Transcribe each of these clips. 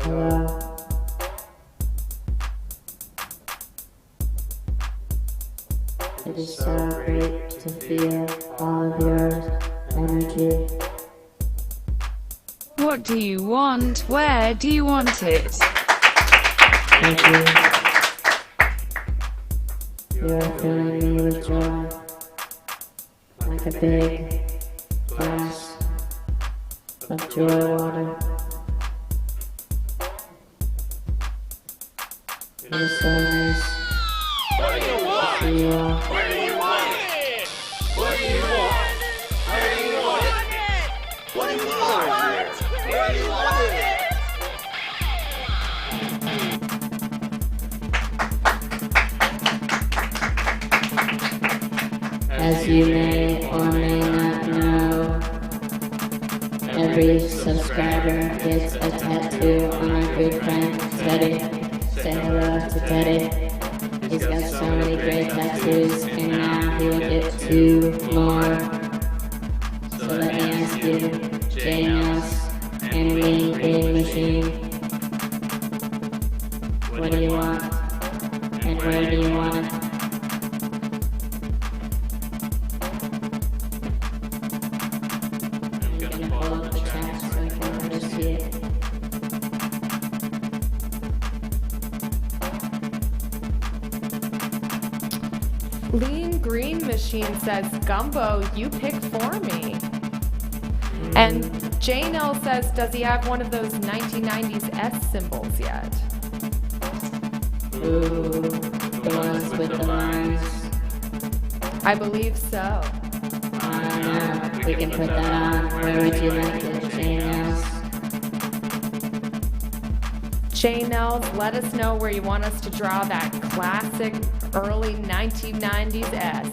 Hello. It is so great to feel all of your energy. What do you want? Where do you want it? Thank you. You are filling me with joy, like a big glass of joy water. It is so nice What do you want? to see you all. Where do you want it? What do you want? Where do you want it? What do you want? Where do you want it? As you may or may not know, every subscriber gets a tattoo on our good friend Teddy. Say hello to Teddy. He's got so many great tattoos, and now he will get 2 more. So let me ask you, J-Mouse and Lean Green Machine, what do you want? And where do you want it? I'm gonna hold up the chat so I can better see it. Lean Green Machine says, Gumbo, you picked for me. And J-Nell says, does he have one of those 1990s S symbols yet? Ooh, the ones with the lines. I believe so. I don't know. We can put that on. Where would you like it, J-Mouse? J-Nels, let us know where you want us to draw that classic early 1990s S.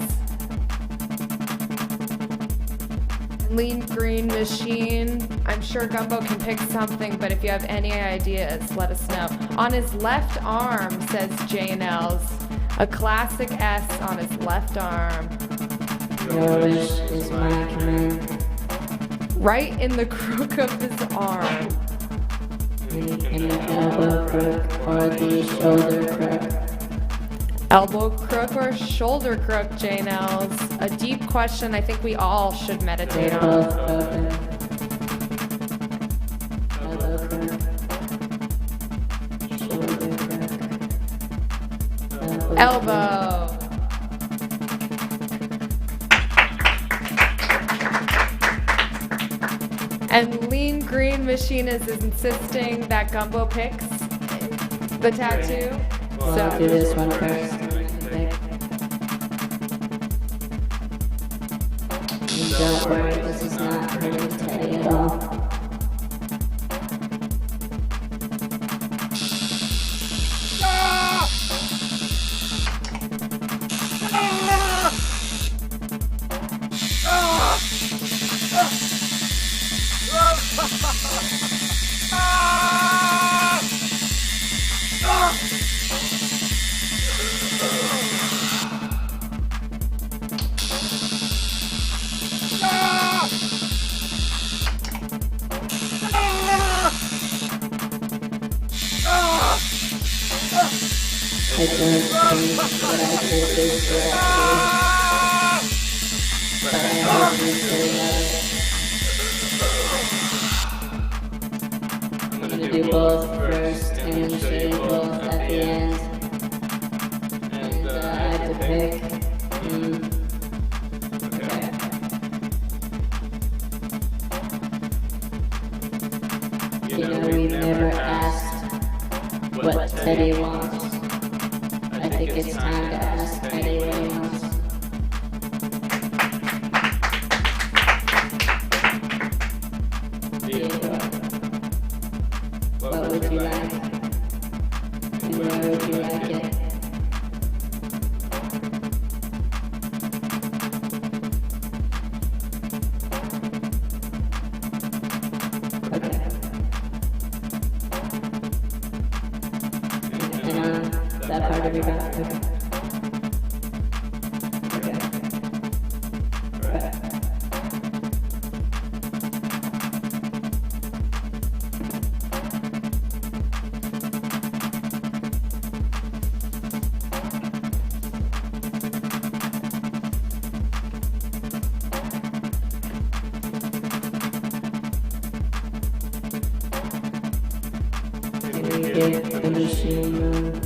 Lean Green Machine, I'm sure Gumbo can pick something, but if you have any ideas, let us know. On his left arm, says J-Nels, a classic S on his left arm. Your wish is my command. Right in the crook of his arm. In the elbow crook or the shoulder crook. Elbow crook or shoulder crook, J-Nels? A deep question I think we all should meditate They're on. both open. Elbow crook. Shoulder crook. Elbow. And Lean Green Machine is insisting that Gumbo picks the tattoo. Well, I'll do this one first. And don't worry, this is not hurting Teddy at all. I don't think that I did this correctly, but I hope you still love it. I'm gonna do both first and then show you both at the end. And I have to pick. Okay. You know, we've never asked what Teddy wants. I think it's time to ask Teddy what he wants. Theodore, what would you like? And where would you like it? Okay. And that part of your back. Okay. Okay. Right. hear the machine move.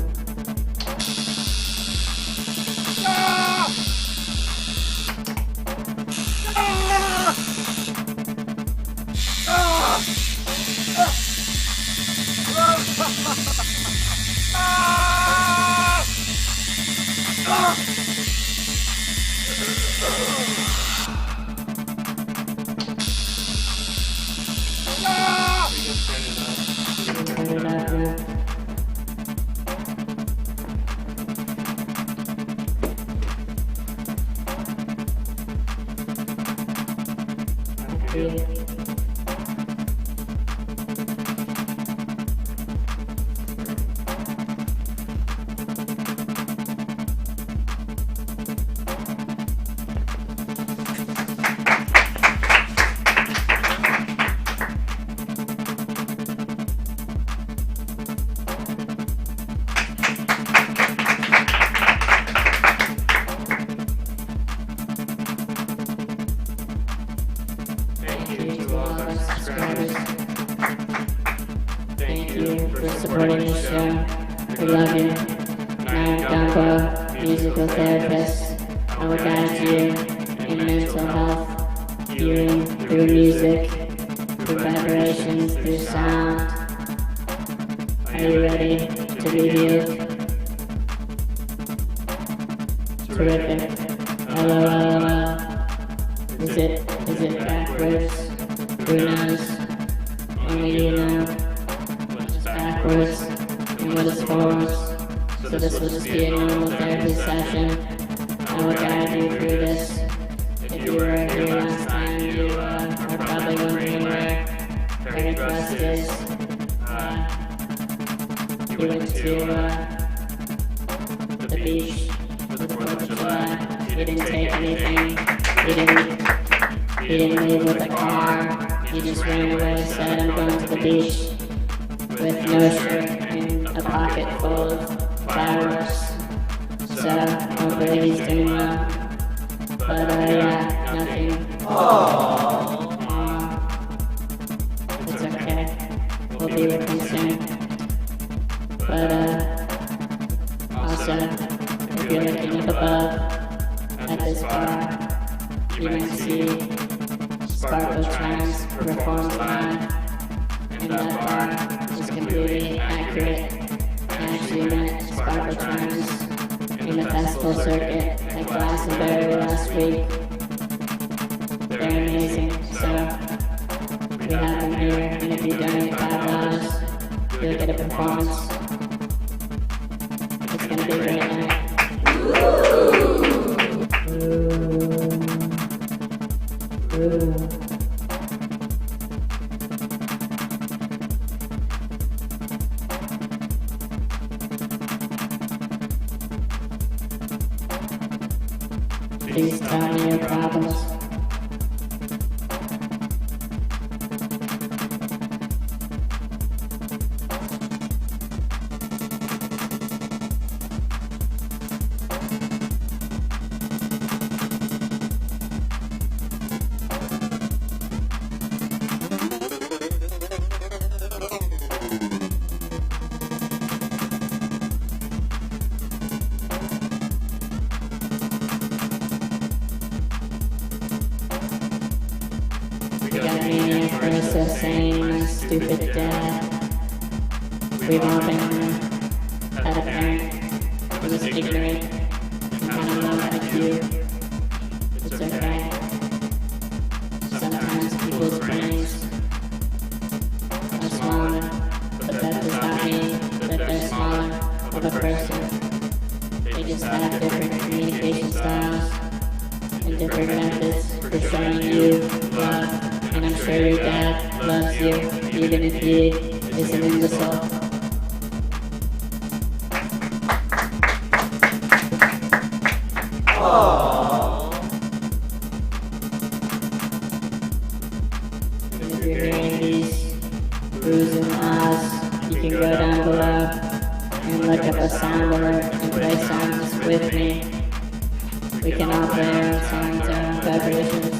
Turn it up now. Thank you for supporting the show. We love you. I'm Gumbo, musical therapist. I will guide you in mental health, healing through music, through vibrations, through sound. Are you ready to be healed? Terrific. LOL. Is it backwards? Who knows? Only you know what is backwards and what is forwards. So this will just be a normal therapy session. I will guide you through this. If you were here last time, you are probably wondering where Fairy Trust is. You went to the beach for the 4th of July. You didn't take anything. You didn't leave with a car. You just ran away, said I'm going to the beach with no shirt and a pocket full of fireworks. So hopefully he's doing well. But yeah, nothing. It's okay. We'll be with him soon. But also, if you're looking up above at this bar, you might see Sparkle Chimes performs live, and that bar is completely accurate. I actually met Sparkle Chimes in the festival circuit at Glastonbury last week. They're amazing, so we have them here, and if you donate $5, you'll get a performance. It's gonna be a great night. Please tell me your problems. We got maniac for saying my stupid dad. We've all been had a parent who was ignorant and kind of low IQ. It's okay. Sometimes people's brains are smaller, but that does not mean that they're smaller of a person. They just have different communication styles and different methods for showing you love. And I'm sure your dad loves you, even if he is an imbecile. And if you're hearing these oohs and ahs, you can go down below and look up a sound alert and play songs with me. We can all play our own songs, our own vibrations.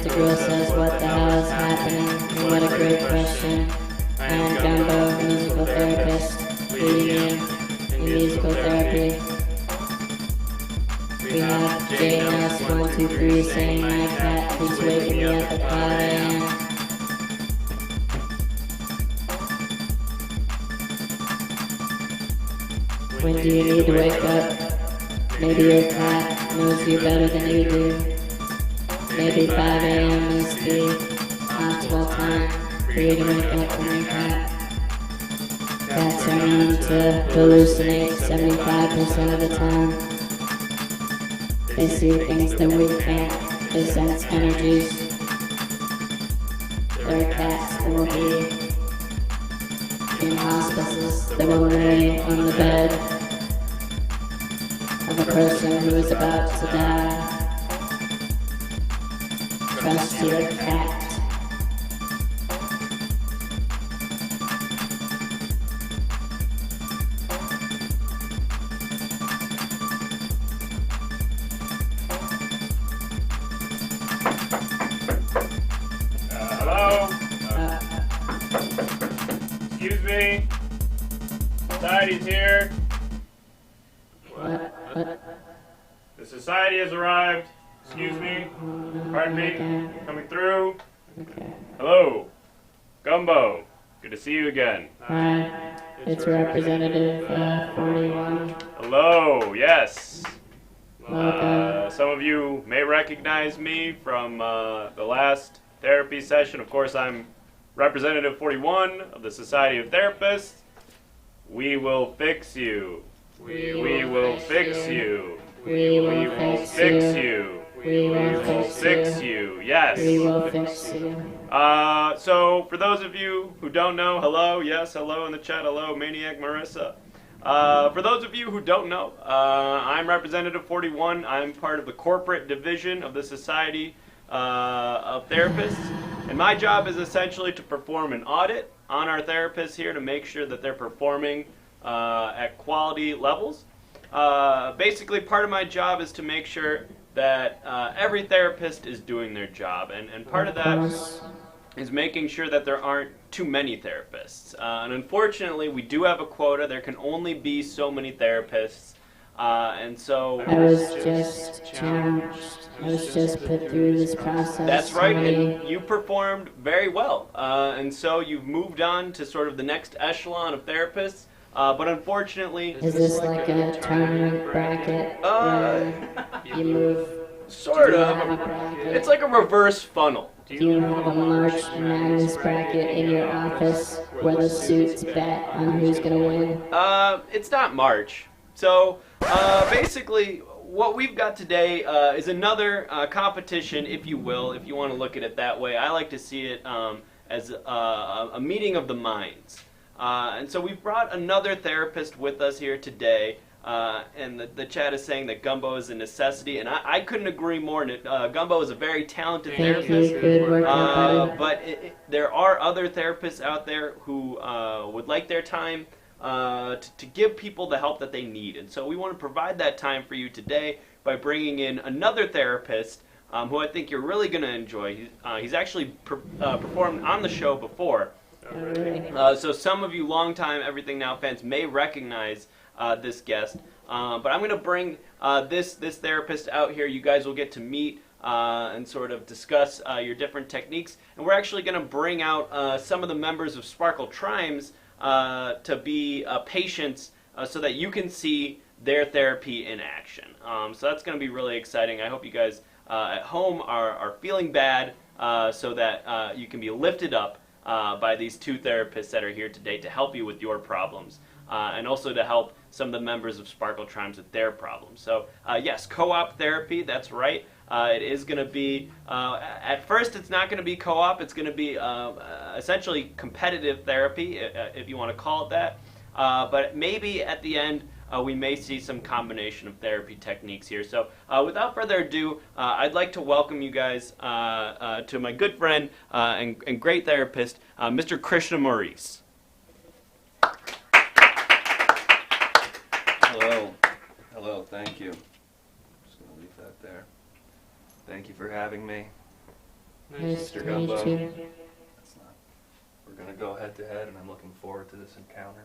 the girl says, what the hell is happening? And what a great question. I am Gumbo, musical therapist. What do you need in musical therapy? We have JNS123 saying my cat keeps waking me up at 5 a.m. When do you need to wake up? Maybe your cat knows you better than you do. Maybe 5 a.m. is the optimal time for you to wake up from your cat. Cats are known to hallucinate 75% of the time. They see things that we can't. They sense energies. There are cats that will be in hospices that will lay on the bed of a person who is about to die. Trust your cat. Hello? Excuse me? Society's here. What? The society has arrived. Excuse me? Pardon me? Coming through? Okay. Hello? Gumbo. Good to see you again. Hi, it's Representative 41. Hello, yes. Welcome. Some of you may recognize me from the last therapy session. Of course, I'm Representative 41 of the Society of Therapists. We will fix you. We will fix you. We We will will fix fix you. you. We We will will fix fix you. you. Yes. We will fix you. So for those of you who don't know, hello, yes, hello in the chat, hello, Maniac Marissa. For those of you who don't know, I'm Representative 41. I'm part of the corporate division of the Society of Therapists, and my job is essentially to perform an audit on our therapists here to make sure that they're performing at quality levels. Basically, part of my job is to make sure that every therapist is doing their job, and part of that is making sure that there aren't too many therapists. And unfortunately, we do have a quota. There can only be so many therapists, and so I was just challenged. I was just put through this process. that's right, honey. and you performed very well. And so you've moved on to sort of the next echelon of therapists. But unfortunately, Is this like a tournament bracket where you move? sort Do you of. have a bracket? It's like a reverse funnel. Do you have a March Madness bracket in your office where the suits bet on who's gonna win? It's not March. So, basically, what we've got today is another competition, if you will, if you want to look at it that way. I like to see it as a meeting of the minds. And so we've brought another therapist with us here today, and the chat is saying that Gumbo is a necessity, and I couldn't agree more. Gumbo is a very talented Thank therapist. you. Good work, buddy. But there are other therapists out there who would like their time to give people the help that they need. And so we want to provide that time for you today by bringing in another therapist who I think you're really going to enjoy. He's actually performed on the show before. So some of you longtime Everything Now fans may recognize this guest. But I'm going to bring this therapist out here. You guys will get to meet and sort of discuss your different techniques. And we're actually going to bring out some of the members of Sparkle Trimes to be patients so that you can see their therapy in action. So that's going to be really exciting. I hope you guys at home are feeling bad so that you can be lifted up by these two therapists that are here today to help you with your problems and also to help some of the members of Sparkle Trimes with their problems. So yes, co-op therapy, that's right. It is going to be, at first it's not going to be co-op, it's going to be essentially competitive therapy, if you want to call it that. But maybe at the end, we may see some combination of therapy techniques here. So without further ado, I'd like to welcome you guys to my good friend and great therapist, Mr. Krishna Maurice. Hello. Hello, thank you. Just going to leave that there. Thank you for having me. Nice to Mr. meet Gumbo. you. It's not. We're gonna go head to head, and I'm looking forward to this encounter.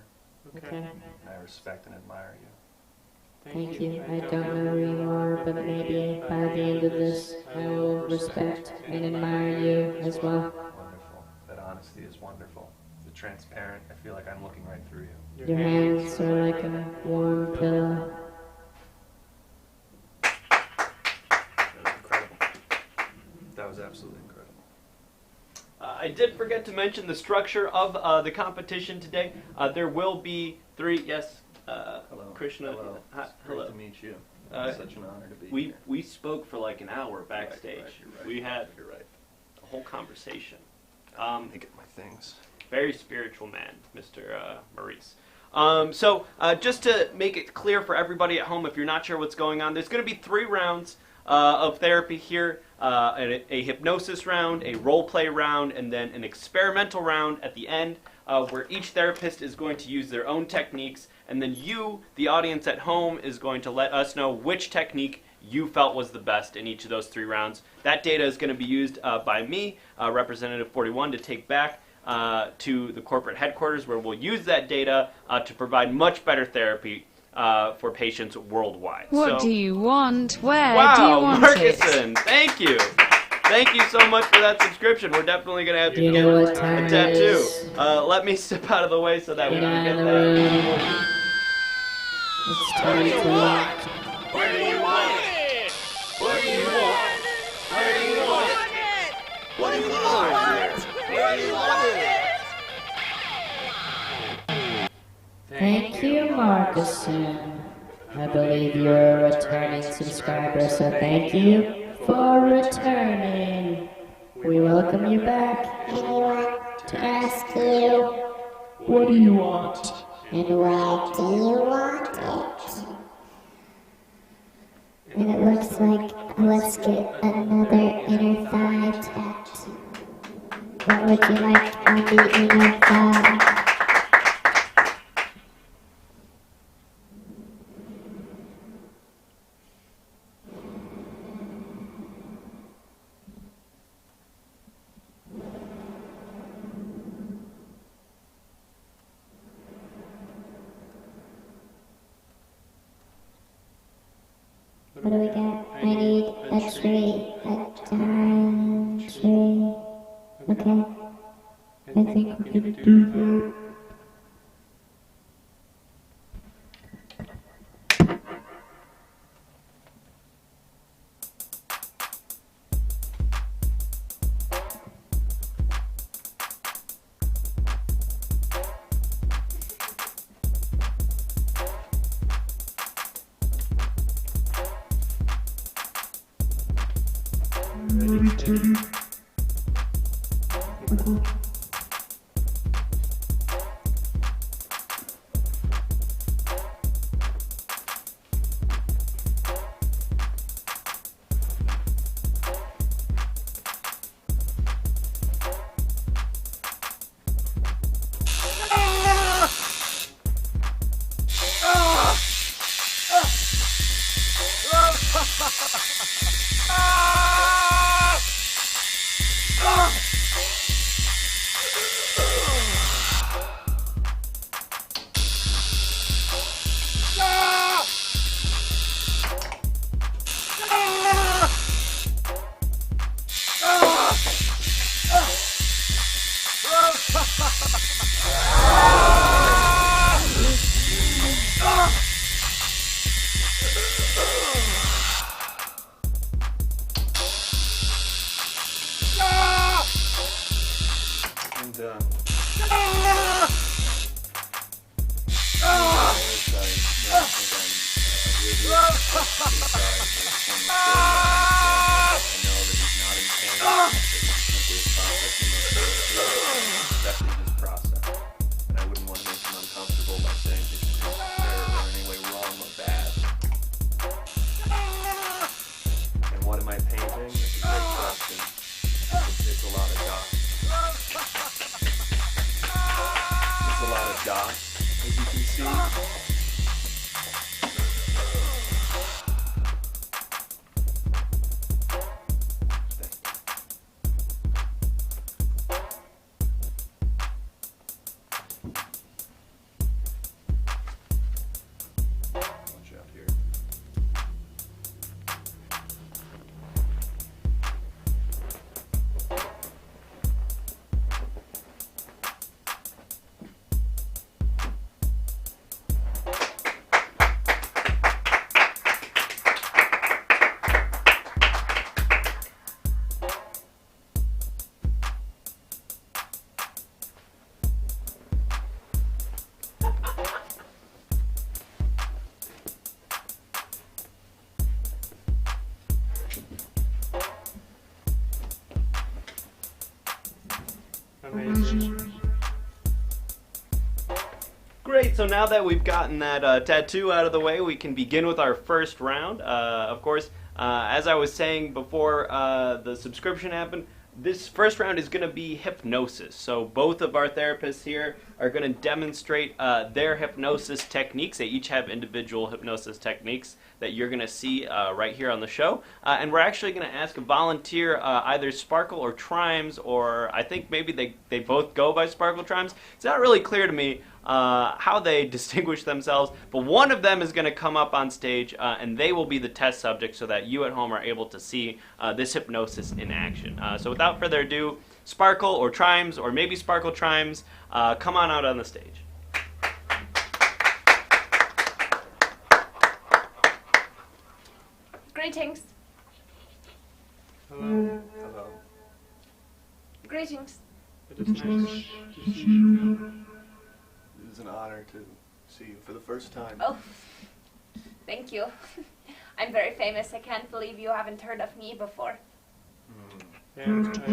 Okay. I respect and admire you. Thank you. I don't know who you are, but maybe by the end of this, I will respect and admire you as well. Wonderful. That honesty is wonderful. The transparent, I feel like I'm looking right through you. Your hands are like a warm pillow. That was incredible. That was absolutely incredible. I did forget to mention the structure of the competition today. There will be 3, yes, Hello. Krishna. Hello. Hi, It's great hello. to meet you. Uh, It's such an honor to be here. We spoke for like an hour backstage. You're right. We had You're right. a whole conversation. Let me get my things. Very spiritual man, Mr. Maurice. So just to make it clear for everybody at home, if you're not sure what's going on, there's going to be 3 rounds of therapy here. A hypnosis round, a role play round, and then an experimental round at the end, where each therapist is going to use their own techniques, and then you, the audience at home, is going to let us know which technique you felt was the best in each of those 3 rounds. That data is going to be used by me, Representative 41, to take back to the corporate headquarters, where we'll use that data to provide much better therapy for patients worldwide. What do you want? Where Wow, do you want it? Marcuson, thank you. Thank you so much for that subscription. We're definitely going to have to You get know what time a it tattoo. is. Let me step out of the way so that we Get can out get of the that. room. It's time to walk. Where do you want it? Where do you want it? Where do you want it? What do you want? Where do you want it? Thank you, Marcuson. I believe you're a returning subscriber, so thank you for returning. We welcome you back. And I want to ask you, What do you want? and why do you want it? And it looks like, let's get another inner thigh tattoo. What would you like on the inner thigh? What do we got? I need a tree, a giant tree. Okay. I think we can do that. I'm done. And what am I painting? It's a great question. It's a lot of dots. It's a lot of dots, as you can see. Great, so now that we've gotten that tattoo out of the way, we can begin with our first round. Of course, as I was saying before the subscription happened, this first round is going to be hypnosis. So both of our therapists here are going to demonstrate their hypnosis techniques. They each have individual hypnosis techniques that you're going to see right here on the show. And we're actually going to ask a volunteer, either Sparkle or Trimes, or I think maybe they both go by Sparkle Trimes. It's not really clear to me how they distinguish themselves, but one of them is going to come up on stage and they will be the test subject so that you at home are able to see this hypnosis in action. So without further ado, Sparkle or Trimes, or maybe Sparkle Trimes, come on out on the stage. Greetings. Hello. Hello. Greetings. It is nice to see you. It is an honor to see you for the first time. Oh, thank you. I'm very famous. I can't believe you haven't heard of me before. And I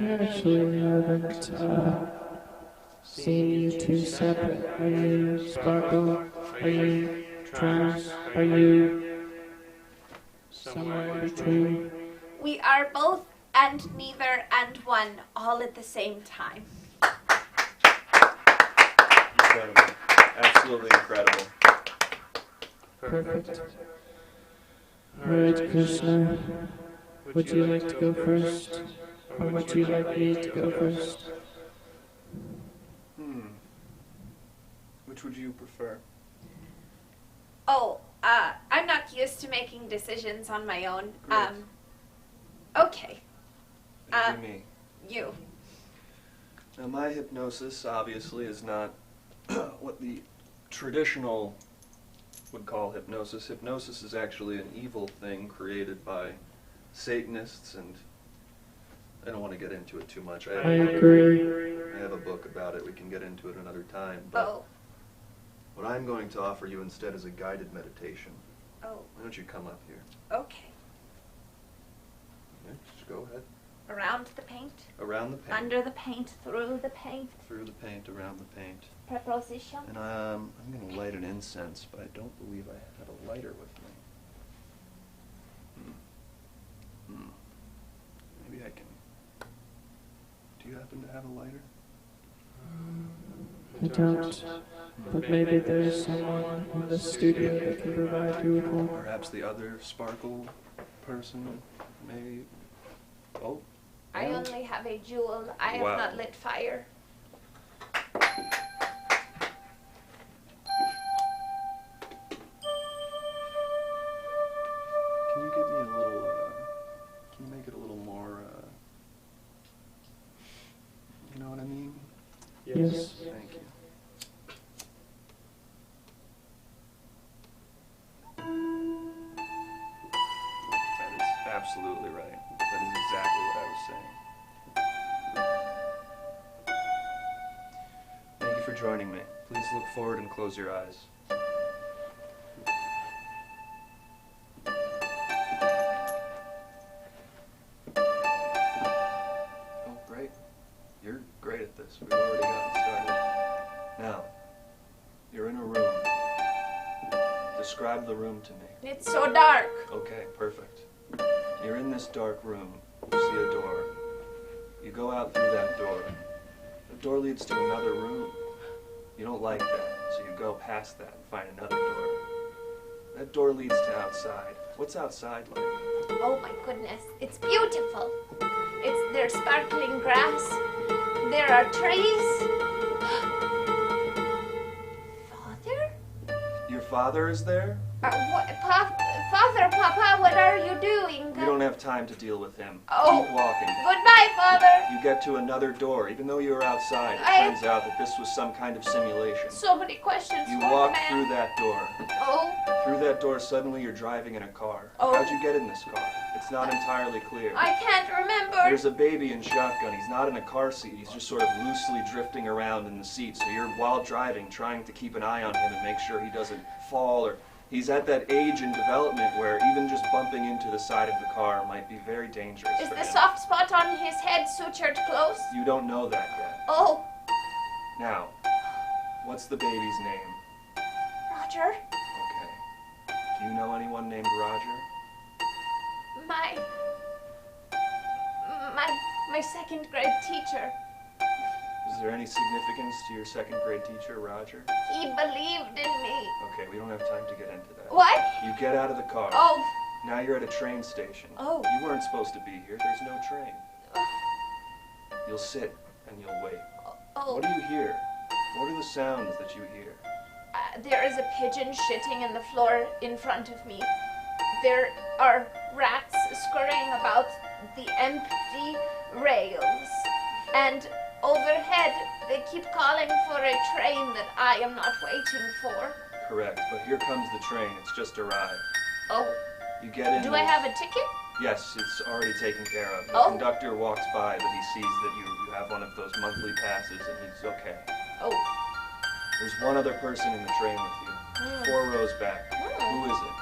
Actually, I haven't seen you two separate. Are you Sparkle? Are you Trimes? Are you somewhere in between? We are both and neither and one all at the same time. Incredible. Absolutely incredible. Perfect. Alright, Krishna. Would you like to go first? Or would you like me to go first? Which would you prefer? Oh, I'm not used to making decisions on my own. Great. Okay. It'd be me. You. Now, my hypnosis obviously is not what the traditional would call hypnosis. Hypnosis is actually an evil thing created by Satanists, and I don't want to get into it too much. I agree. I have a book about it. We can get into it another time. But Oh. what I'm going to offer you instead is a guided meditation. Oh, Why don't you come up here? okay. Yeah, just go ahead. Around the paint, Around the paint. under the paint, through the paint, Through the paint, around the paint. preposition. And I'm going to light an incense, but I don't believe I have a lighter with me. Maybe I can. Do you happen to have a lighter? I don't. But maybe there's someone in the studio that can provide you with one. Perhaps the other Sparkle person, maybe. Oh. I only have a jewel. I have Wow. not lit fire. Can you give me a little? Can you make it a little more? You know what I mean? Yes. Thank you. That is absolutely right. That is exactly what I was saying. Thank you for joining me. Please look forward and close your eyes. Oh, great. You're great at this. We've already gotten started. Now, you're in a room. Describe the room to me. It's so dark. Okay, perfect. You're in this dark room. You see a door. You go out through that door. The door leads to another room. You don't like that, so you go past that and find another door. That door leads to outside. What's outside like? Oh my goodness, it's beautiful. There's sparkling grass. There are trees. Father? Your father is there? Father, Papa, what are you doing? You don't have time to deal with him. Oh. Keep walking. Goodbye, Father. You get to another door. Even though you were outside, it turns out that this was some kind of simulation. So many questions You for walk the man. through that door. Oh, Through that door, suddenly you're driving in a car. Oh. How'd you get in this car? It's not entirely clear. I can't remember. There's a baby in shotgun. He's not in a car seat. He's just sort of loosely drifting around in the seat. So you're, while driving, trying to keep an eye on him and make sure he doesn't fall or He's at that age in development where even just bumping into the side of the car might be very dangerous Is for the him. soft spot on his head sutured close? You don't know that yet. Oh, Now, what's the baby's name? Roger. Okay. Do you know anyone named Roger? My second grade teacher. Is there any significance to your second grade teacher, Roger? He believed in me. Okay, we don't have time to get into that. What? You get out of the car. Oh, Now you're at a train station. Oh. You weren't supposed to be here. There's no train. You'll sit and you'll wait. oh. What do you hear? What are the sounds that you hear? There is a pigeon shitting in the floor in front of me. There are rats scurrying about the empty rails. And overhead, they keep calling for a train that I am not waiting for. Correct, but here comes the train. It's just arrived. Oh, You get in. do I have a ticket? Yes, it's already taken care of. The Oh. conductor walks by, but he sees that you have one of those monthly passes, and he's okay. Oh, There's one other person in the train with you. 4 rows back. Who is it?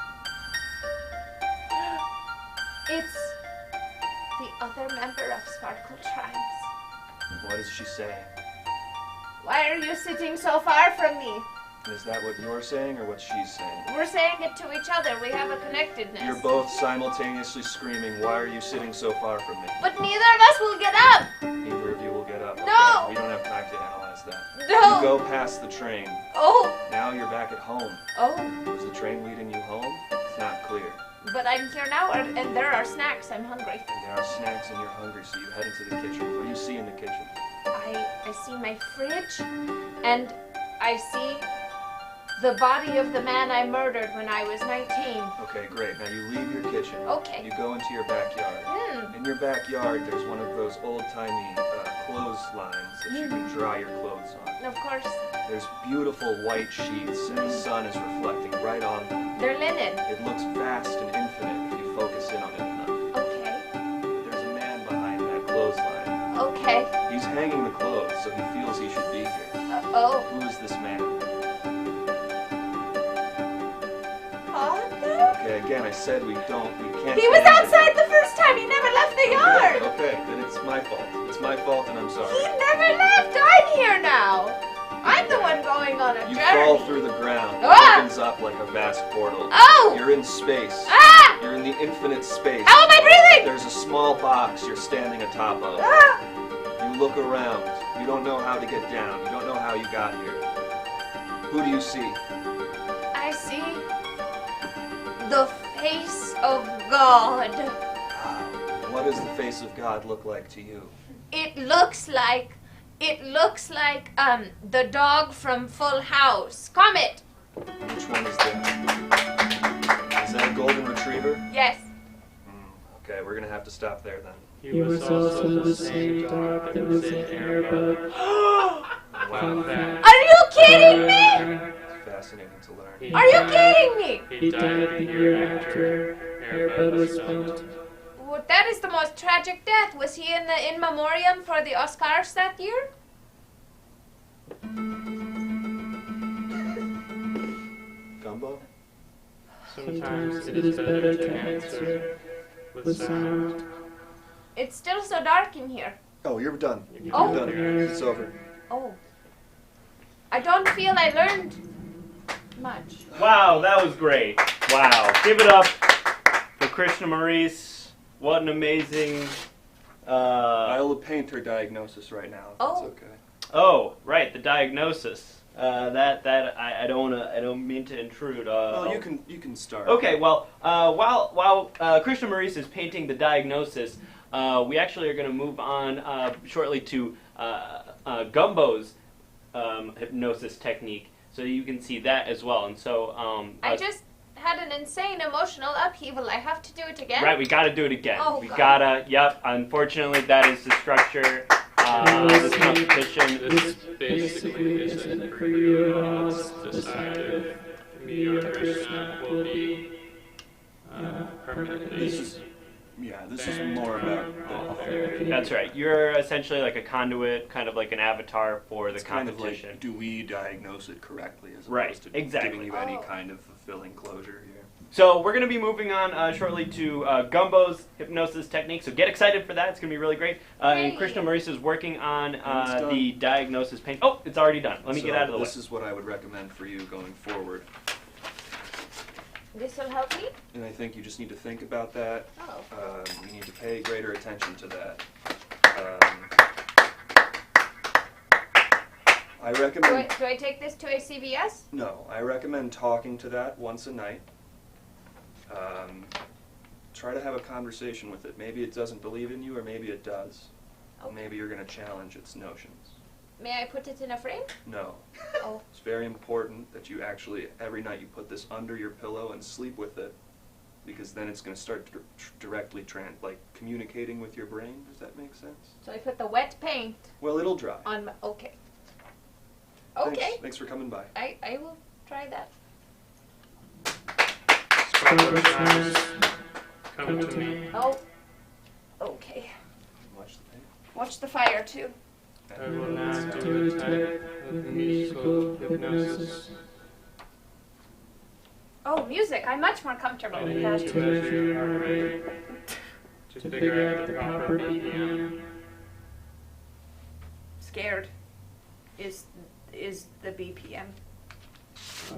it's the other member of Sparkle Tribes. What is she saying? Why are you sitting so far from me? Is that what you're saying or what she's saying? We're saying it to each other. We have a connectedness. You're both simultaneously screaming, "Why are you sitting so far from me?" But neither of us will get up. Neither of you will get up. No! Okay? We don't have time to analyze that. No. You go past the train. Oh, Now you're back at home. oh. Is the train leading you home? It's not clear. But I'm here now, and there are snacks. I'm hungry. And there are snacks and you're hungry, so you head into the kitchen. What do you see in the kitchen? I see my fridge, and I see the body of the man I murdered when I was 19. Okay, great. Now you leave your kitchen. Okay. You go into your backyard. In your backyard, there's one of those old-timey clotheslines that you can dry your clothes on. Of course, There's beautiful white sheets, and the sun is reflecting right on them. they're linen. It looks vast and infinite if you focus in on it enough. Okay, But there's a man behind that clothesline. okay. He's hanging the clothes, so he feels he should be here. Oh. Who is this man? Father? Okay, again, I said we can't. He was outside the first time. He never left the yard. Okay, then it's my fault. It's my fault, and I'm sorry. He never left. I'm here now. I'm the one going on a You journey. fall through the ground. It Ah! opens up like a vast portal. Oh! You're in space. Ah! You're in the infinite space. How am I breathing? There's a small box you're standing atop of. Ah! You look around. You don't know how to get down. You don't know how you got here. Who do you see? I see the face of God. What does the face of God look like to you? It looks like the dog from Full House. Comet. Which one is that? Is that a golden retriever? Yes. Okay, we're gonna have to stop there then. He was also the same dog that was in Airbud. Fun fact. Are you kidding me? It's fascinating to learn. Are you kidding me? He died the year after Airbud was filmed. Well, that is the most tragic death. Was he in the in memoriam for the Oscars that year? Gumbo? Sometimes it is better to answer with sound. It's still so dark in here. Oh, you're done. Oh. You're done. It's over. Oh. I don't feel I learned much. Wow, that was great. Wow. Give it up for Krishna Maurice. What an amazing... I'll paint her diagnosis right now, if Oh. that's okay. Oh, right, the diagnosis. I don't mean to intrude. Well, you can start. Okay, well, while Krishna Maurice is painting the diagnosis, we actually are going to move on shortly to Gumbo's hypnosis technique, so you can see that as well. And so I just had an insane emotional upheaval. I have to do it again. right, we got to do it again. Oh, we God. gotta. Yep. Unfortunately, that is the structure of this competition. This basically isn't for you at all. Decide if me or Krishna will be permanently Yeah, this is more about the That's right. You're essentially like a conduit, kind of like an avatar for the It's kind of competition. like, do we diagnose it correctly as Right, opposed to exactly. giving you any Oh. kind of fulfilling closure here. So we're going to be moving on shortly to Gumbo's hypnosis technique. So get excited for that. It's going to be really great. And Yay. Krishna Maurice is working on it's done. the diagnosis paint. Oh, it's already done. Let me get out of the way. This is what I would recommend for you going forward. This will help me? And I think you just need to think about that. Oh. You need to pay greater attention to that. I recommend... Do I take this to a CVS? No, I recommend talking to that once a night. Try to have a conversation with it. Maybe it doesn't believe in you, or maybe it does. Okay. Maybe you're going to challenge its notions. May I put it in a frame? No. Oh. It's very important that you actually, every night you put this under your pillow and sleep with it, because then it's going to start directly communicating with your brain. Does that make sense? So I put the wet paint Well, it'll dry. on my... Okay. Thanks. Okay. Thanks for coming by. I will try that. Come to me. Oh. Okay. Watch the paint. Watch the fire, too. I will now do a type of musical hypnosis. Oh, music. I'm much more comfortable I with need that. to measure your heart rate to figure out the proper BPM. Scared. Is the BPM.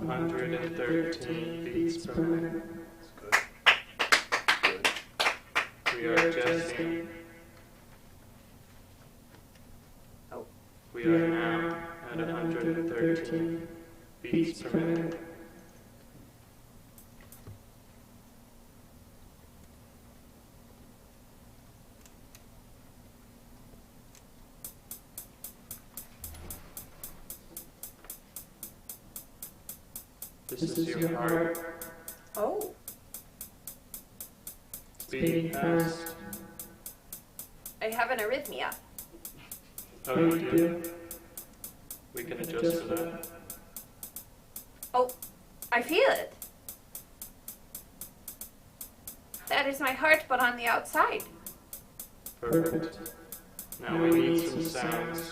113 beats per minute. It's good. Good. We are adjusting. Oh. We are now at 113 beats per minute. This is your heart. Oh. It's beating fast. I have an arrhythmia. Oh, you do? We can adjust to that. Oh, I feel it. That is my heart, but on the outside. Perfect. Now we need some sounds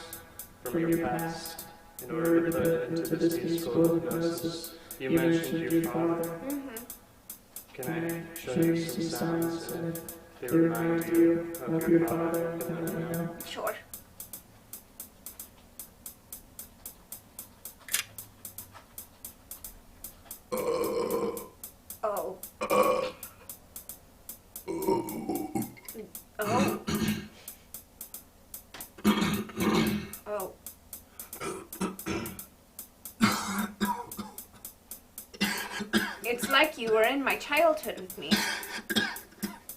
from your past in order to put it into this musical hypnosis. You mentioned your father. Mm-hmm. Can I show you some sounds and if they remind you of your father? Then let me know. Sure. Oh. Oh. Oh. It's like you were in my childhood with me.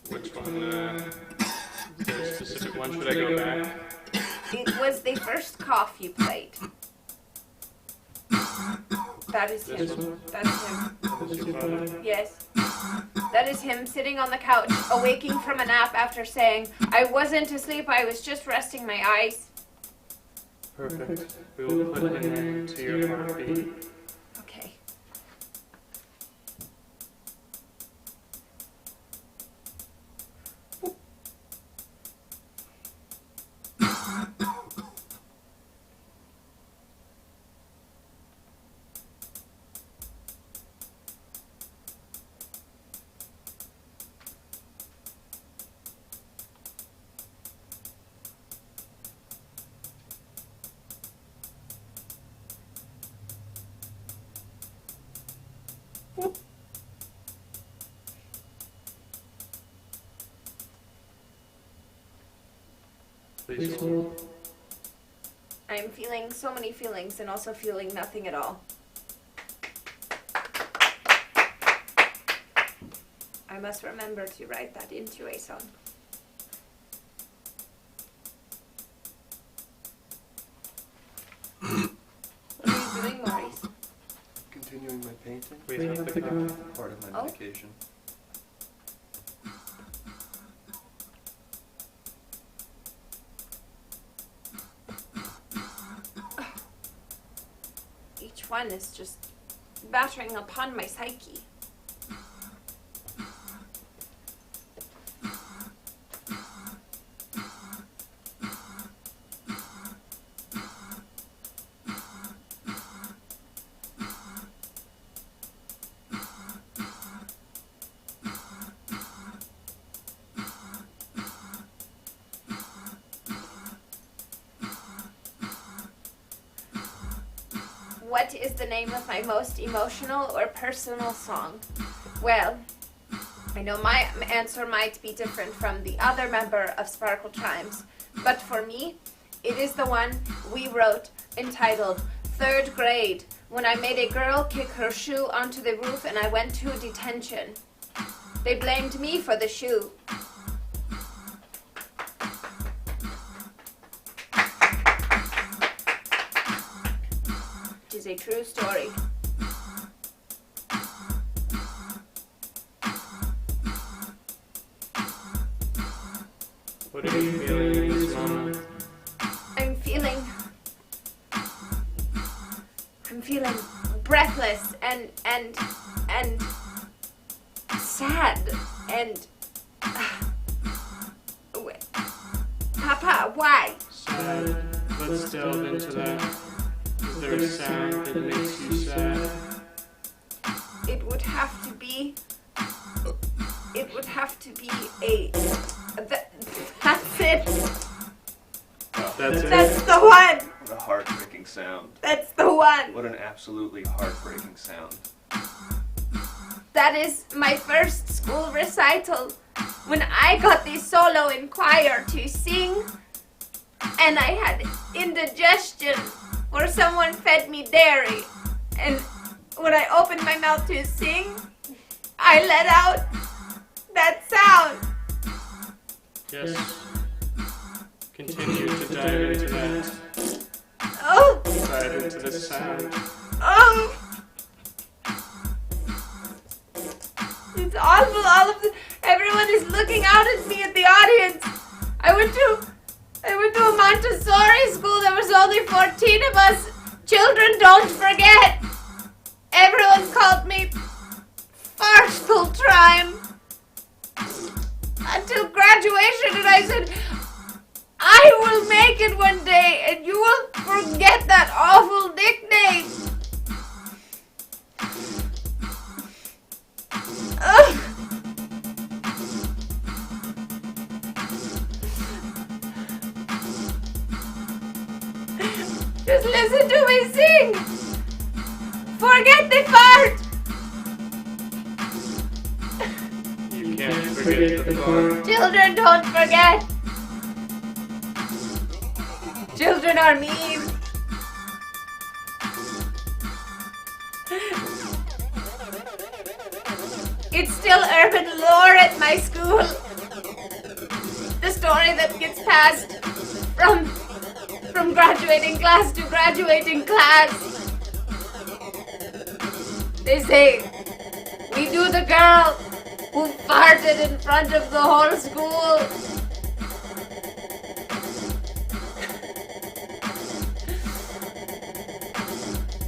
Which one? Is there a specific one? Should I go back? It was the first cough you played. That is This him. one? That's him. That is your father? Yes. That is him sitting on the couch, awaking from a nap after saying, I wasn't asleep, I was just resting my eyes. Perfect. We will put an end to your heartbeat. Okay. Please hold. I'm feeling so many feelings and also feeling nothing at all. I must remember to write that into a song. What are you doing, Maurice? Continuing my painting. We have the gun. Part of my Oh. medication. Each one is just battering upon my psyche. what is the name of my most emotional or personal song? Well, I know my answer might be different from the other member of Sparkle Chimes, but for me, it is the one we wrote entitled 3rd Grade, when I made a girl kick her shoe onto the roof and I went to detention. They blamed me for the shoe. It is a true story. What are you feeling in this moment? I'm feeling breathless and sad and Papa, why? Sad. Let's delve into that. Is there a sound that makes you sad? It would have to be a that's it. That's it. That's the one. What a heartbreaking sound. That's the one. What an absolutely heartbreaking sound. That is my first school recital. When I got the solo in choir to sing, and I had indigestion, or someone fed me dairy, and when I opened my mouth to sing, I let out that sound. Yes. Continue to dive into that. Oh, Dive into the sound. oh. It's awful. Everyone is looking out at me at the audience. I went to a Montessori school. There was only 14 of us. Children, don't forget. Everyone called me Farcical Trime until graduation, and I said, I will make it one day, and you will forget that awful nickname. Ugh. Just listen to me sing. Forget the fart. You can't forget the fart. Children, don't forget. Children are mean. It's still urban lore at my school. The story that gets passed from graduating class to graduating class. They say, we do the girl who farted in front of the whole school.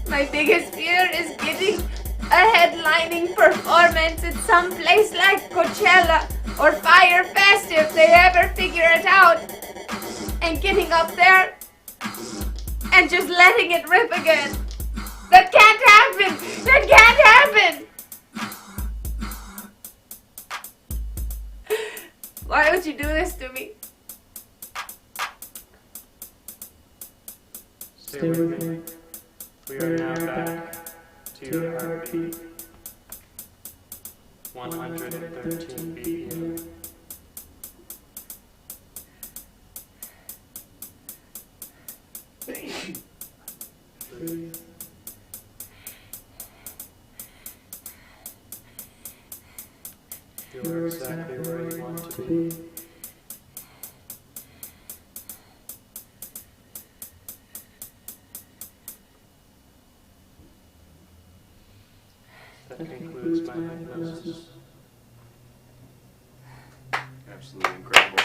My biggest fear is getting a headlining performance at some place like Coachella or Fire Fest if they ever figure it out, and getting up there and just letting it rip again. That can't happen! That can't happen! Why would you do this to me? Stay with me. We are now back to your heartbeat. 113 BPM. Breathe. You're exactly where you want to be. That concludes my hypnosis. Absolutely incredible.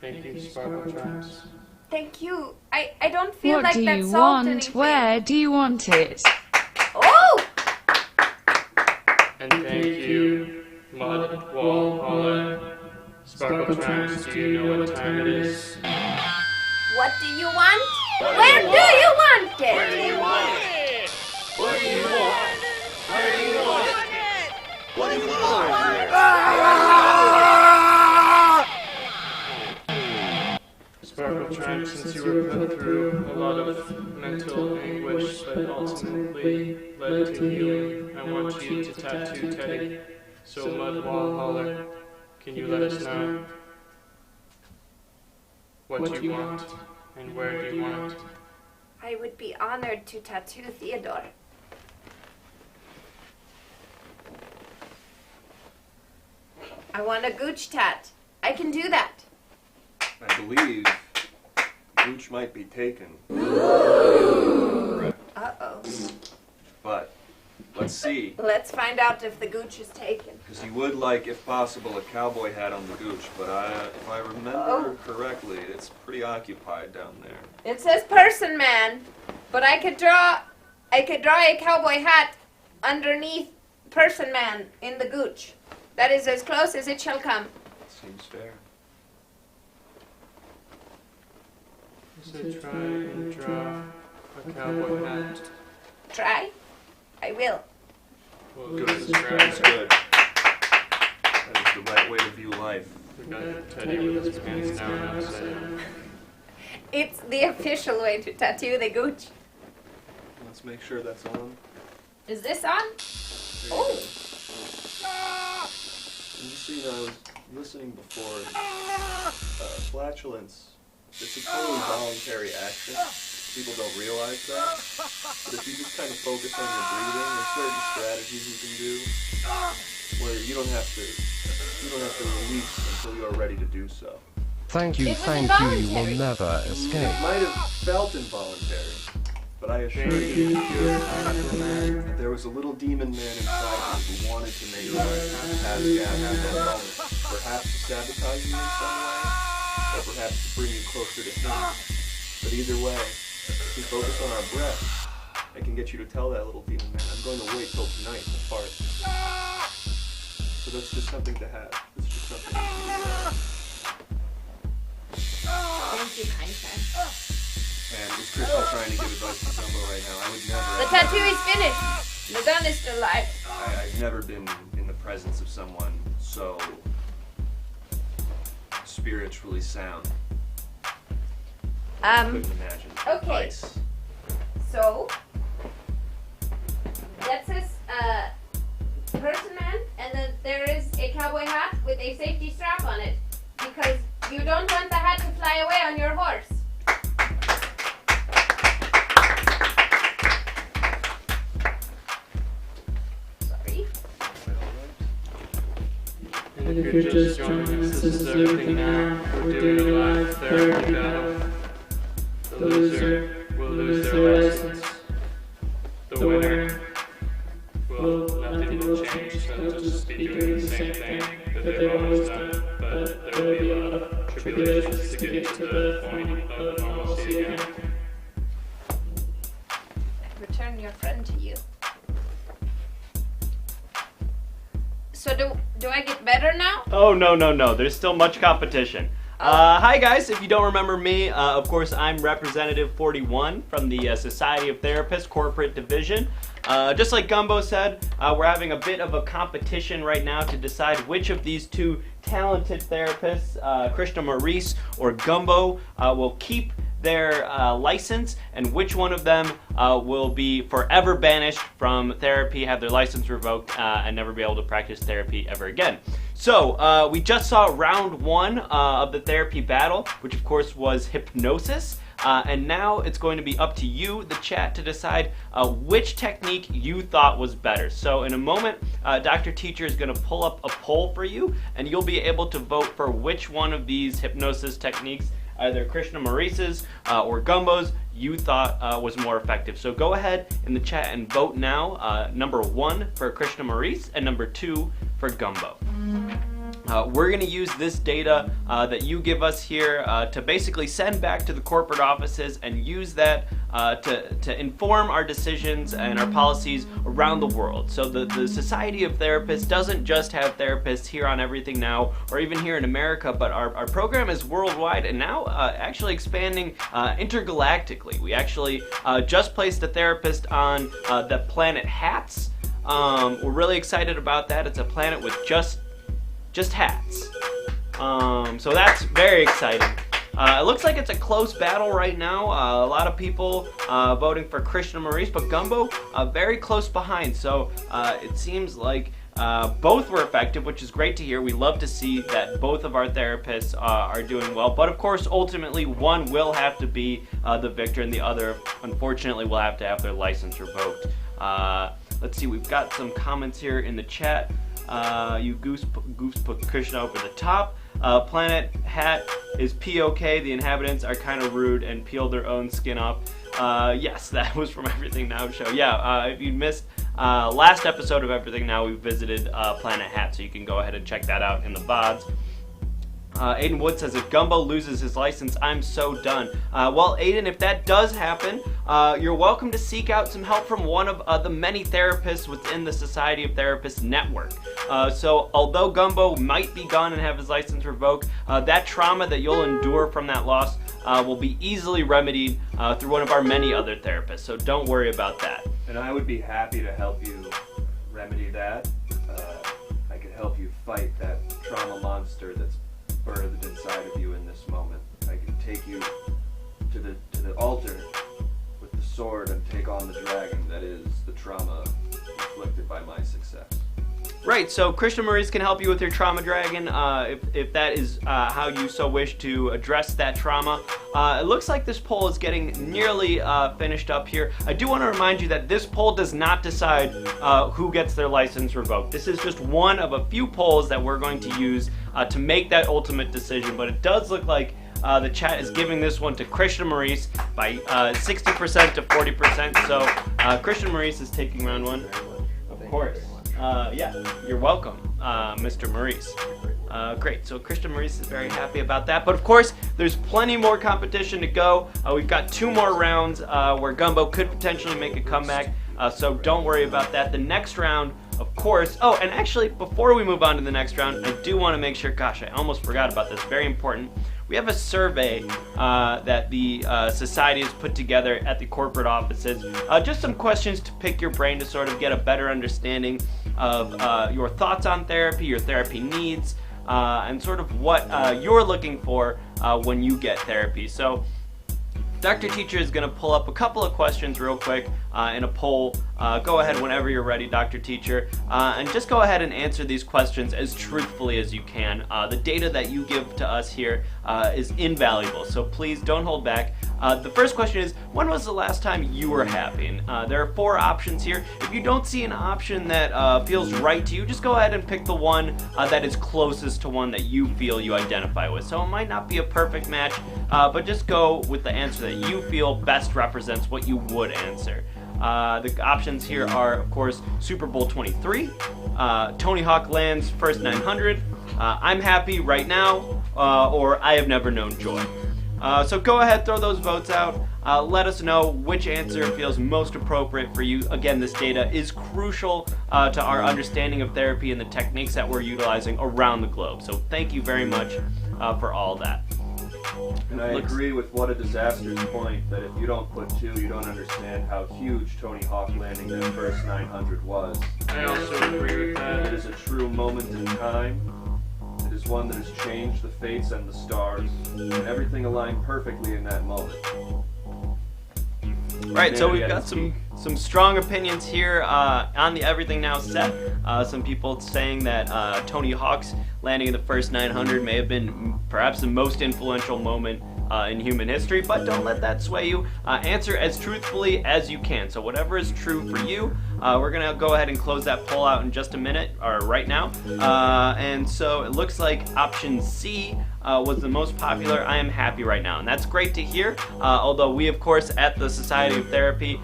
Thank you, Sparkle Tracks. Thank you. I don't feel What like do that you solved want? anything. Where do you want it? Oh! And thank you, Mud Wall Holler. Sparkle Tracks, do you know what time it is? What do you want? Where do you want it? Where do you want it? What do you want? Where do you want it? What do you want? Sparkle I've tried since you were put through a lot of mental anguish, but ultimately led to healing. I want you to tattoo Teddy. So Mud Wall Holler, can you let us know what you want and where do you want it? I would be honored to tattoo Theodore. I want a gooch tat. I can do that. I believe Gooch might be taken. Uh-oh. But let's see. Let's find out if the gooch is taken. Because he would like, if possible, a cowboy hat on the Gooch. But if I remember correctly, it's pretty occupied down there. It says person man, but I could draw a cowboy hat underneath person man in the gooch. That is as close as it shall come. Seems fair. So try and draw a cowboy hat. Try? I will. Well, Good. this is That's right. good. That is the right way to view life. We got Teddy with his pants down upside down. It's the official way to tattoo the gooch. Let's make sure that's on. Is this on? There you Oh. go. And just so you know, I was listening before. Flatulence. It's a totally voluntary action. People don't realize that. But if you just kind of focus on your breathing, there's certain strategies you can do where you don't have to release until you are ready to do so. Thank you, It was thank you, you will involuntary. never escape. It might have felt involuntary, but I assure Thank you, you, pure powerful man. there was a little demon man inside you who wanted to make life have gas at that moment. Perhaps to sabotage you in some way, or perhaps to bring you closer to him. But either way, if we focus on our breath, I can get you to tell that little demon man, I'm going to wait till tonight to fart. So that's just something to have. It's just something to do. Thank you, kind sir. And is Krishna trying to give advice to Gumbo right now? I would never. The tattoo is finished. The gun is still alive. I've never been in the presence of someone so spiritually sound. Couldn't imagine. Okay. Advice. So, that says person man, and then there is a cowboy hat with a safety strap on it, because you don't want the hat to fly away on your horse. Sorry. And if you're just joining us, this is everything now. We're doing a live therapy battle. The loser will lose their license. The winner will, nothing will change. They'll just be doing the same thing that they've always done. But there will be a lot of tribulations to get to the point of normalcy again. Return your friend to you. So do I get better now? Oh, no. There's still much competition. Hi, guys. If you don't remember me, of course, I'm Representative 41 from the Society of Therapists Corporate Division. Just like Gumbo said, we're having a bit of a competition right now to decide which of these two talented therapists, Krishna, Maurice, or Gumbo, will keep their license, and which one of them will be forever banished from therapy, have their license revoked, and never be able to practice therapy ever again. So, we just saw round one of the therapy battle, which of course was hypnosis. And now it's going to be up to you, the chat, to decide which technique you thought was better. So in a moment, Dr. Teacher is going to pull up a poll for you, and you'll be able to vote for which one of these hypnosis techniques, either Krishna Maurice's or Gumbo's, you thought was more effective. So go ahead in the chat and vote now. Number 1 for Krishna Maurice and number 2 for Gumbo. We're going to use this data that you give us here to basically send back to the corporate offices and use that to inform our decisions and our policies around the world. So the Society of Therapists doesn't just have therapists here on Everything Now or even here in America, but our program is worldwide and now actually expanding intergalactically. We actually just placed a therapist on the planet Hats. We're really excited about that. It's a planet with just hats. So that's very exciting. It looks like it's a close battle right now. A lot of people voting for Krishna Maurice, but Gumbo very close behind. So it seems like both were effective, which is great to hear. We love to see that both of our therapists are doing well. But of course, ultimately, one will have to be the victor, and the other, unfortunately, will have to have their license revoked. Let's see, we've got some comments here in the chat. You goose put Krishna over the top. Planet Hat is POK. The inhabitants are kind of rude and peel their own skin off. Yes, that was from Everything Now show. Yeah, if you missed last episode of Everything Now, we visited Planet Hat, so you can go ahead and check that out in the VODs. Aiden Wood says, if Gumbo loses his license, I'm so done. Well, Aiden, if that does happen, you're welcome to seek out some help from one of the many therapists within the Society of Therapists network. So although Gumbo might be gone and have his license revoked, that trauma that you'll endure from that loss will be easily remedied through one of our many other therapists. So don't worry about that. And I would be happy to help you remedy that. I could help you fight that trauma monster that's birthed inside of you in this moment. I can take you to the altar with the sword and take on the dragon that is the trauma inflicted by my success. Right, so Krishna Maurice can help you with your trauma dragon if that is how you so wish to address that trauma. It looks like this poll is getting nearly finished up here. I do want to remind you that this poll does not decide who gets their license revoked. This is just one of a few polls that we're going to use to make that ultimate decision, but it does look like the chat is giving this one to Krishna Maurice by 60% to 40%, so Krishna Maurice is taking round one. Of course. Yeah, you're welcome, Mr. Maurice. Great, so Krishna Maurice is very happy about that. But of course, there's plenty more competition to go. We've got 2 more rounds where Gumbo could potentially make a comeback, so don't worry about that. The next round, of course, oh, and actually, before we move on to the next round, I do want to make sure, gosh, I almost forgot about this, very important. We have a survey that the society has put together at the corporate offices. Just some questions to pick your brain to sort of get a better understanding of your thoughts on therapy, your therapy needs, and sort of what you're looking for when you get therapy. So Dr. Teacher is going to pull up a couple of questions real quick in a poll. Go ahead whenever you're ready, Dr. Teacher, and just go ahead and answer these questions as truthfully as you can. The data that you give to us here is invaluable, so please don't hold back. The first question is, when was the last time you were happy? And there are 4 options here. If you don't see an option that feels right to you, just go ahead and pick the one that is closest to one that you feel you identify with. So it might not be a perfect match, but just go with the answer that you feel best represents what you would answer. The options here are, of course, Super Bowl 23, Tony Hawk lands first 900, I'm happy right now, or I have never known joy. So go ahead, throw those votes out. Let us know which answer feels most appropriate for you. Again, this data is crucial to our understanding of therapy and the techniques that we're utilizing around the globe. So thank you very much for all that. And I agree with What a Disaster's point that if you don't put 2, you don't understand how huge Tony Hawk landing that first 900 was. I also agree with that. It is a true moment in time. It is one that has changed the fates and the stars, and everything aligned perfectly in that moment. Right, so we've got some strong opinions here on the Everything Now set. Some people saying that Tony Hawk's landing in the first 900 may have been perhaps the most influential moment in human history, but don't let that sway you. Answer as truthfully as you can. So whatever is true for you, we're going to go ahead and close that poll out in just a minute, or right now. And so it looks like option C was the most popular. I am happy right now, and that's great to hear. Although we, of course, at the Society of Therapy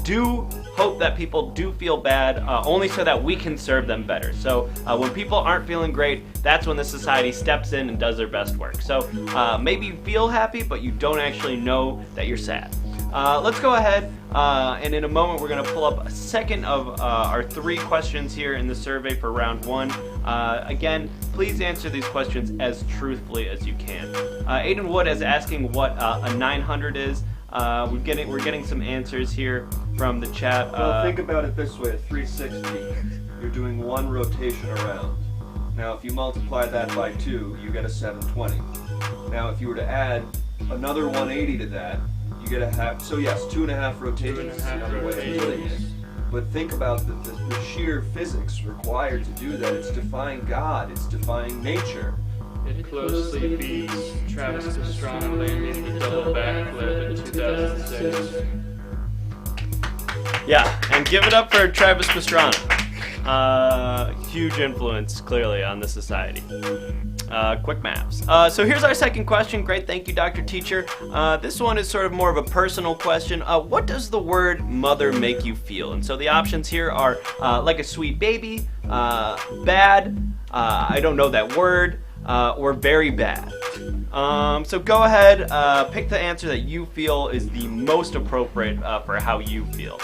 do hope that people do feel bad, only so that we can serve them better. So when people aren't feeling great, that's when the society steps in and does their best work. So maybe you feel happy, but you don't actually know that you're sad. Let's go ahead, and in a moment we're going to pull up a second of our 3 questions here in the survey for round 1. Again, please answer these questions as truthfully as you can. Aiden Wood is asking what a 900 is. We're getting some answers here from the chat. Well, think about it this way: a 360. You're doing 1 rotation around. Now, if you multiply that by 2, you get a 720. Now, if you were to add another 180 to that, you get a half. So yes, 2.5 rotations is another way of doing it. But think about the sheer physics required to do that. It's defying God. It's defying nature. It closely beats Travis Pastrana landing the double backflip in 2006. Yeah, and give it up for Travis Pastrana. Huge influence, clearly, on the society. Quick maps. So here's our second question. Great, thank you, Dr. Teacher. This one is sort of more of a personal question. What does the word mother make you feel? And so the options here are like a sweet baby, bad, I don't know that word, or very bad. So go ahead, pick the answer that you feel is the most appropriate for how you feel.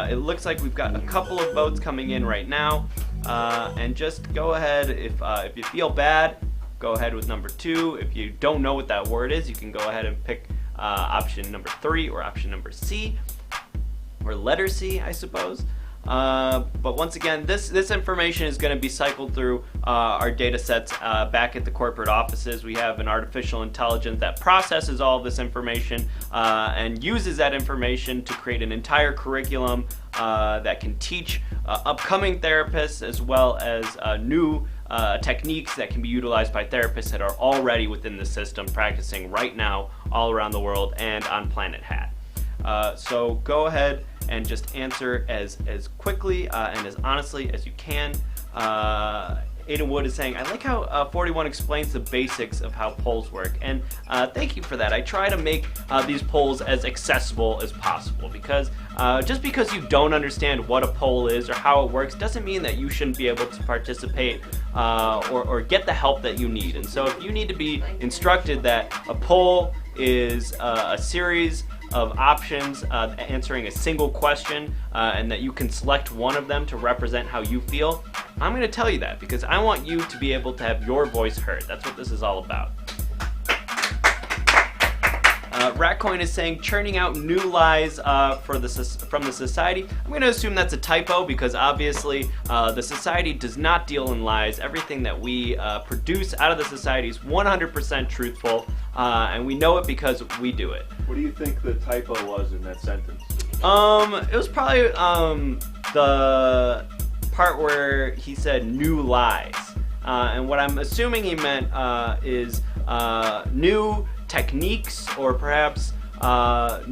It looks like we've got a couple of votes coming in right now, and just go ahead. If you feel bad, go ahead with number 2. If you don't know what that word is, you can go ahead and pick option number 3 or option number C, or letter C, I suppose. But once again, this information is going to be cycled through our data sets back at the corporate offices. We have an artificial intelligence that processes all of this information and uses that information to create an entire curriculum that can teach upcoming therapists, as well as new techniques that can be utilized by therapists that are already within the system, practicing right now all around the world and on Planet Hat. So go ahead and just answer as quickly and as honestly as you can. Aiden Wood is saying, I like how 41 explains the basics of how polls work. And thank you for that. I try to make these polls as accessible as possible, because just because you don't understand what a poll is or how it works doesn't mean that you shouldn't be able to participate or get the help that you need. And so if you need to be instructed that a poll is a series of options answering a single question, and that you can select one of them to represent how you feel, I'm going to tell you that because I want you to be able to have your voice heard. That's what this is all about. Ratcoin is saying churning out new lies from the society. I'm going to assume that's a typo because obviously the society does not deal in lies. Everything that we produce out of the society is 100% truthful, and we know it because we do it. What do you think the typo was in that sentence? It was probably the part where he said new lies. And what I'm assuming he meant is new techniques, or perhaps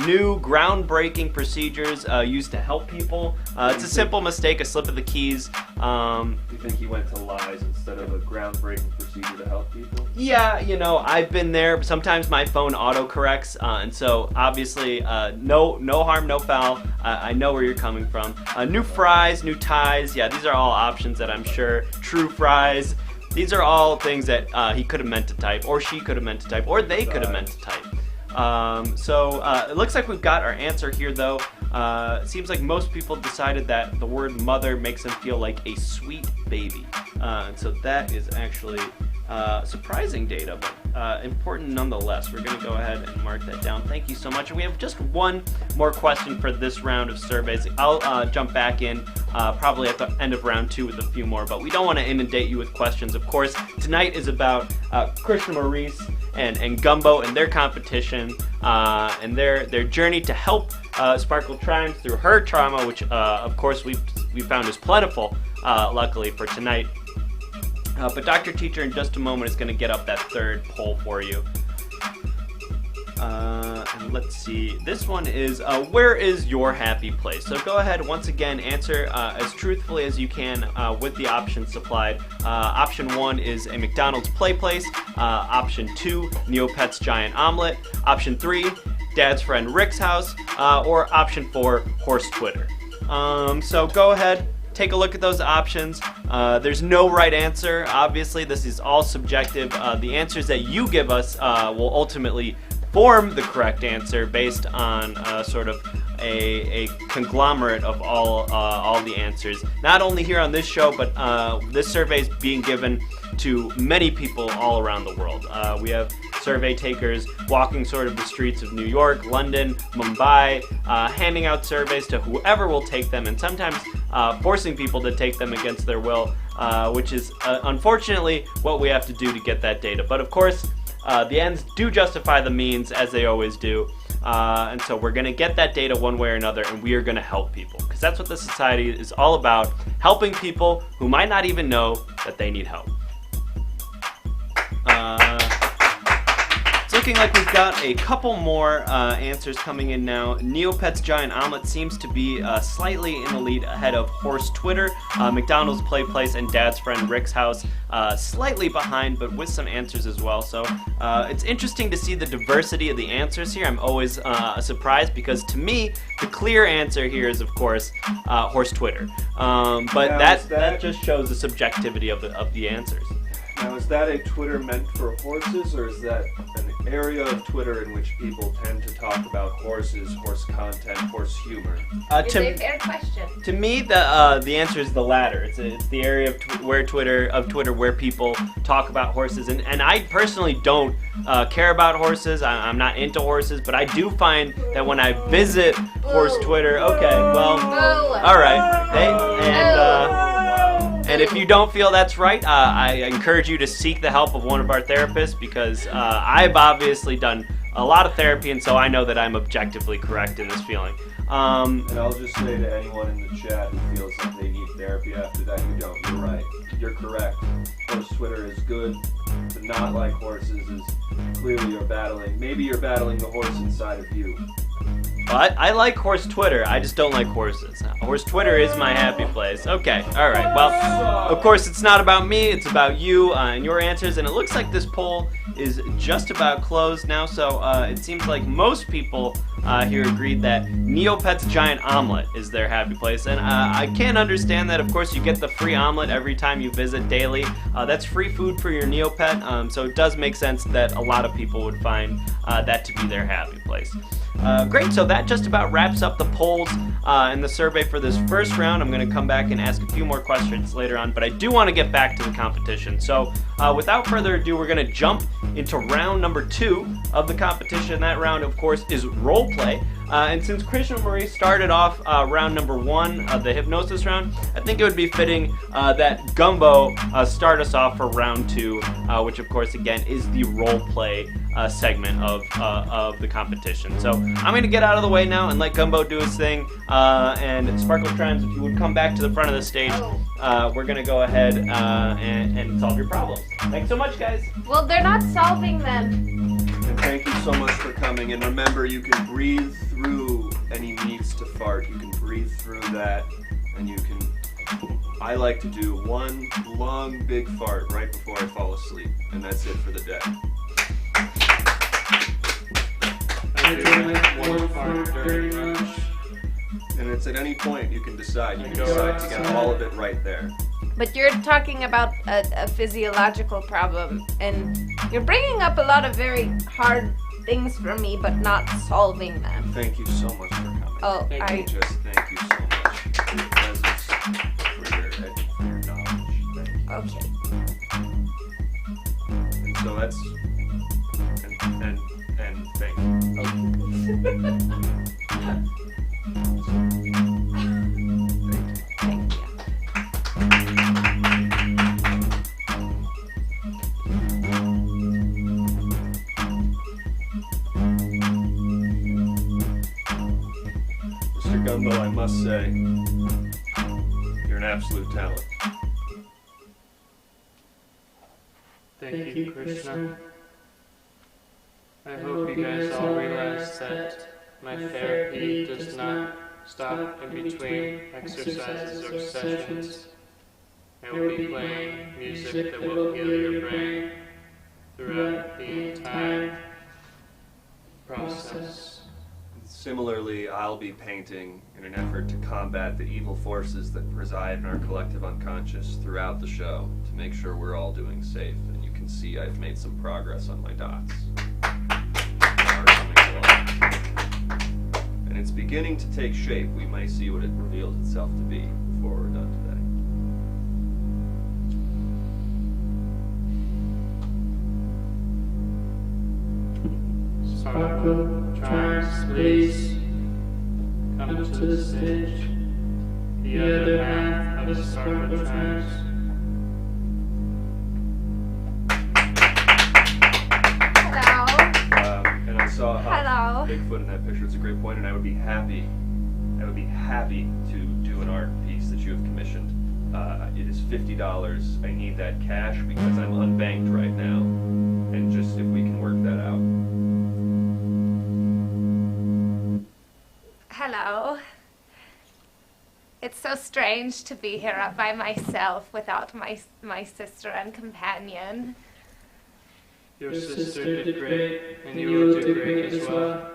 new groundbreaking procedures used to help people. It's a simple mistake, a slip of the keys. Do you think he went to lies instead of a groundbreaking procedure to help people? Yeah, you know, I've been there. Sometimes my phone autocorrects, and so obviously no harm, no foul. I know where you're coming from. New fries, new ties. Yeah, these are all options that I'm sure. True fries. These are all things that he could have meant to type, or she could have meant to type, or they could have meant to type. So it looks like we've got our answer here, though. It seems like most people decided that the word mother makes them feel like a sweet baby. And so that is actually surprising data, but important nonetheless. We're going to go ahead and mark that down. Thank you so much. And we have just one more question for this round of surveys. I'll jump back in probably at the end of round 2 with a few more, but we don't want to inundate you with questions. Of course, tonight is about Krishna, Maurice, and Gumbo and their competition and their journey to help Sparkle triumph through her trauma, which of course we found is plentiful, luckily for tonight. But Dr. Teacher in just a moment is going to get up that third poll for you. And let's see. This one is, where is your happy place? So go ahead, once again, answer as truthfully as you can with the options supplied. Option 1 is a McDonald's play place. Option 2, Neopet's Giant Omelet. Option 3, Dad's friend Rick's house. Or option 4, Horse Twitter. So go ahead. Take a look at those options. There's no right answer. Obviously, this is all subjective. The answers that you give us will ultimately form the correct answer based on sort of a conglomerate of all the answers. Not only here on this show, but this survey is being given to many people all around the world. We have survey takers walking sort of the streets of New York, London, Mumbai, handing out surveys to whoever will take them, and sometimes forcing people to take them against their will, which is unfortunately what we have to do to get that data. But of course, the ends do justify the means, as they always do. And so we're going to get that data one way or another, and we are going to help people. Because that's what this society is all about, helping people who might not even know that they need help. It's looking like we've got a couple more answers coming in now. Neopet's Giant Omelet seems to be slightly in the lead ahead of Horse Twitter. McDonald's Play Place and Dad's Friend Rick's House slightly behind, but with some answers as well. So it's interesting to see the diversity of the answers here. I'm always surprised because to me, the clear answer here is, of course, Horse Twitter. But Now, that just shows the subjectivity of the answers. Now, is that a Twitter meant for horses, or is that an area of Twitter in which people tend to talk about horses, horse content, horse humor? It's a fair question. To me, the answer is the latter. It's the area of Twitter where people talk about horses, and I personally don't care about horses. I'm not into horses, but I do find that when I visit Horse Twitter, okay, well, all right, and if you don't feel that's right, I encourage you to seek the help of one of our therapists, because I've obviously done a lot of therapy, and so I know that I'm objectively correct in this feeling. And I'll just say to anyone in the chat who feels like they need therapy after that, you don't. You're right. You're correct. Horse Twitter is good. To not like horses is clearly maybe you're battling the horse inside of you. Well, I like Horse Twitter, I just don't like horses. Horse Twitter is my happy place. Okay, alright, well, of course it's not about me, it's about you and your answers, and it looks like this poll is just about closed now, so it seems like most people here agreed that Neopet's Giant Omelet is their happy place, and I can understand that. Of course, you get the free omelet every time you visit daily. That's free food for your Neopet, so it does make sense that a lot of people would find that to be their happy place. Great, so that just about wraps up the polls and the survey for this first round. I'm going to come back and ask a few more questions later on, but I do want to get back to the competition. So without further ado, we're going to jump into round number 2 of the competition. That round, of course, is role play. And since Krishna and Maurice started off round number 1, the hypnosis round, I think it would be fitting that Gumbo start us off for round 2, which of course again is the role play segment of the competition. So I'm going to get out of the way now and let Gumbo do his thing. And Sparkle Trimes, if you would come back to the front of the stage, we're going to go ahead and solve your problems. Thanks so much, guys. Well, they're not solving them. And thank you so much for coming. And remember, you can breathe through any needs to fart. You can breathe through that, and you can. I like to do one long, big fart right before I fall asleep, and that's it for the day. I do like one fart during lunch. And it's at any point you can decide. You can decide to get all of it right there. But you're talking about a physiological problem, and you're bringing up a lot of very hard things for me, but not solving them. Thank you so much for coming. Oh, Thank you so much for your presence, for your knowledge. Thank you. Okay. And so that's and thank you. Thank you. Mr. Gumbo, I must say, you're an absolute talent. Thank you, Krishna. I hope you guys all realize that my therapy does not stop in between exercises or sessions. I will be playing music that will heal your brain throughout the entire process. Similarly, I'll be painting in an effort to combat the evil forces that reside in our collective unconscious throughout the show to make sure we're all doing safe. And you can see I've made some progress on my dots. And it's beginning to take shape. We may see what it reveals itself to be before we're done today. Sparkle, Trimes, please come to the stage. The other half of the Sparkle Trimes. saw Hello. Bigfoot in that picture. It's a great point, and I would be happy to do an art piece that you have commissioned. It is $50. I need that cash because I'm unbanked right now, and just if we can work that out. Hello. It's so strange to be here up by myself without my sister and companion. Your sister did great, and you will do great as well.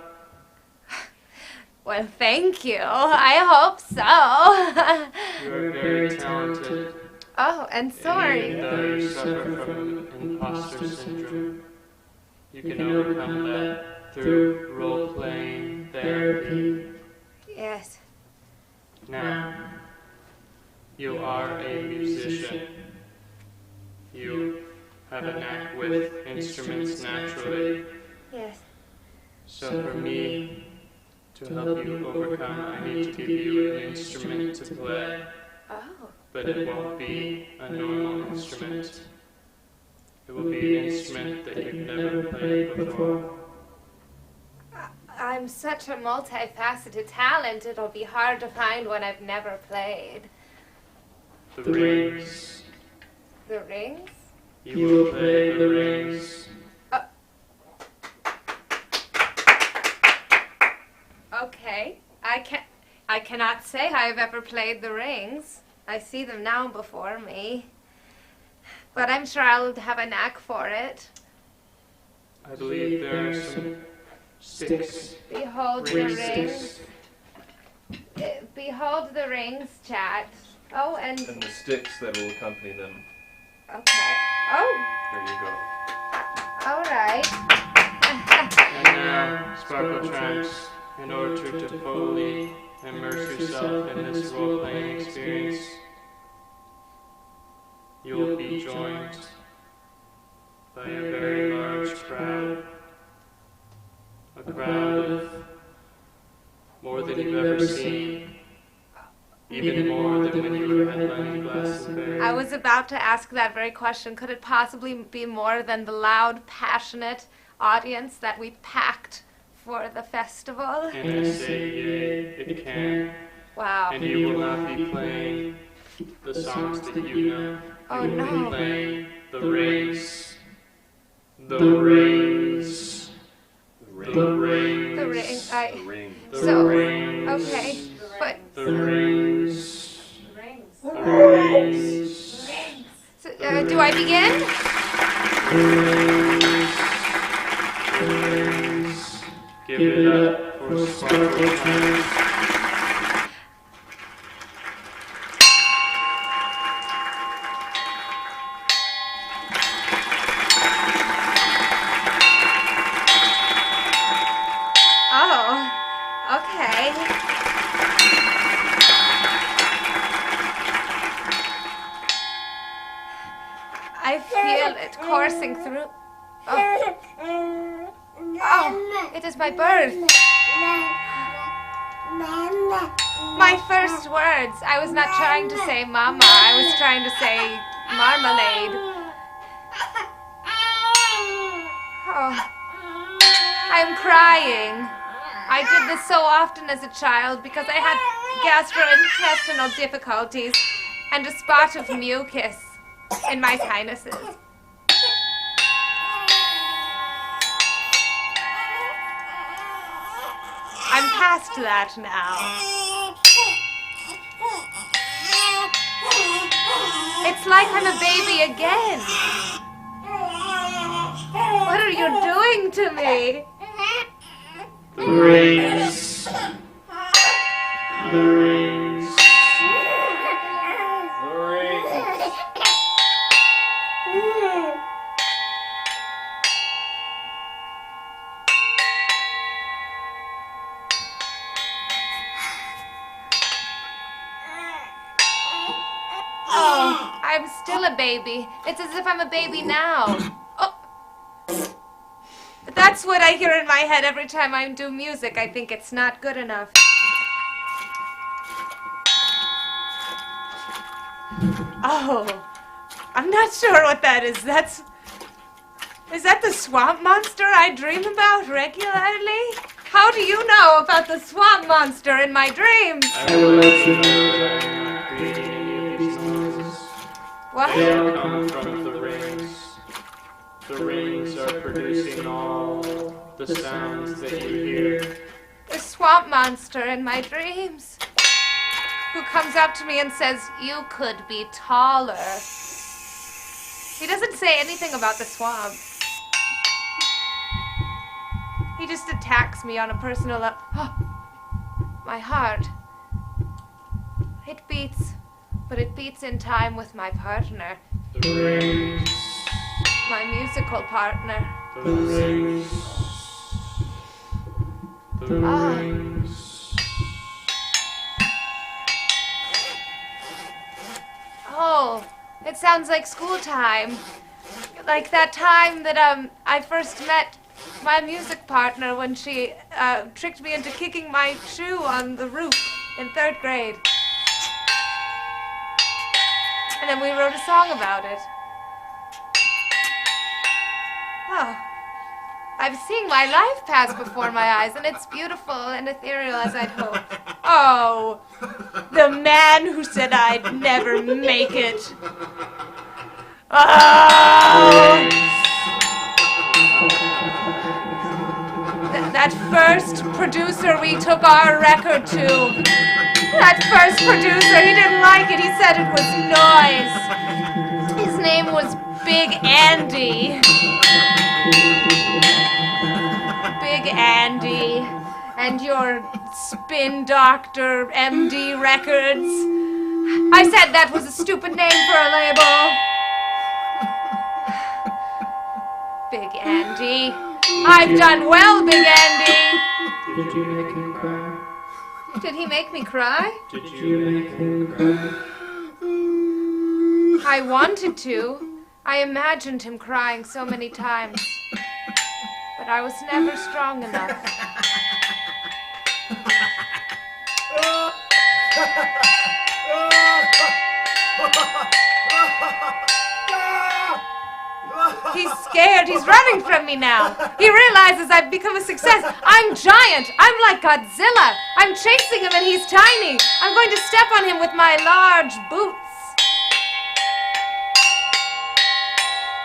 Well, thank you. I hope so. You are very talented. Oh, and sorry. Even though you suffer from imposter syndrome, you can overcome that through role-playing therapy. Yes. Now, you are a musician. You have a knack with instruments naturally. Yes. So for me to help you overcome, I need to give you an instrument to play. Oh. But it won't be a normal instrument. It will be an instrument that you've never played before. I'm such a multifaceted talent, it'll be hard to find one I've never played. The rings. The rings? You will play the rings. Okay. I cannot say I've ever played the rings. I see them now before me. But I'm sure I'll have a knack for it. I believe there are some sticks. Behold the Ring rings. sticks. Behold the rings, chat. Oh, and And the sticks that will accompany them. okay. Oh, There you go. all right. And now, Sparkle Trunks, in order to fully immerse yourself in this role-playing experience, you will be joined by a very large crowd. A crowd of more than you've ever seen. Even more than when you were headlining Glastonbury. I was about to ask that very question. Could it possibly be more than the loud, passionate audience that we packed for the festival? And I say yea, it can. Wow. And you will not be playing the songs that you know. Oh, You will no. be playing the rings. The rings. The rings. The ring. The ring. The So, rings. okay, but The rings. rings. The rings. So, do I begin? Give it up for Sparkle Trunks. Oh, okay. I feel it coursing through. Oh. Oh, it is my birth. My first words. I was not trying to say mama. I was trying to say marmalade. Oh, I'm crying. I did this so often as a child because I had gastrointestinal difficulties and a spot of mucus in my sinuses. I'm past that now. It's like I'm a baby again. What are you doing to me? The rings. The rings. The ring. Oh, I'm still a baby. It's as if I'm a baby now. Oh. That's what I hear in my head every time I do music. I think it's not good enough. Oh, I'm not sure what that is. Is that the swamp monster I dream about regularly? How do you know about the swamp monster in my dreams? I will let you know that I'm not creating any of these noises. What? They all come from the rings. The rings are producing all the sounds that you hear. The swamp monster in my dreams, who comes up to me and says, "You could be taller." He doesn't say anything about the swamp. He just attacks me on a personal level. Oh, my heart. It beats, but it beats in time with my partner, The rings. my musical partner. The rings. The Ah. rings. Oh, it sounds like school time. Like that time that I first met my music partner when she tricked me into kicking my shoe on the roof in 3rd grade. And then we wrote a song about it. Oh, I'm seeing my life pass before my eyes, and it's beautiful and ethereal as I'd hoped. Oh, the man who said I'd never make it. Oh! That first producer we took our record to. That first producer, he didn't like it. He said it was noise. His name was Big Andy. Big Andy. And your Spin Doctor MD Records. I said that was a stupid name for a label. Big Andy. I've done well, Big Andy. Did you make him cry? Did he make me cry? Did you make him cry? I wanted to. I imagined him crying so many times. But I was never strong enough. He's scared. He's running from me now. He realizes I've become a success. I'm giant. I'm like Godzilla. I'm chasing him and he's tiny. I'm going to step on him with my large boots.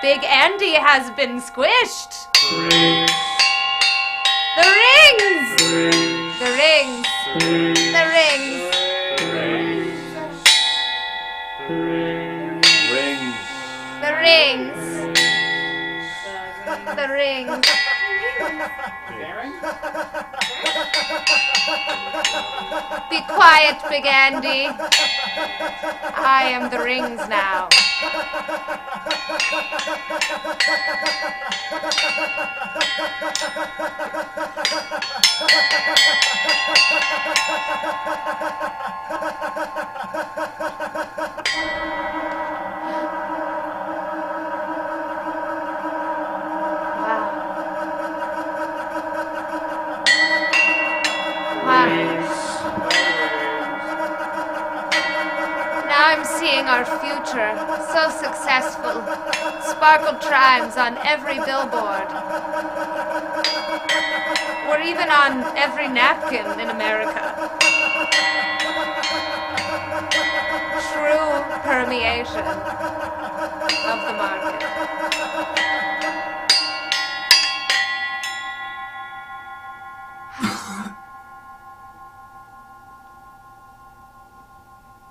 Big Andy has been squished. The rings. The rings. The rings. The rings. The rings. Be quiet, Big Andy. I am the rings now. Now I'm seeing our future, so successful. Sparkled chimes on every billboard. We're even on every napkin in America. True permeation of the market.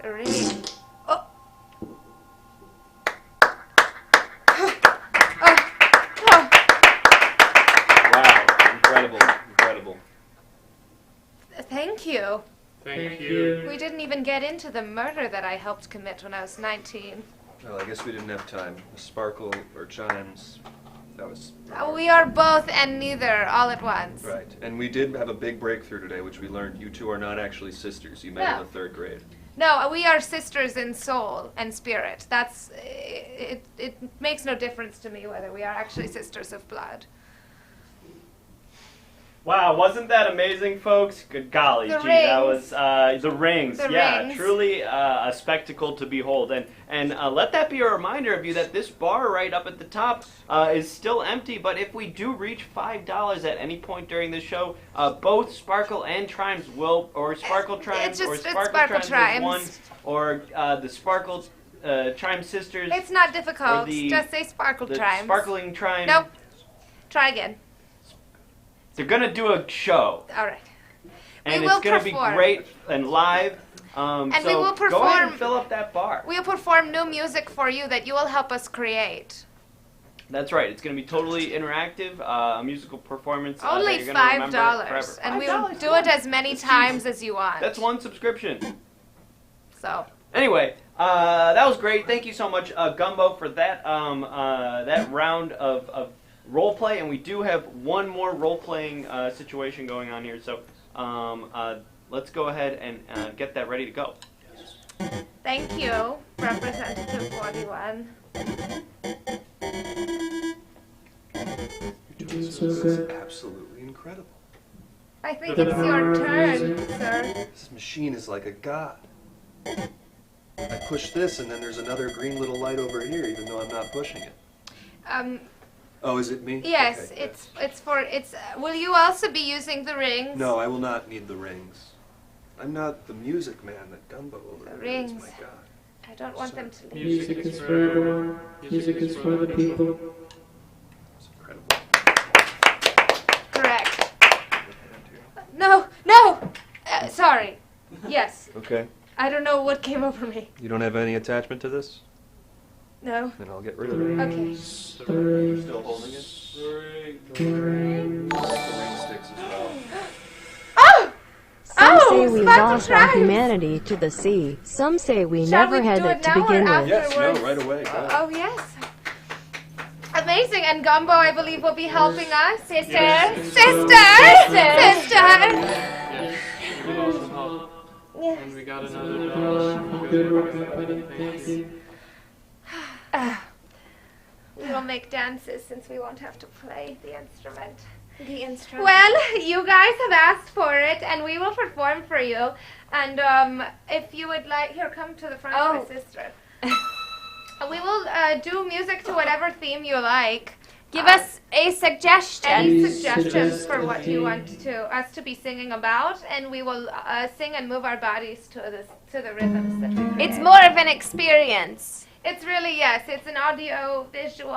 The ring. Oh. Wow, incredible, incredible. Thank you. Thank you. We didn't even get into the murder that I helped commit when I was 19. Well, I guess we didn't have time. The sparkle or chimes, that was... We are both and neither all at once. Right. And we did have a big breakthrough today, which we learned you two are not actually sisters. You met No. in the 3rd grade. No, we are sisters in soul and spirit. That's it. It makes no difference to me whether we are actually sisters of blood. Wow, wasn't that amazing, folks? Good golly, The gee, that rings. was the rings. The Yeah, rings. truly a spectacle to behold. And let that be a reminder of you that this bar right up at the top is still empty. But if we do reach $5 at any point during the show, both Sparkle and Trimes will, or Sparkle Trimes, or Sparkle Trimes is one, or the Sparkle Trime Sisters. It's not difficult. the- Just say Sparkle The Trimes. Sparkling Trime. Nope. Try again. They're gonna do a show. All right. And We it's will going to be perform. great and live. And so we will go ahead perform- and fill up that bar. We'll perform new music for you that you will help us create. That's right. It's going to be totally interactive, a musical performance. that Only you're gonna remember $5, forever. and we will $5, do it as many times as you want. That's one subscription. So. Anyway, that was great. Thank you so much, Gumbo, for that that round of role play. And we do have one more role playing situation going on here. So let's go ahead and get that ready to go. Thank you, Representative 41. You're doing so good. Absolutely incredible. I think it's your turn, sir. This machine is like a god. I push this, and then there's another green little light over here, even though I'm not pushing it. Oh, is it me? Yes, Okay, it's. Will you also be using the rings? No, I will not need the rings. I'm not the music man that Gumbo over The there is, rings. my god. I don't want them to leave. Music is for everyone. Music is for the people. It's incredible. Correct. No, no! Sorry. Yes. Okay. I don't know what came over me. You don't have any attachment to this? No. Then I'll get rid of it. Okay. You're still holding it? The ring sticks as well. Oh! Some Oh, say we Sparkle lost our Trimes. humanity to the sea. Some say we Shall never we had do it it to now or begin with. Yes, afterwards? no, right away. Go. Oh, yes. Amazing. And Gumbo, I believe, will be helping us. Sister. Yes. Sister. Sister. Yes. We lost some help. Yes. And we got another dog. Good work, everybody. Thank you. We will make dances since we won't have to play the instrument. The instrument. Well, you guys have asked for it, and we will perform for you. And if you would like, here, come to the front, my sister. We will do music to whatever theme you like. Give us a suggestion. Any Please suggestions suggest for a what you theme. want us to be singing about, and we will sing and move our bodies to the rhythms that we create. It's more of an experience. It's really, yes, it's an audio visual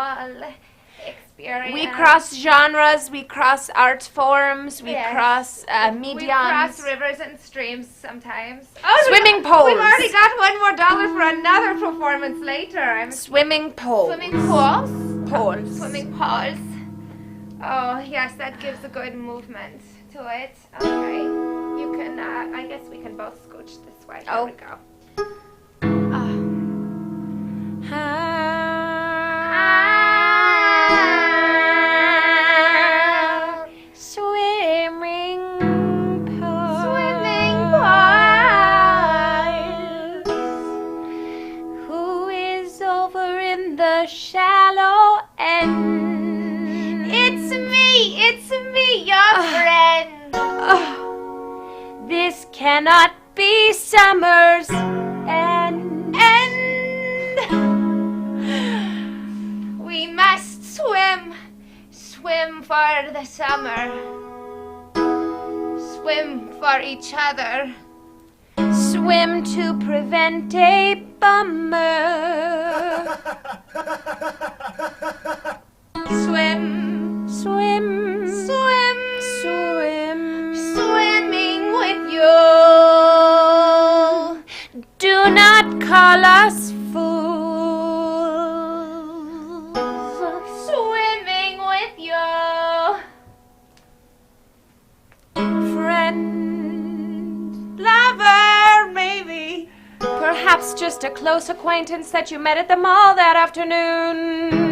experience. We cross genres, we cross art forms, we Yes. cross We cross mediums. rivers and streams sometimes. Swimming We've poles. already got $1 more for another performance later. I'm Swimming poles. swimming pools. Poles. Swimming pools. Oh yes, that gives a good movement to it. Okay, you can. I guess we can both scooch this way. Here Oh. we go. Swimming pool. Swimming Who is over in the shallow end? It's me, your friend. This cannot be summer's end. We must swim for the summer. Swim for each other. Swim to prevent a bummer. Swim, Swim, swim, swim. swimming with you. Do not call us fools. Swimming with you. Friend, Lover, maybe. perhaps just a close acquaintance that you met at the mall that afternoon.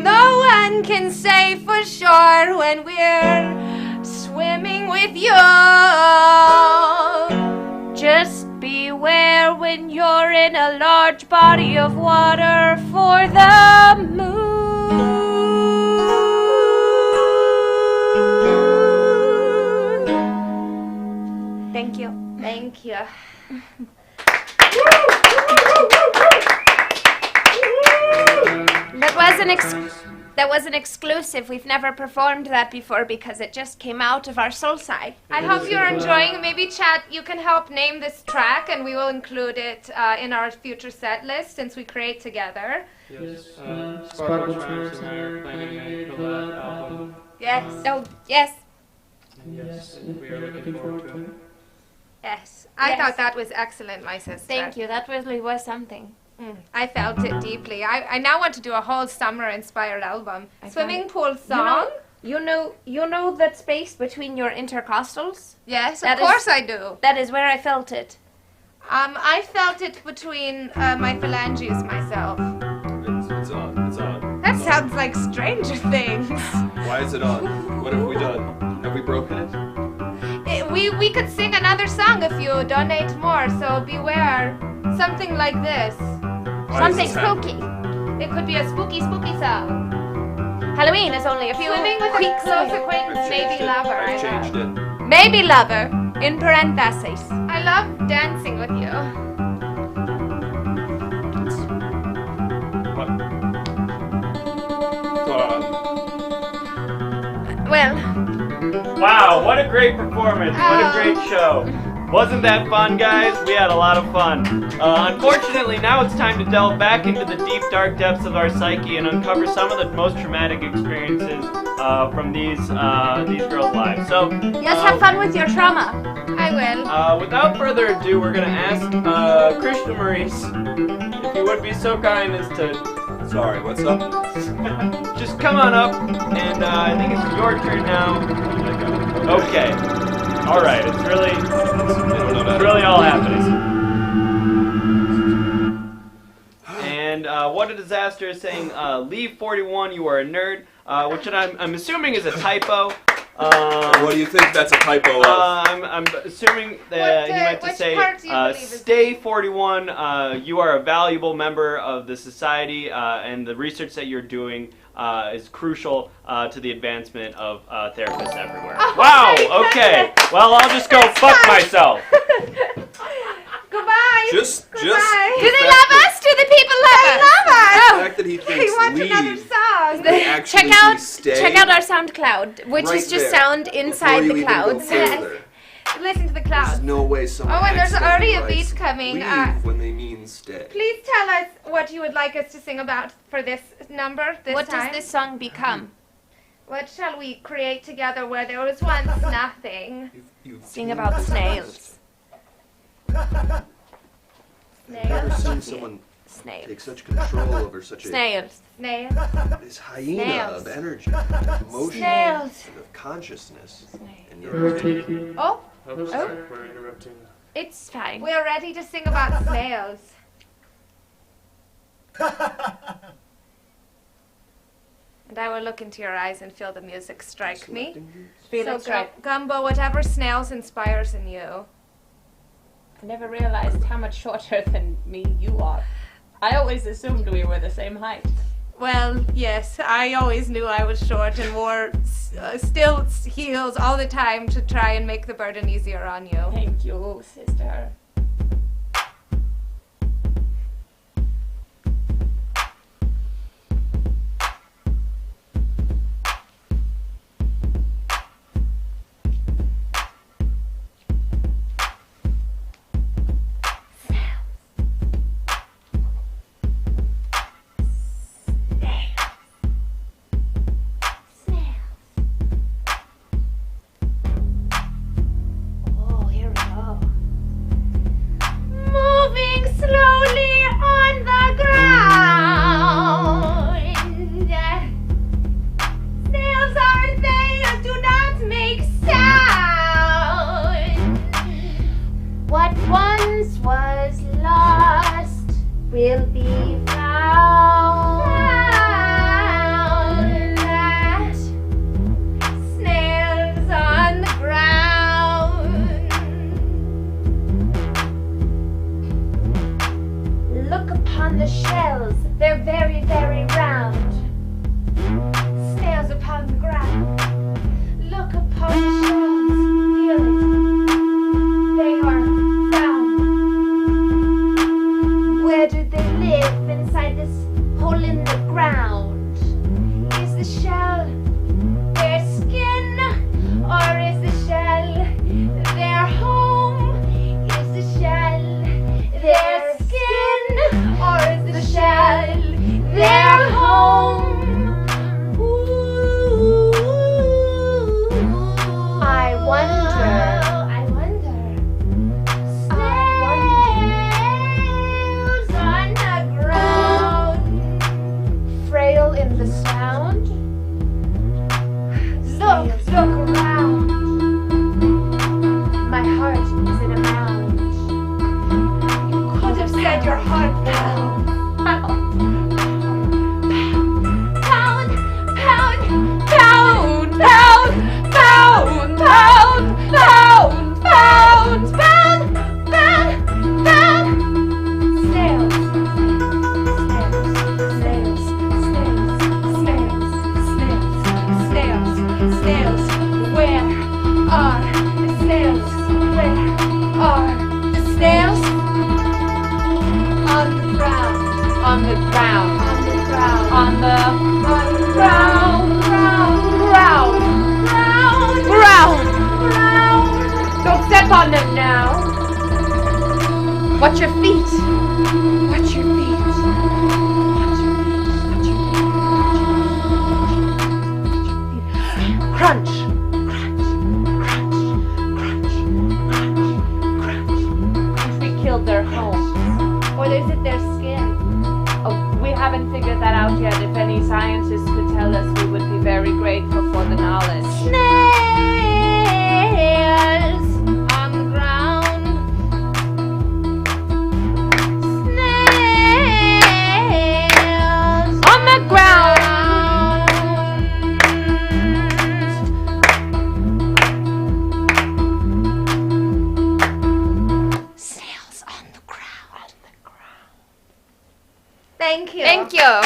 No one can say for sure when we're swimming with you. Just beware when you're in a large body of water for the moon. Thank you. Thank you. That was an exclusive. We've never performed that before because it just came out of our soul side. I hope you're enjoying. Maybe, chat, you can help name this track, and we will include it in our future set list since we create together. Yes, Sparkle Charms and I are planning a collab album. Yes. Oh, yes. Yes, we are looking forward to it. Yes. I thought that was excellent, my sister. Thank you. That really was something. I felt it deeply. I now want to do a whole summer-inspired album. Swimming pool song? You know that space between your intercostals? Yes, That of course is- I do. That is where I felt it. I felt it between my phalanges myself. It's on. It's on. That sounds like Stranger Things. Why is it on? What have we done? Have we broken it? We could sing another song if you donate more, so beware. Something like this. Something spooky. It could be a spooky song. Halloween is only a few Swimming with a weeks close away. acquaintance, maybe lover. I've changed it. Maybe lover, in parentheses. I love dancing with you. Well, Wow, what a great performance. What a great show. Wasn't that fun, guys? We had a lot of fun. Unfortunately, now it's time to delve back into the deep, dark depths of our psyche and uncover some of the most traumatic experiences from these girls' lives. So, yes, have fun with your trauma. I will. without further ado, we're gonna ask Krishna Maurice if you would be so kind as to Sorry, what's up? just come on up, and I think it's your turn now. Okay. All right. It's really all happening. And what a disaster is saying. Leave 41. You are a nerd, which I'm assuming is a typo. What do you think that's a typo of? I'm assuming that he meant to which say, part do you believe is- stay 41, you are a valuable member of the society, and the research that you're doing is crucial to the advancement of therapists everywhere. Oh, Wow, my okay. Well, I'll just go fuck myself. Goodbye. Just Goodbye. Do they love us? Do the people love us? the fact that he He thinks wants another leave song. may actually Check out our SoundCloud, which right is just there, sound before inside you the even go clouds. further. Listen to the There's clouds. no way someone Oh, and there's already a accidentally beat writes coming. Leave when they mean stay. Please tell us what you would like us to sing about for this number this What time. does this song become? What shall we create together where there was once nothing? You've Sing about snails. I've never seen someone Snails. take such control over such Snails. Snail. this hyena Snails. of energy, of emotion, Snails. and of consciousness. And Rotate you. Oh, Oops, sorry, we're interrupting. It's fine. we are ready to sing about snails. And I will look into your eyes and feel the music strike me. Feel So, it strike. Gumbo, whatever snails inspires in you. I never realized how much shorter than me you are. I always assumed we were the same height. Well, yes, I always knew I was short and wore still heels all the time to try and make the burden easier on you. Thank you, sister. Oh, here we go. Where are the snails? Where are the snails? On the ground. On the ground. On the ground. On the ground. Don't step on them now. Watch your feet. Watch your feet. Crunch. We killed their homes. Or is it their skin? Oh, we haven't figured that out yet. If any scientists could tell us, we would be very grateful for the knowledge. Snails on the ground. Snails On the ground. Snails on the ground. Thank you. Thank you.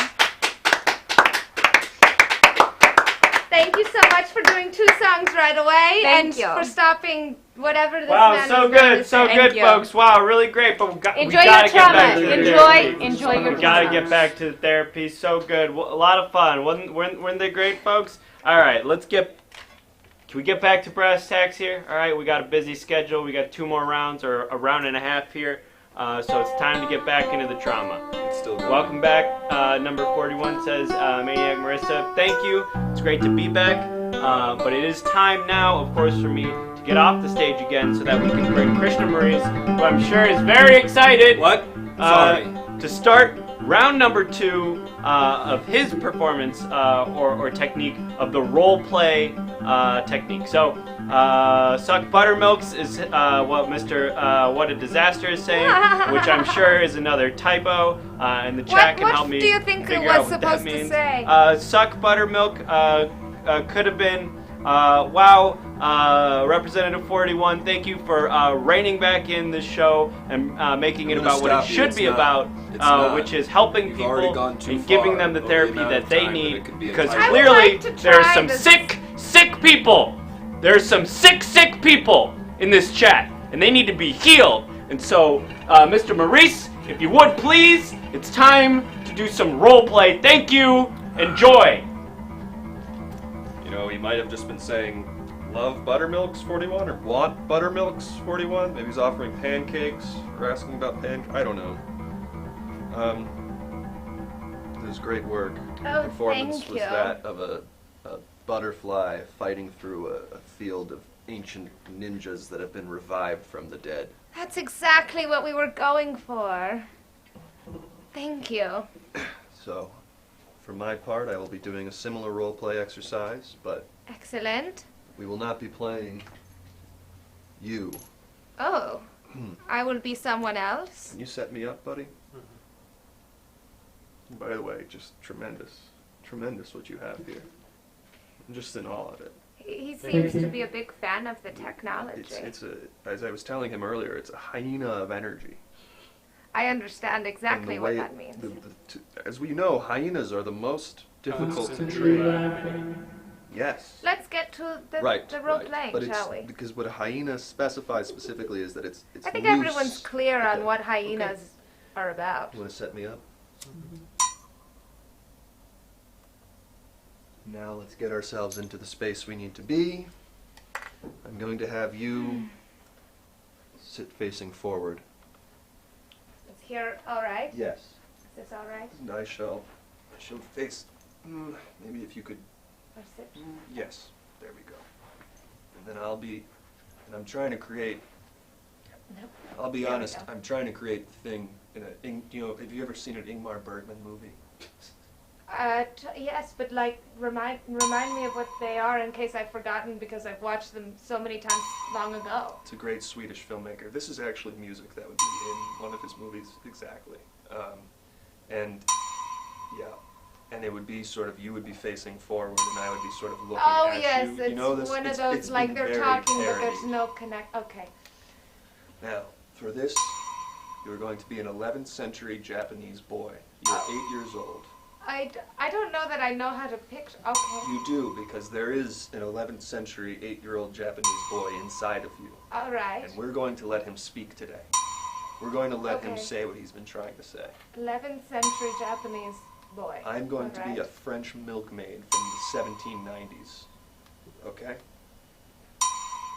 Thank you so much for doing 2 songs right away. Thank and you. for stopping whatever this Wow, man so is going good, to so say. good, you. folks. Wow, really great. But we Enjoy gotta your get trauma. back to the Enjoy your We gotta trauma. get back to the therapy. So good. A lot of fun. Weren't they great, folks? All right, can we get back to brass tacks here? All right, we got a busy schedule. We got 2 more rounds, or a round and a half here. So it's time to get back into the trauma. It's still going. Welcome back. Number 41 says, Maniac Marissa, thank you. It's great to be back. But it is time now, of course, for me to get off the stage again so that we can bring Krishna Maurice, who I'm sure is very excited to start round number 2 of his performance or technique of the role play technique. So, Suck Buttermilks is what Mr. What a Disaster is saying, which I'm sure is another typo, and the chat can help me. What do you think it figure out was what that supposed to means. say? Suck Buttermilk could have been, wow, Representative 41, thank you for reining back in the show and making it about what it should be about, which is helping people and giving them the therapy that they need, because clearly there are some sick people. There's some sick people in this chat, and they need to be healed. And so, Mr. Maurice, if you would please, it's time to do some role play. Thank you. Enjoy. You know, he might have just been saying, love buttermilks 41 or want buttermilks 41. Maybe he's offering pancakes or asking about pancakes. I don't know. It was great work. Oh, The performance thank was you. that of a butterfly fighting through a field of ancient ninjas that have been revived from the dead. That's exactly what we were going for. Thank you. So, for my part, I will be doing a similar role play exercise, but Excellent. we will not be playing you. Oh, I will be someone else. Can you set me up, buddy? By the way, just tremendous what you have here. I'm just in awe of it. He seems to be a big fan of the technology. It's as I was telling him earlier, it's a hyena of energy. I understand And exactly the what way- that means. as we know, hyenas are the most difficult to train. Yes. Let's get to the role playing, But shall we? because what a hyena specifies specifically is that it's I think loose. everyone's clear on Okay. what hyenas are about. You want to set me up? Now let's get ourselves into the space we need to be. I'm going to have you sit facing forward. Is here all right? Yes. Is this all right? And I shall face. Maybe if you could. Or sit? Yes. There we go. And then I'll be. And I'm trying to create. Nope. I'll be There we honest. go. I'm trying to create the thing in a. You know, have you ever seen an Ingmar Bergman movie? Yes, but like remind me of what they are in case I've forgotten because I've watched them so many times long ago. It's a great Swedish filmmaker. This is actually music that would be in one of his movies, exactly. And yeah, and it would be sort of you would be facing forward, and I would be sort of looking Oh at yes, you. it's You know, this, one of it's those like been they're very talking but there's parodied. no connect. Okay. Now, for this, you're going to be an 11th century Japanese boy. You're 8 years old. I don't know that I know how to picture. Okay. You do, because there is an 11th century 8-year-old Japanese boy inside of you. All right. And we're going to let him speak today. We're going to let him Okay. say what he's been trying to say. 11th century Japanese boy. I'm going to be Alright. a French milkmaid from the 1790s. Okay?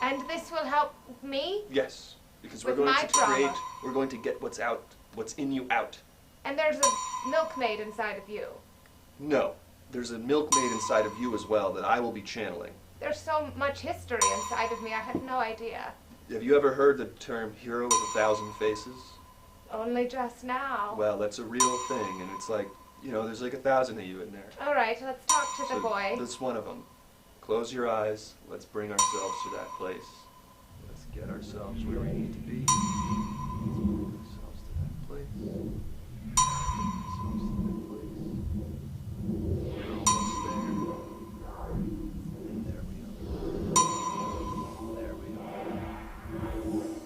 And this will help me? Yes. Because With we're going my to trauma. we're going to get what's in you out. And there's a milkmaid inside of you. No. There's a milkmaid inside of you as well that I will be channeling. There's so much history inside of me, I had no idea. Have you ever heard the term hero with 1,000 faces? Only just now. Well, that's a real thing, and it's like, there's like 1,000 of you in there. All right, let's talk to the boy. That's one of them. Close your eyes. Let's bring ourselves to that place. Let's get ourselves where we need to be. Let's bring ourselves to that place. Bring ourselves to that place. We're almost there. And there we are. There we are.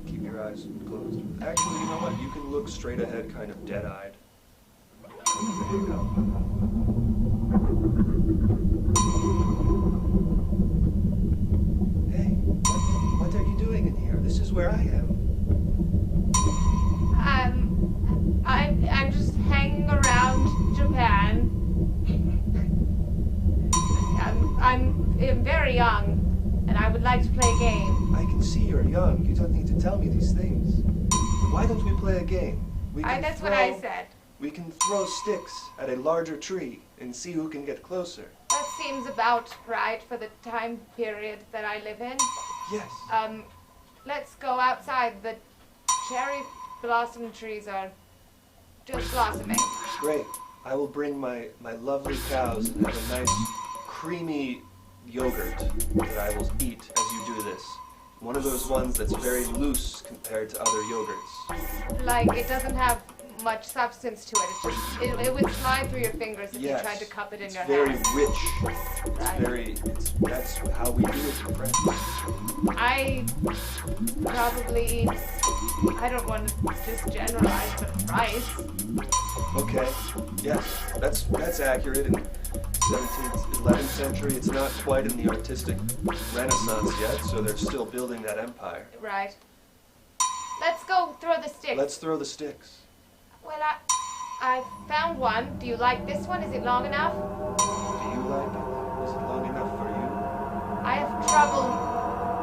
Keep your eyes closed. Actually, you know what? You can look straight ahead, kind of dead-eyed. There you go. Hey, what are you doing in here? This is where I am. I'm just hanging around Japan. I'm very young, and I would like to play a game. I can see you're young. You don't need to tell me these things. Why don't we play a game? That's what I said. We can throw sticks at a larger tree and see who can get closer. That seems about right for the time period that I live in. Yes. Let's go outside. The cherry blossom trees are just blossoming. Great. I will bring my lovely cows and have a nice creamy yogurt that I will eat as you do this. One of those ones that's very loose compared to other yogurts. Like, it doesn't have much substance to it. It's just, it would slide through your fingers if you tried to cup it in your very hand. rich. That's how we do it in France. I probably eat, I don't want to just generalize, but rice. Okay. Yes, that's accurate. In 17th, 11th century, it's not quite in the artistic renaissance yet, so they're still building that empire. Right. Let's go throw the sticks. Let's throw the sticks. Well, I found one. Do you like this one? Is it long enough? Do you like it? Is it long enough for you? I have trouble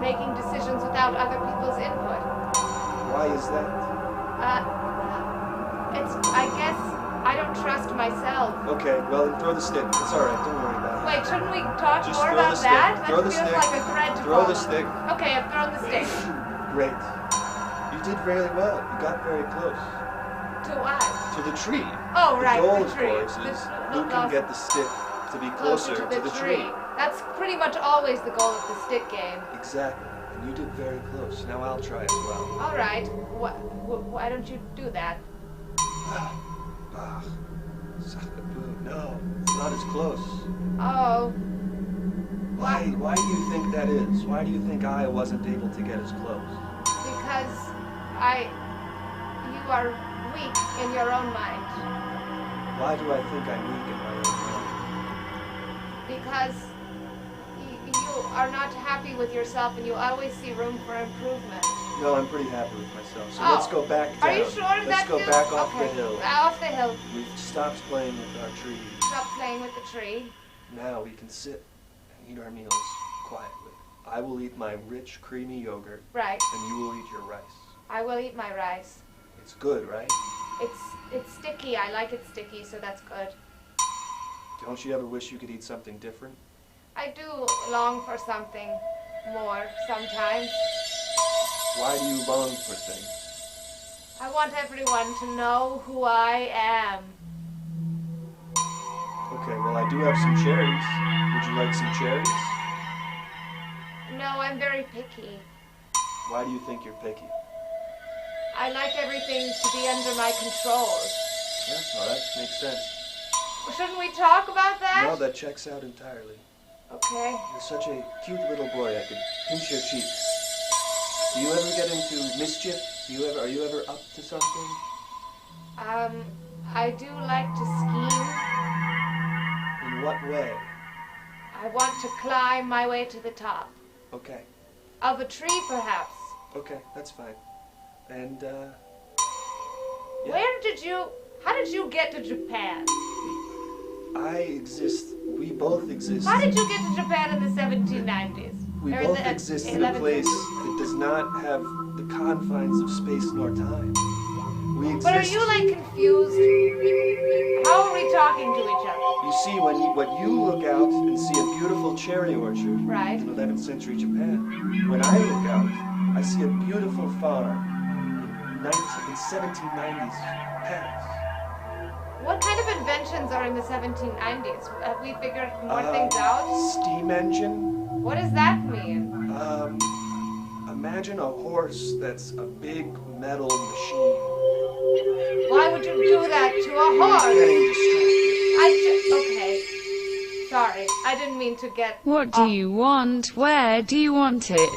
making decisions without other people's input. Why is that? I guess I don't trust myself. Okay, well then throw the stick. It's alright, don't worry about it. Wait, shouldn't we talk Just more throw about the stick. that? Throw That the feels stick. like a thread to Throw the follow. stick. Okay, I've thrown the stick. Great. You did very well. You got very close. To what? To the tree. Oh, right, The goal, the tree. of course, is who can get the stick to be closer to the tree. That's pretty much always the goal of the stick game. Exactly. And you did very close. Now I'll try as well. All right. Why don't you do that? No, it's not as close. Oh. Why do you think that is? Why do you think I wasn't able to get as close? Because you are weak in your own mind. Why do I think I'm weak in my own mind? Because you are not happy with yourself and you always see room for improvement. No, I'm pretty happy with myself. So let's go back down. Are you sure Let's that go feels- back off okay. the hill. Off the hill. We've stopped playing with our trees. Stop playing with the tree. Now we can sit and eat our meals quietly. I will eat my rich, creamy yogurt. Right. And you will eat your rice. I will eat my rice. It's good, right? It's sticky. I like it sticky, so that's good. Don't you ever wish you could eat something different? I do long for something more sometimes. Why do you long for things? I want everyone to know who I am. Okay, well I do have some cherries. Would you like some cherries? No, I'm very picky. Why do you think you're picky? I like everything to be under my control. Yeah, well, that makes sense. Shouldn't we talk about that? No, that checks out entirely. Okay. You're such a cute little boy. I could pinch your cheeks. Do you ever get into mischief? Are you ever up to something? I do like to scheme. In what way? I want to climb my way to the top. Okay. Of a tree, perhaps. Okay, that's fine. And, yeah. How did you get to Japan? We both exist. How did you get to Japan in the 1790s? We Or both the exist in a 11th place century? that does not have the confines of space nor time. We exist. But are you like confused? How are we talking to each other? You see, when you look out and see a beautiful cherry orchard Right. in 11th century Japan, when I look out, I see a beautiful farm in 1790s Paris. What kind of inventions are in the 1790s? Have we figured more things out? Steam engine. What does that mean? Imagine a horse that's a big metal machine. Why would you do that to a horse? Getting distracted. Okay. Sorry, I didn't mean to get... What do you want? Where do you want it?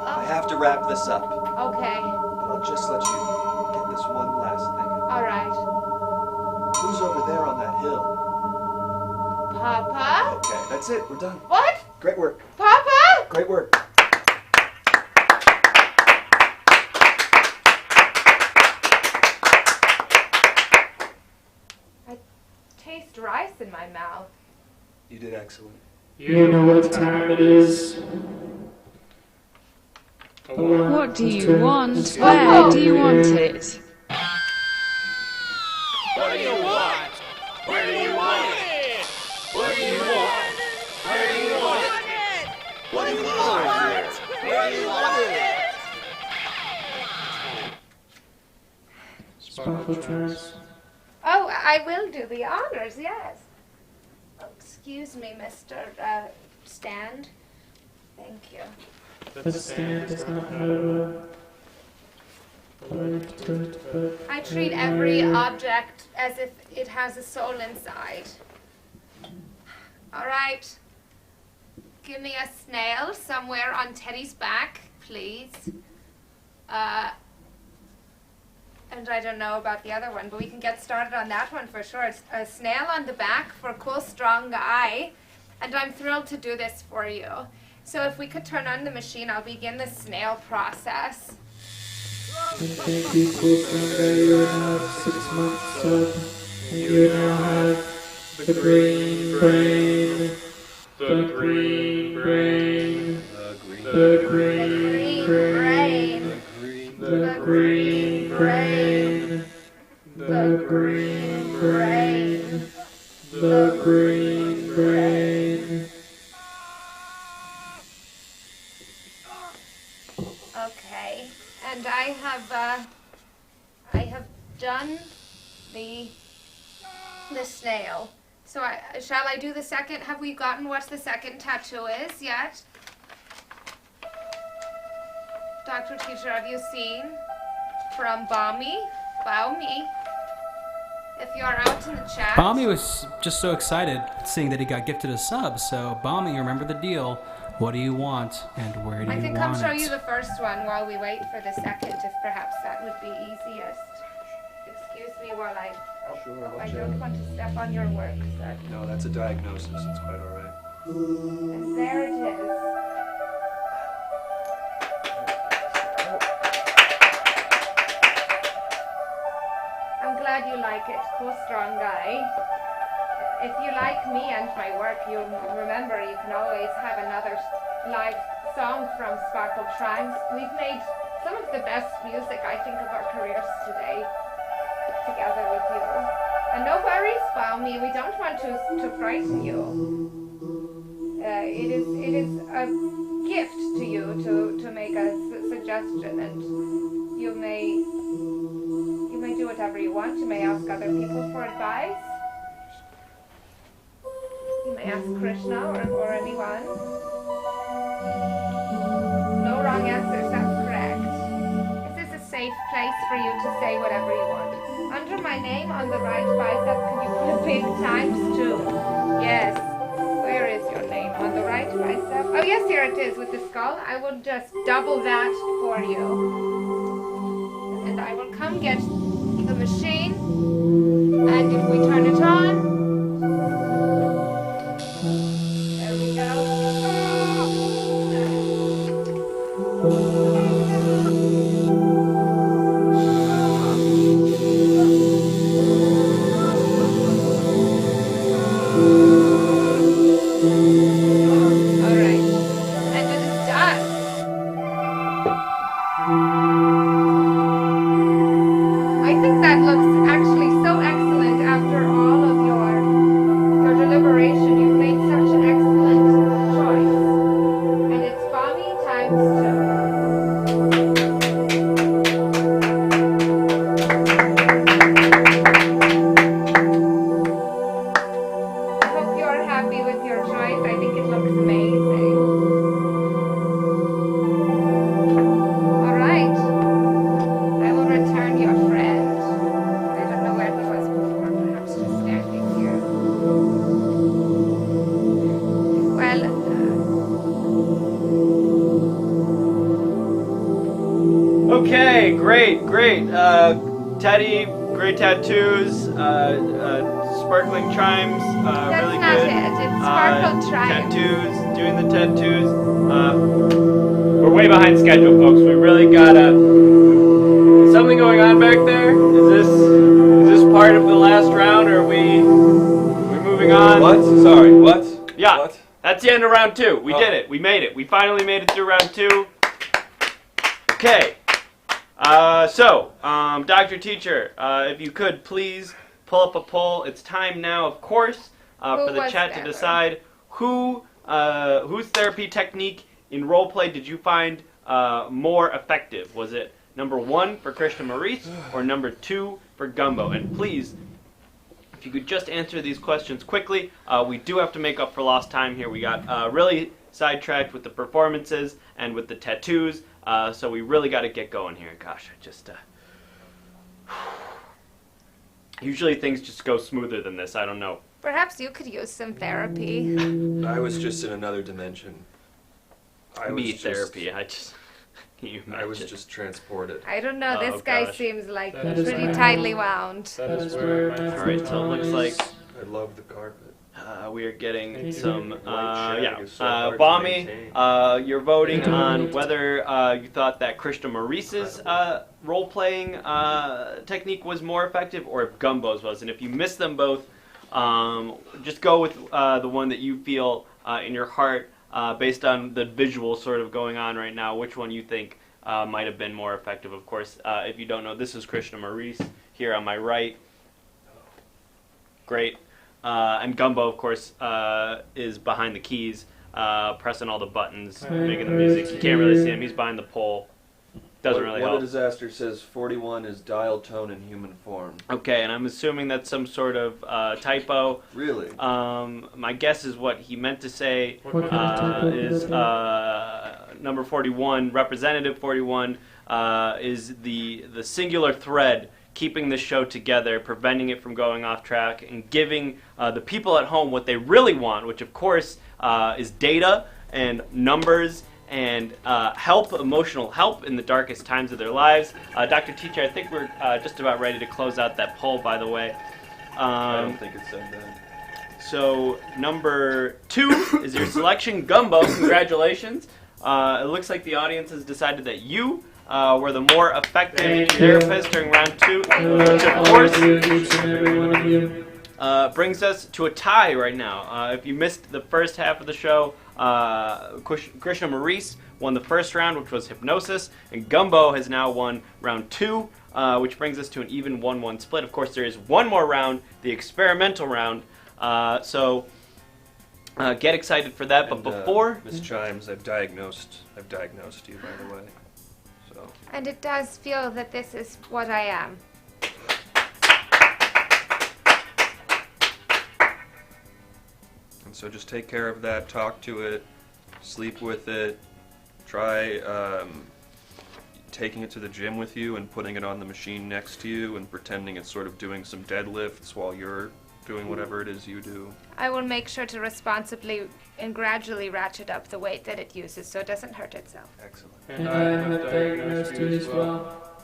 I have to wrap this up, Okay, but I'll just let you get this one last thing. alright. Who's over there on that hill? Papa? Okay, that's it. We're done. What? Great work. Papa? Great work. I taste rice in my mouth. You did excellent. You know what time it is. What do you want? Where do you want it? What do you want? Where do you want it? What do you want? Where do you want it? What do you want? Where do you want it? Sparkle trance. Oh, I will do the honors, yes. Oh, excuse me, Mr. Stand. Thank you. The stand does not have a word to it, but I treat every object as if it has a soul inside. All right. Give me a snail somewhere on Teddy's back, please. And I don't know about the other one, but we can get started on that one for sure. It's a snail on the back for a cool, strong guy. And I'm thrilled to do this for you. So if we could turn on the machine, I'll begin the snail process. and thank you, cool friend, that you are now 6 months up, and you now have the green brain, the green brain, the green brain, the green brain, the green brain, the green brain. Okay, and I have done the snail. So shall I do the second? Have we gotten what the second tattoo is yet? Dr. Teacher, have you seen from Balmy? If you are out in the chat. Balmy was just so excited seeing that he got gifted a sub. So Balmy, remember the deal. What do you want and where do you want it? I can come show you the first one while we wait for the second, if perhaps that would be easiest. Excuse me while I don't want to step on your work, sir. No, that's a diagnosis. It's quite all right. And there it is. I'm glad you like it. Cool, strong guy. If you like me and my work, you'll remember you can always have another live song from Sparkle Trance. We've made some of the best music, I think, of our careers today together with you. And no worries, Balmy, we don't want to frighten you. It is a gift to you to make a suggestion, and you may do whatever you want. You may ask other people for advice. You may ask Krishna or anyone. No wrong answers, that's correct. This is a safe place for you to say whatever you want. Under my name on the right bicep, can you put a big ×2? Yes. Where is your name? On the right bicep. Oh yes, here it is with the skull. I will just double that for you. And I will come get the machine. And if we turn it on, there we go. Okay, great. Teddy, great tattoos, sparkling chimes, That's really not good. it. It's sparkle chimes. Tattoos, doing the tattoos. We're way behind schedule, folks. We really gotta. Is something going on back there? Is this part of the last round, or are we moving on? What? Sorry, what? Yeah, What? that's the end of round 2. We did it. We made it. We finally made it through round 2. Okay. Dr. Teacher, if you could please pull up a poll. It's time now, of course, for the chat to decide whose therapy technique in roleplay did you find more effective. Was it number 1 for Krishna Maurice or number 2 for Gumbo? And please, if you could just answer these questions quickly. We do have to make up for lost time here. We got really sidetracked with the performances and with the tattoos. So we really got to get going here. Gosh, I just... usually things just go smoother than this. I don't know. Perhaps you could use some therapy. I was just in another dimension. Therapy. I was just transported. I don't know. This guy seems like That is pretty my tightly home. wound. That is where my Alright, so it looks like I love the carpet. we are getting Thank you. some... White shag is so hard to Bommy, maintain. you're voting on whether you thought that Krishna Maurice's role-playing technique was more effective or if Gumbo's was. And if you missed them both, just go with the one that you feel in your heart based on the visual sort of going on right now, which one you think might have been more effective. Of course, if you don't know, this is Krishna Maurice here on my right. Great. And Gumbo, of course, is behind the keys, pressing all the buttons, making the music. You can't really see him. He's behind the pole. Doesn't really help. What a Disaster says 41 is dial tone in human form. Okay, and I'm assuming that's some sort of typo. Really? My guess is what he meant to say is number 41, representative 41, is the singular thread keeping the show together, preventing it from going off track, and giving the people at home what they really want, which of course is data and numbers and emotional help in the darkest times of their lives. Dr. Teacher, I think we're just about ready to close out that poll, by the way. I don't think it said that. So number 2 is your selection, Gumbo. Congratulations. It looks like the audience has decided that you were the more effective therapist during round 2, which of course brings us to a tie right now. If you missed the first half of the show, Krishna Maurice won the first round, which was hypnosis, and Gumbo has now won round 2, which brings us to an even 1-1 split. Of course, there is one more round, the experimental round, so get excited for that. But before Miss Chimes, I've diagnosed you, by the way. So. And it does feel that this is what I am. And so just take care of that, talk to it, sleep with it, try taking it to the gym with you and putting it on the machine next to you and pretending it's sort of doing some deadlifts while you're doing whatever it is you do. I will make sure to responsibly and gradually ratchet up the weight that it uses so it doesn't hurt itself. Excellent. And I have diagnosed you as well.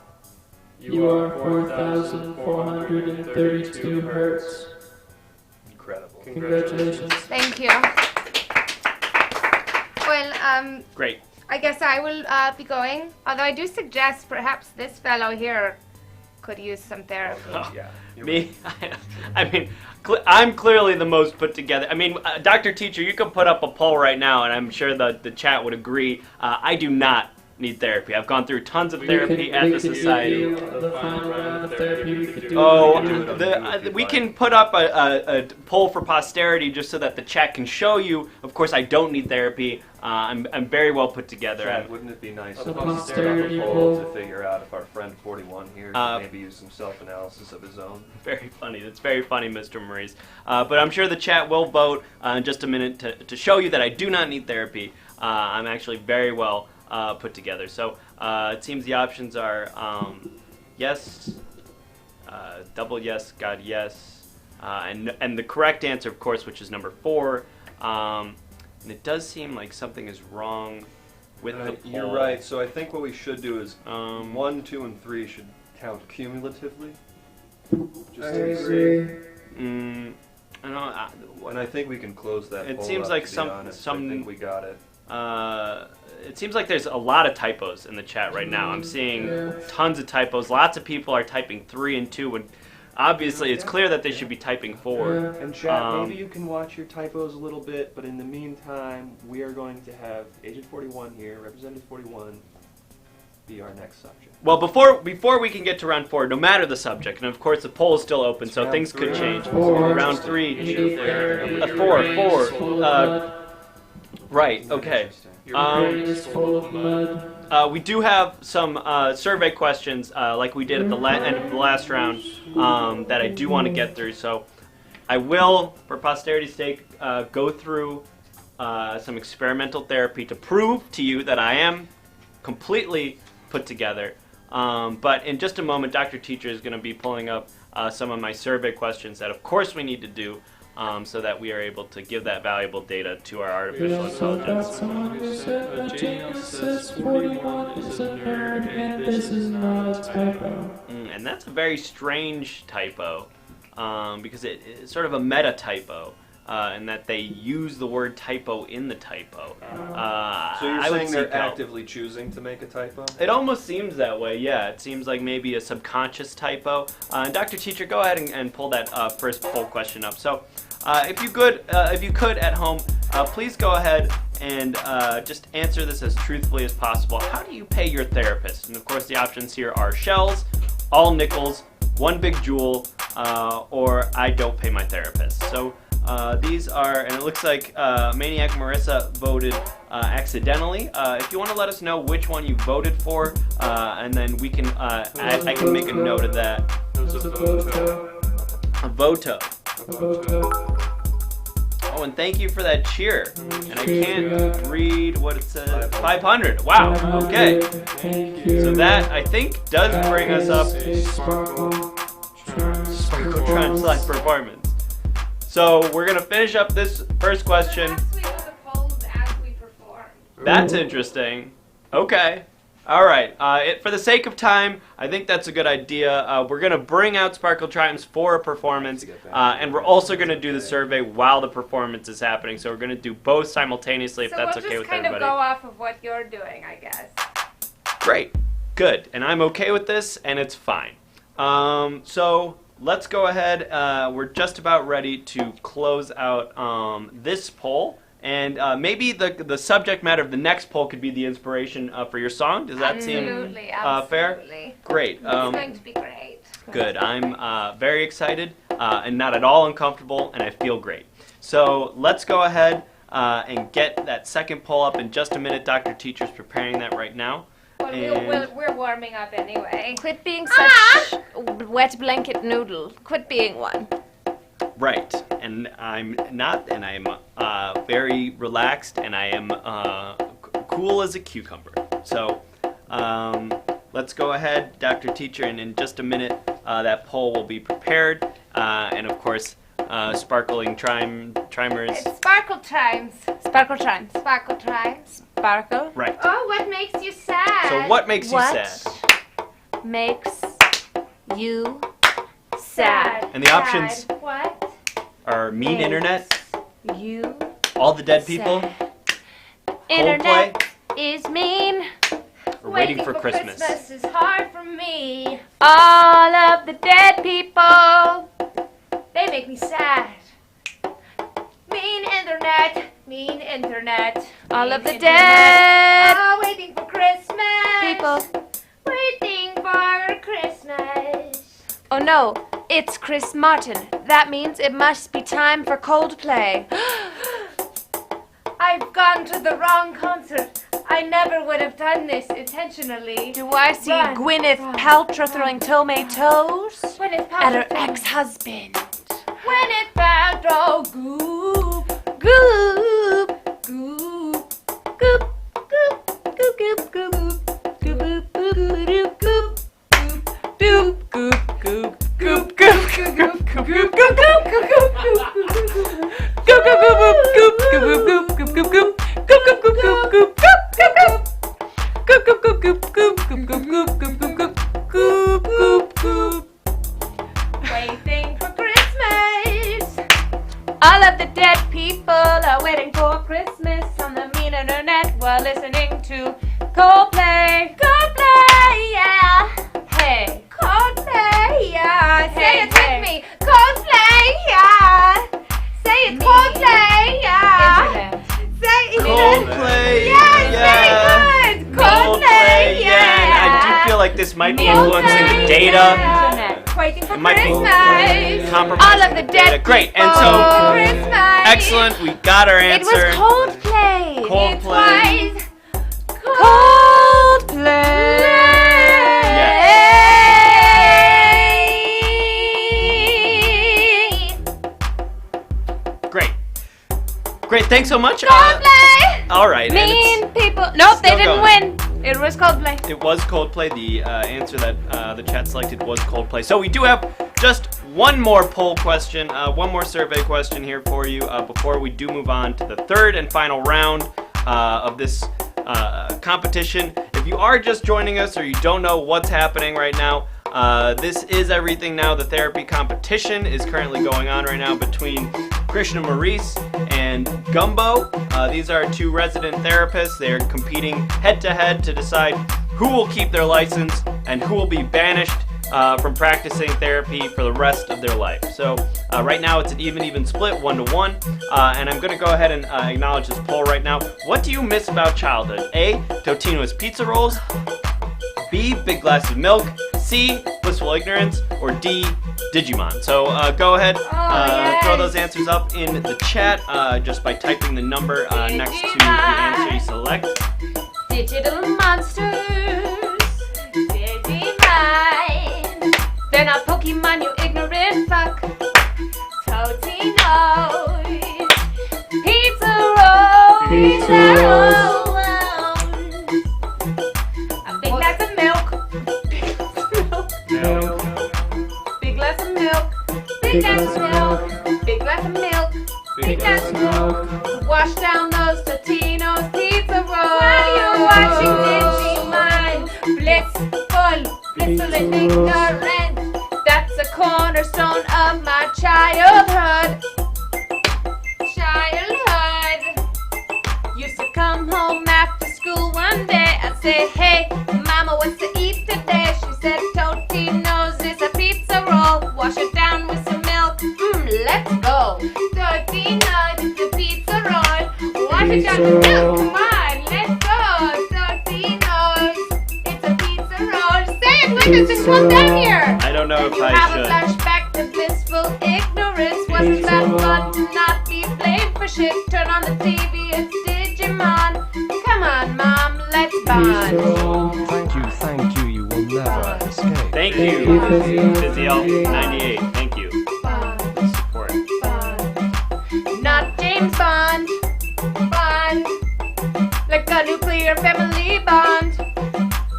You are 4,432 hertz. Incredible. Congratulations. Thank you. Well, Great. I guess I will be going. Although I do suggest perhaps this fellow here could use some therapy. Yeah. Me? I mean, I'm clearly the most put together. I mean, Dr. Teacher, you can put up a poll right now, and I'm sure the chat would agree. I do not need therapy. I've gone through tons of therapy at the society. We can put up a poll for posterity just so that the chat can show you. Of course, I don't need therapy. I'm very well put together. Chad, wouldn't it be nice to posterity poll to figure out if our friend 41 here could maybe use some self-analysis of his own? Very funny. That's very funny, Mr. Maurice. But I'm sure the chat will vote in just a minute to show you that I do not need therapy. I'm actually very well put together. So it seems the options are yes, double yes, God yes, and the correct answer, of course, which is number 4. And it does seem like something is wrong with the poll. You're right. So I think what we should do is 1, 2, and 3 should count cumulatively. Just I agree. and I think we can close that. It poll seems up, like to be some. honest. I think we got it. It seems like there's a lot of typos in the chat right now. I'm seeing tons of typos. Lots of people are typing 3 and 2, and obviously it's clear that they should be typing 4. And chat, maybe you can watch your typos a little bit, but in the meantime, we are going to have Agent 41 here, Representative 41, be our next subject. Well, before we can get to round 4, no matter the subject, and of course the poll is still open, so things could change. Round 3, 4. Right. Okay. We do have some survey questions, like we did at the end of the last round, that I do want to get through. So I will, for posterity's sake, go through some experimental therapy to prove to you that I am completely put together. But in just a moment, Dr. Teacher is going to be pulling up some of my survey questions that, of course, we need to do. So that we are able to give that valuable data to our artificial intelligence. Someone who said that Genius says 41 is a nerd and this is not a typo. And that's a very strange typo, because it's sort of a meta typo, in that they use the word typo in the typo. So you're saying they're actively choosing to make a typo? It almost seems that way, yeah. It seems like maybe a subconscious typo. And Dr. Teacher, go ahead and pull that first poll question up. So, if you could at home, please go ahead and just answer this as truthfully as possible. How do you pay your therapist? And of course, the options here are shells, all nickels, one big jewel, or I don't pay my therapist. So. These are, and it looks like Maniac Marissa voted accidentally. If you want to let us know which one you voted for, and then we can, I can make a note of that. A voto. Oh, and thank you for that cheer. And I can't read what it says. 500. Wow. Okay. So that, I think, does bring us up to Sparkle Slide Performance. So we're going to finish up this first question. Perhaps we do the polls as we perform. That's interesting. Okay. All right. For the sake of time, I think that's a good idea. We're going to bring out Sparkle Triumphs for a performance, and we're also going to do the survey while the performance is happening. So we're going to do both simultaneously, if that's okay with everybody. So we'll just kind of go off of what you're doing, I guess. Great. Good. And I'm okay with this, and it's fine. So let's go ahead. We're just about ready to close out this poll. And maybe the subject matter of the next poll could be the inspiration for your song. Does that seem fair? Great. It's going to be great. Good. I'm very excited and not at all uncomfortable, and I feel great. So let's go ahead and get that second poll up in just a minute. Dr. Teacher's preparing that right now. Well, we're warming up anyway. Quit being such wet blanket noodle. Quit being one. Right, and I'm not, and I'm very relaxed, and I am cool as a cucumber. So let's go ahead, Dr. Teacher, and in just a minute that poll will be prepared, and of course sparkling trimers. It's sparkle chimes. Sparkle chimes. Sparkle chimes. Sparkle. Right. Oh, what makes you sad? So what makes you What sad? makes you sad? And the options What? are mean Makes internet, You all the dead people, internet is mean. or waiting for Christmas. Christmas is hard for me. All of the dead people. They make me sad. Mean internet. Mean internet. All mean of the internet. dead Oh, waiting for Christmas. people. Waiting for Christmas. Oh no, it's Chris Martin. That means it must be time for Coldplay. I've gone to the wrong concert. I never would have done this intentionally. Do I see Run, Gwyneth run, Paltrow throwing tomatoes Gwyneth at her Paltrow. ex-husband? Gwyneth Paltrow. Goop. Goop, Goop. goop, goop, goop, goop, goop, goop, goop, goop, goop, goop, goop, goop, goop, goop, goop, goop, goop, goop, Waiting for Christmas. all of the dead people are waiting for Christmas on the mean internet while listening to Coldplay. Coldplay, yeah. Hey, Coldplay, yeah. Say Hey, it hey. with me. Coldplay, yeah. Say it. Coldplay, yeah. internet. Say it. Coldplay, Yes, yeah. very good. Coldplay, yeah. I do feel like this might be influencing the data. Internet. Waiting for It might be Christmas. compromising All of the dead data. Great, and people. so Christmas. excellent. We got our It was answer. Coldplay. Coldplay. Twice. Great. Great. Thanks so much. Coldplay. All right. and it's- Mean people. Nope, they Still didn't going. win. It was Coldplay. It was Coldplay. The answer that the chat selected was Coldplay. So we do have just one more poll question, one more survey question here for you before we do move on to the third and final round of this competition. If you are just joining us or you don't know what's happening right now, this is Everything Now. The therapy competition is currently going on right now between Krishna, Maurice, and Gumbo. These are two resident therapists. They are competing head-to-head to decide who will keep their license and who will be banished from practicing therapy for the rest of their life. So right now it's an even split, 1-1. And I'm going to go ahead and acknowledge this poll right now. What do you miss about childhood? A, Totino's pizza rolls. B, big glass of milk. C, blissful ignorance. Or D, Digimon. So go ahead, throw those answers up in the chat just by typing the number next to the answer you select. Digital monsters. Digimon. They're not Pokemon, you ignorant fuck. Totino's. Pizza rolls. Pizza rolls. A big glass of milk. Milk. Big glass of milk. Big glass of milk. Big glass of milk. Big glass of milk. Wash down those Totino's pizza rolls. While you're watching Digimon, blissful, blissful and ignorant. That's a cornerstone of my childhood. Childhood. Used to come home after school one day. I'd say, hey, mama, what's to eat today? She said, Totino's is a pizza roll. Wash it down with some milk. Let's go. Totino's is a pizza roll. Wash it down with milk. Come on, let's go. Totino's, it's a pizza roll. Say it with us and come down here. I don't know if I Have a should. flashback to blissful ignorance. Wasn't that fun to not be blamed for shit? Turn on the TV, it's Digimon. Come on, mom, let's bond. Thank you, you will never escape. Thank you, Physiel98. Thank you. Support. Not James Bond. Bond, Like a nuclear family bond.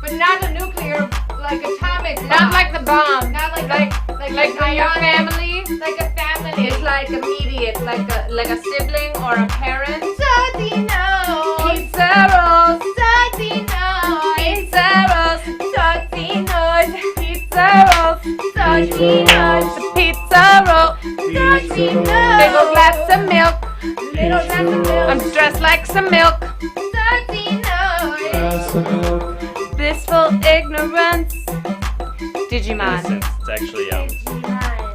but not a nuclear, like atomic. Not like the bomb. Not like like my from your family. Like a family. It's like immediate, like a sibling or a parent. Totino's. Pizza rolls. Totino's. Pizza rolls. Totino's. Pizza rolls. Totino's. Pizza roll. Totino's. Big old glass of milk. Little glass of milk. I'm dressed like some milk. Totino's. Blissful ignorance. Digimon. It's actually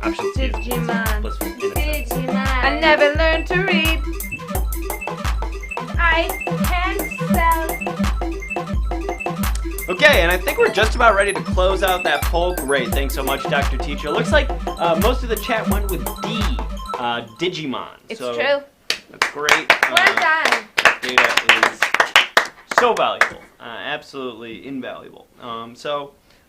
option C. is Digimon. blissful innocence. Digimon. I never learned to read. I can't spell. Okay, and I think we're just about ready to close out that poll. Great, thanks so much, Dr. Teacher. Looks like most of the chat went with D, Digimon. It's so true. That's great. Well done. Data is so valuable, absolutely invaluable.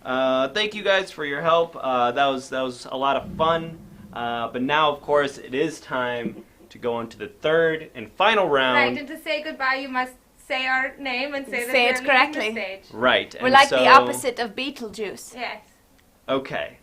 Thank you guys for your help. That was a lot of fun. But now, of course, it is time to go on to the third and final round. Right, and to say goodbye, you must say our name and say that Say we're it leaving correctly. the stage. Right. We're and like so, the opposite of Beetlejuice. Yes. Okay.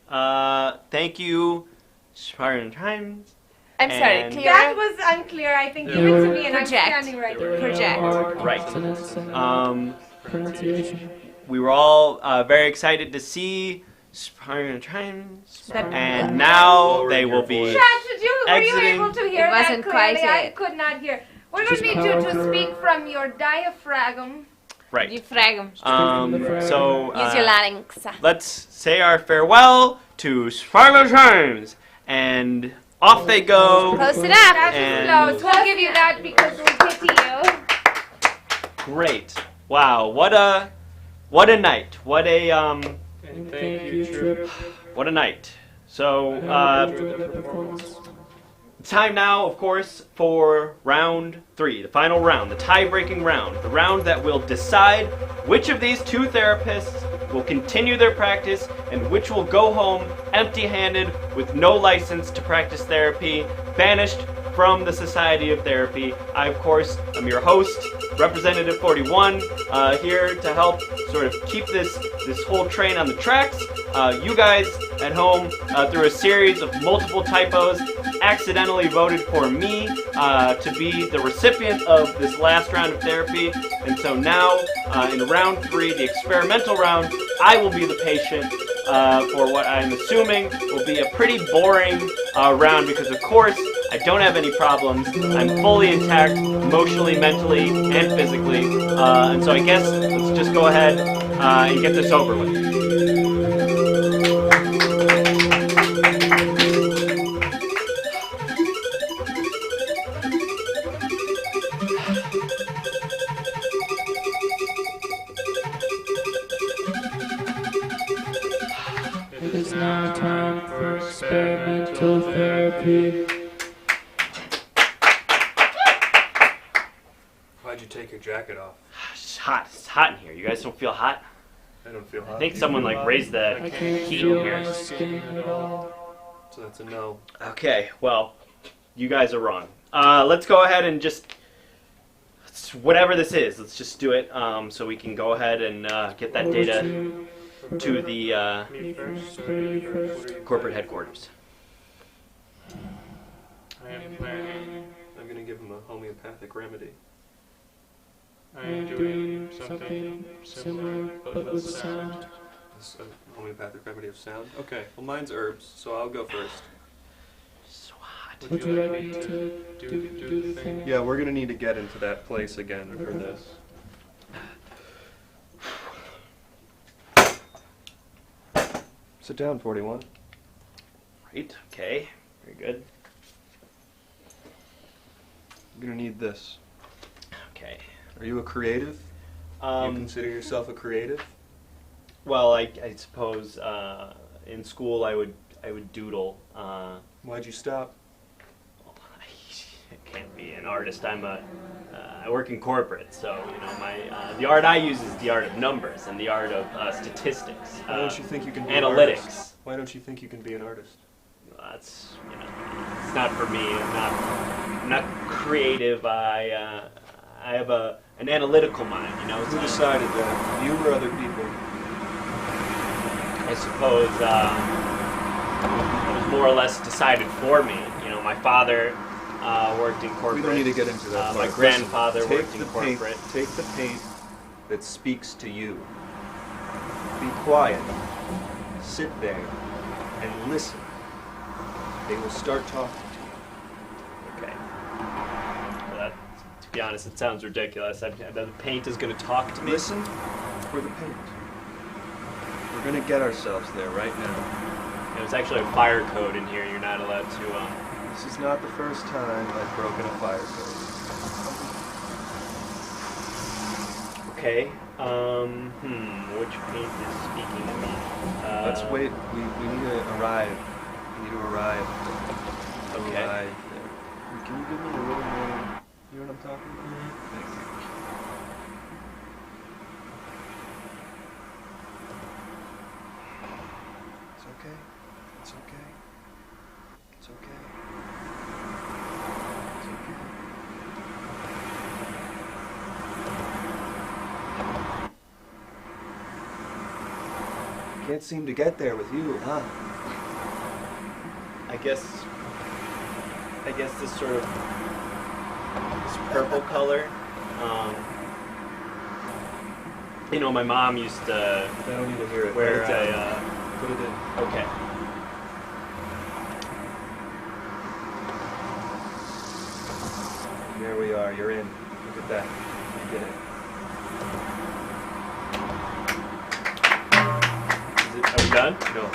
Thank you, Spartan Times. I'm sorry, And- clear. That was unclear. I think give it to me and I'm Project. standing right there. Project. Right. Pronunciation. We were all very excited to see Spartan Times, That- and now they will be. Chad, were you Exiting. able to hear It wasn't that quite clearly? I it. could not hear. We're going to need you to speak from your diaphragm. Right. You frag 'em. So Use your larynx. let's say our farewell to Spartan Times, and off they go. Close it up. That And- is close. We'll give you that because we pity you. Great. Wow. What a night. What a And thank you, Trip. what a night. So time now, of course, for round 3, the final round, the tie-breaking round, the round that will decide which of these two therapists will continue their practice and which will go home empty-handed with no license to practice therapy, banished from the Society of Therapy. I, of course, am your host, Representative 41, here to help sort of keep this whole train on the tracks. You guys at home, through a series of multiple typos, accidentally voted for me to be the recipient of this last round of therapy. And so now, in round 3, the experimental round, I will be the patient for what I'm assuming will be a pretty boring round because, of course, I don't have any problems. I'm fully intact, emotionally, mentally, and physically. And so I guess let's just go ahead and get this over with. It is now time for experimental therapy. Why'd you take your jacket off? It's hot. It's hot in here. You guys don't feel hot? I don't feel hot. I think someone raised the I can't heat feel here. my skin at all. So that's a no. Okay, well, you guys are wrong. Let's go ahead and just whatever this is. Let's just do it so we can go ahead and get that data to the Me first, you first. corporate headquarters. I am planning. I'm gonna give him a homeopathic remedy. I am doing something similar, but with sound. This homeopathic remedy of sound. Okay, well mine's herbs, so I'll go first. So hot. Would you like me to do the thing? Yeah, we're gonna need to get into that place again for this. Sit down, 41. Right. Okay. Very good. I'm gonna need this. Okay. Are you a creative? You consider yourself a creative? Well, I suppose in school I would doodle. Why'd you stop? I can't be an artist. I work in corporate, so the art I use is the art of numbers and the art of statistics. Why don't you think you can be analytics? An artist? Why don't you think you can be an artist? That's it's not for me. I'm not creative. I have an analytical mind. Who decided that? You or other people? I suppose that was more or less decided for me. You know, my father worked in corporate. We don't need to get into that. My part. grandfather Listen, worked in corporate. Take the paint that speaks to you. Be quiet. Sit there and listen. They will start talking to you. Okay. Well, that, to be honest, it sounds ridiculous. The paint is going to talk to me. Listen for the paint. We're going to get ourselves there right now. There's actually a fire code in here. You're not allowed to. This is not the first time I've broken a fire code. Okay. Which paint is speaking to me? Let's wait. We need to arrive. We need to arrive. Okay. Arrive there. Can you give me a little more? You know what I'm talking about? Thank you. It's okay. It's okay. It's okay. It's okay. Can't seem to get there with you, huh? I guess this sort of this purple color. You know, my mom used to. I don't need to hear it. Wear Write it down. Put it in. Okay. There we are. You're in. Look at that. You did it. Are we done? No.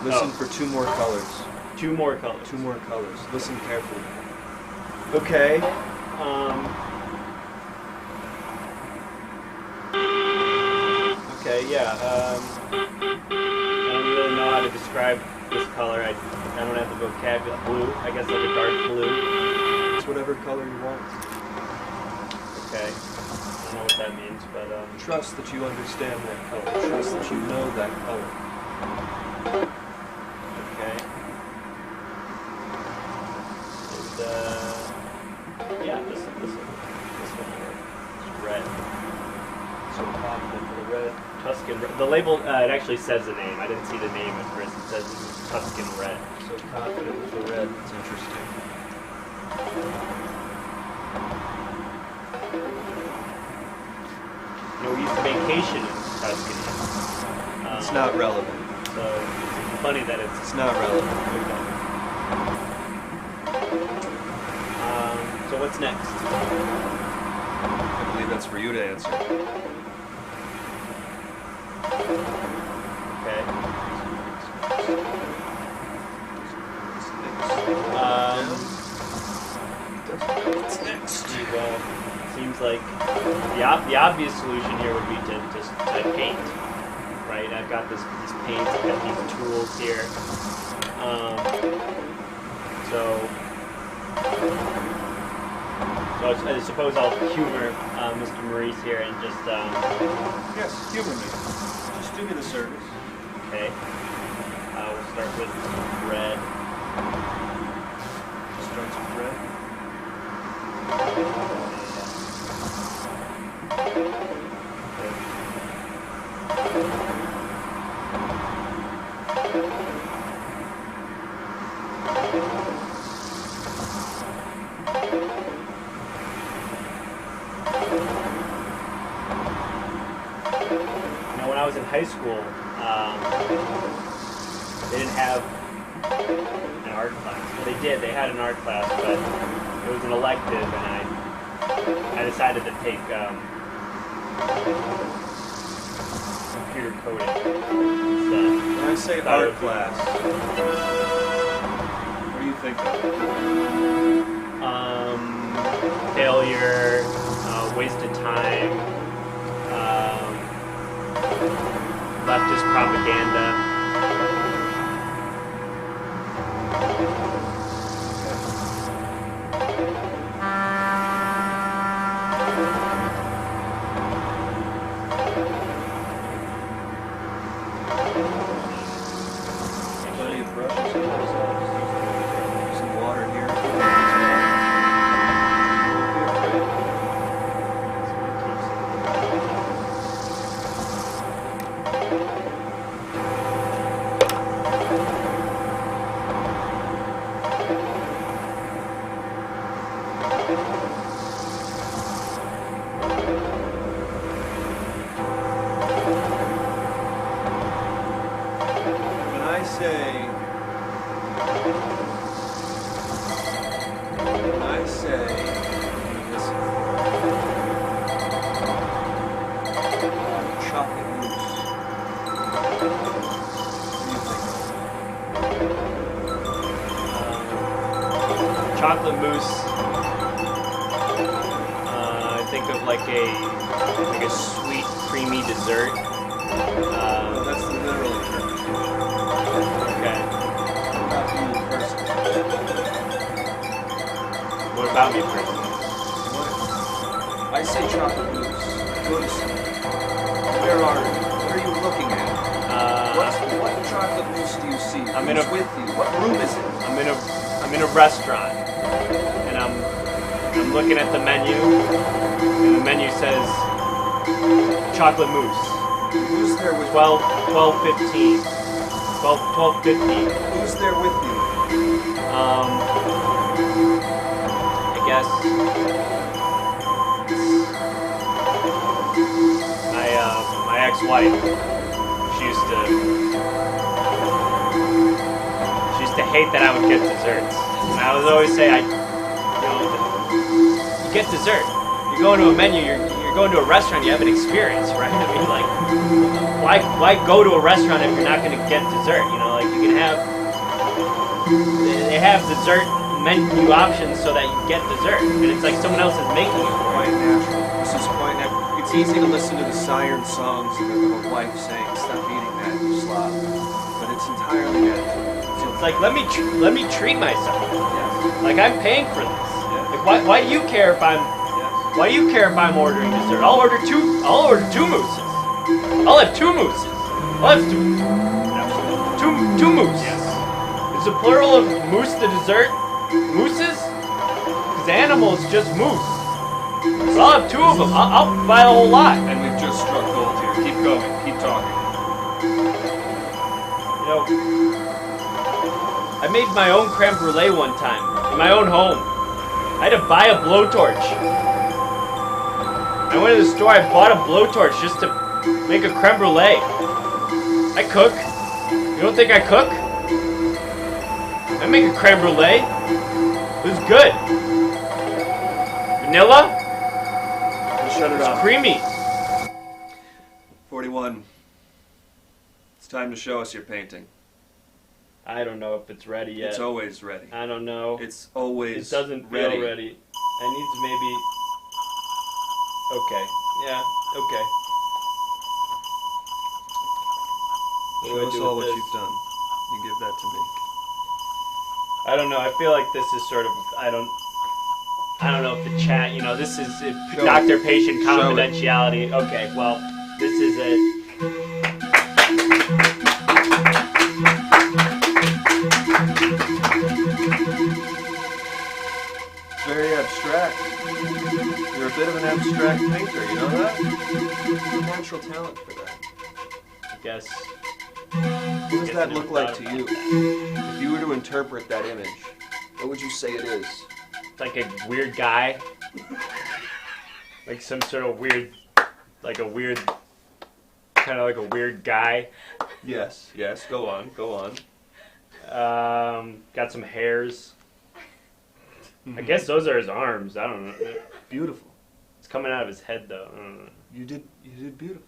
Listen for two more colors. Two more colors. Two more colors. Listen carefully. Okay. Okay, yeah. I don't really know how to describe this color. I don't have the vocabulary. Blue, I guess, like a dark blue. It's whatever color you want. Okay. I don't know what that means, but Trust that you understand that color. Trust that you know that color. okay. And yeah, this one will work. It's red. So confident for the red. Tuscan red. The label, it actually says the name. I didn't see the name at first. It says this is Tuscan red. So confident with the red. It's interesting. You know, we used to vacation in Tuscany. It's not relevant. So it's funny that It's not relevant. okay. So what's next? I believe that's for you to answer. Okay. What's next? Well, seems like the obvious solution here would be to paint, right? I've got these paints, I've got these tools here. So I suppose I'll humor Mr. Maurice here and just Yes, humor me. Just do me the service. okay. We'll start with red. Just starts with red. When I was in high school, they didn't have an art class. Well, they did. They had an art class, but it was an elective, and I decided to take computer coding instead. When I say art class, what do you think of? Failure, wasted time. Leftist propaganda. Plenty of brushes and some water here. say this chocolate mousse. Chocolate mousse. I think of like a sweet, creamy dessert. No, that's the literal interpretation. Okay. What about you personally? What about me personally? I say chocolate mousse. Go to sleep. Where are you? What are you looking at? What chocolate mousse do you see? Who's with you? What room is it? I'm in a restaurant, and I'm looking at the menu, and the menu says chocolate mousse. Who's there with 12:15. 12:50. Who's there with you? I guess my ex-wife. She used to hate that I would get desserts, and I would always say, you get dessert. You're going to a menu. You're going to a restaurant. You have an experience, right? I mean, like, why go to a restaurant if you're not going to get dessert? You know, like you can have. They have dessert menu options so that you get dessert, and it's like someone else is making it. Quite natural. This is quite natural. It's easy to listen to the siren songs of a wife saying, "Stop eating that, you slob," but it's entirely natural. It's like let me treat myself. Yes. Like I'm paying for this. Yes. Like why do you care if I'm? Yes. Why do you care if I'm ordering dessert? I'll order two mousses. I'll have two mousses. I'll have two mousses. Yes. Is the plural of moose the dessert? Mooses? Because animals just moose. So I'll have two of them. I'll buy a whole lot. And we've just struck gold here. Keep going. Keep talking. You know, I made my own creme brulee one time in my own home. I had to buy a blowtorch. I went to the store. I bought a blowtorch just to make a creme brulee. I cook. You don't think I cook? I make a creme brulee. It was good. Vanilla? Shut it off. Creamy. 41. It's time to show us your painting. I don't know if it's ready yet. It's always ready. I don't know. It's always It doesn't ready. feel ready. I need to maybe... Okay. Yeah. Okay. What do I Show us do all with what this? you've done. You give that to me. I don't know. I feel like this is sort of... I don't know if the chat... You know, this is doctor-patient confidentiality. Okay, well, this is it. It's very abstract. You're a bit of an abstract painter, you know that? You have a natural talent for that. I guess. What does that look like to you? If you were to interpret that image, what would you say it is? Like a weird guy. Like some sort of weird... Like a weird... Kind of like a weird guy. Yes, go on. Got some hairs. I guess those are his arms. I don't know. Beautiful. It's coming out of his head, though. I don't know. You did beautiful.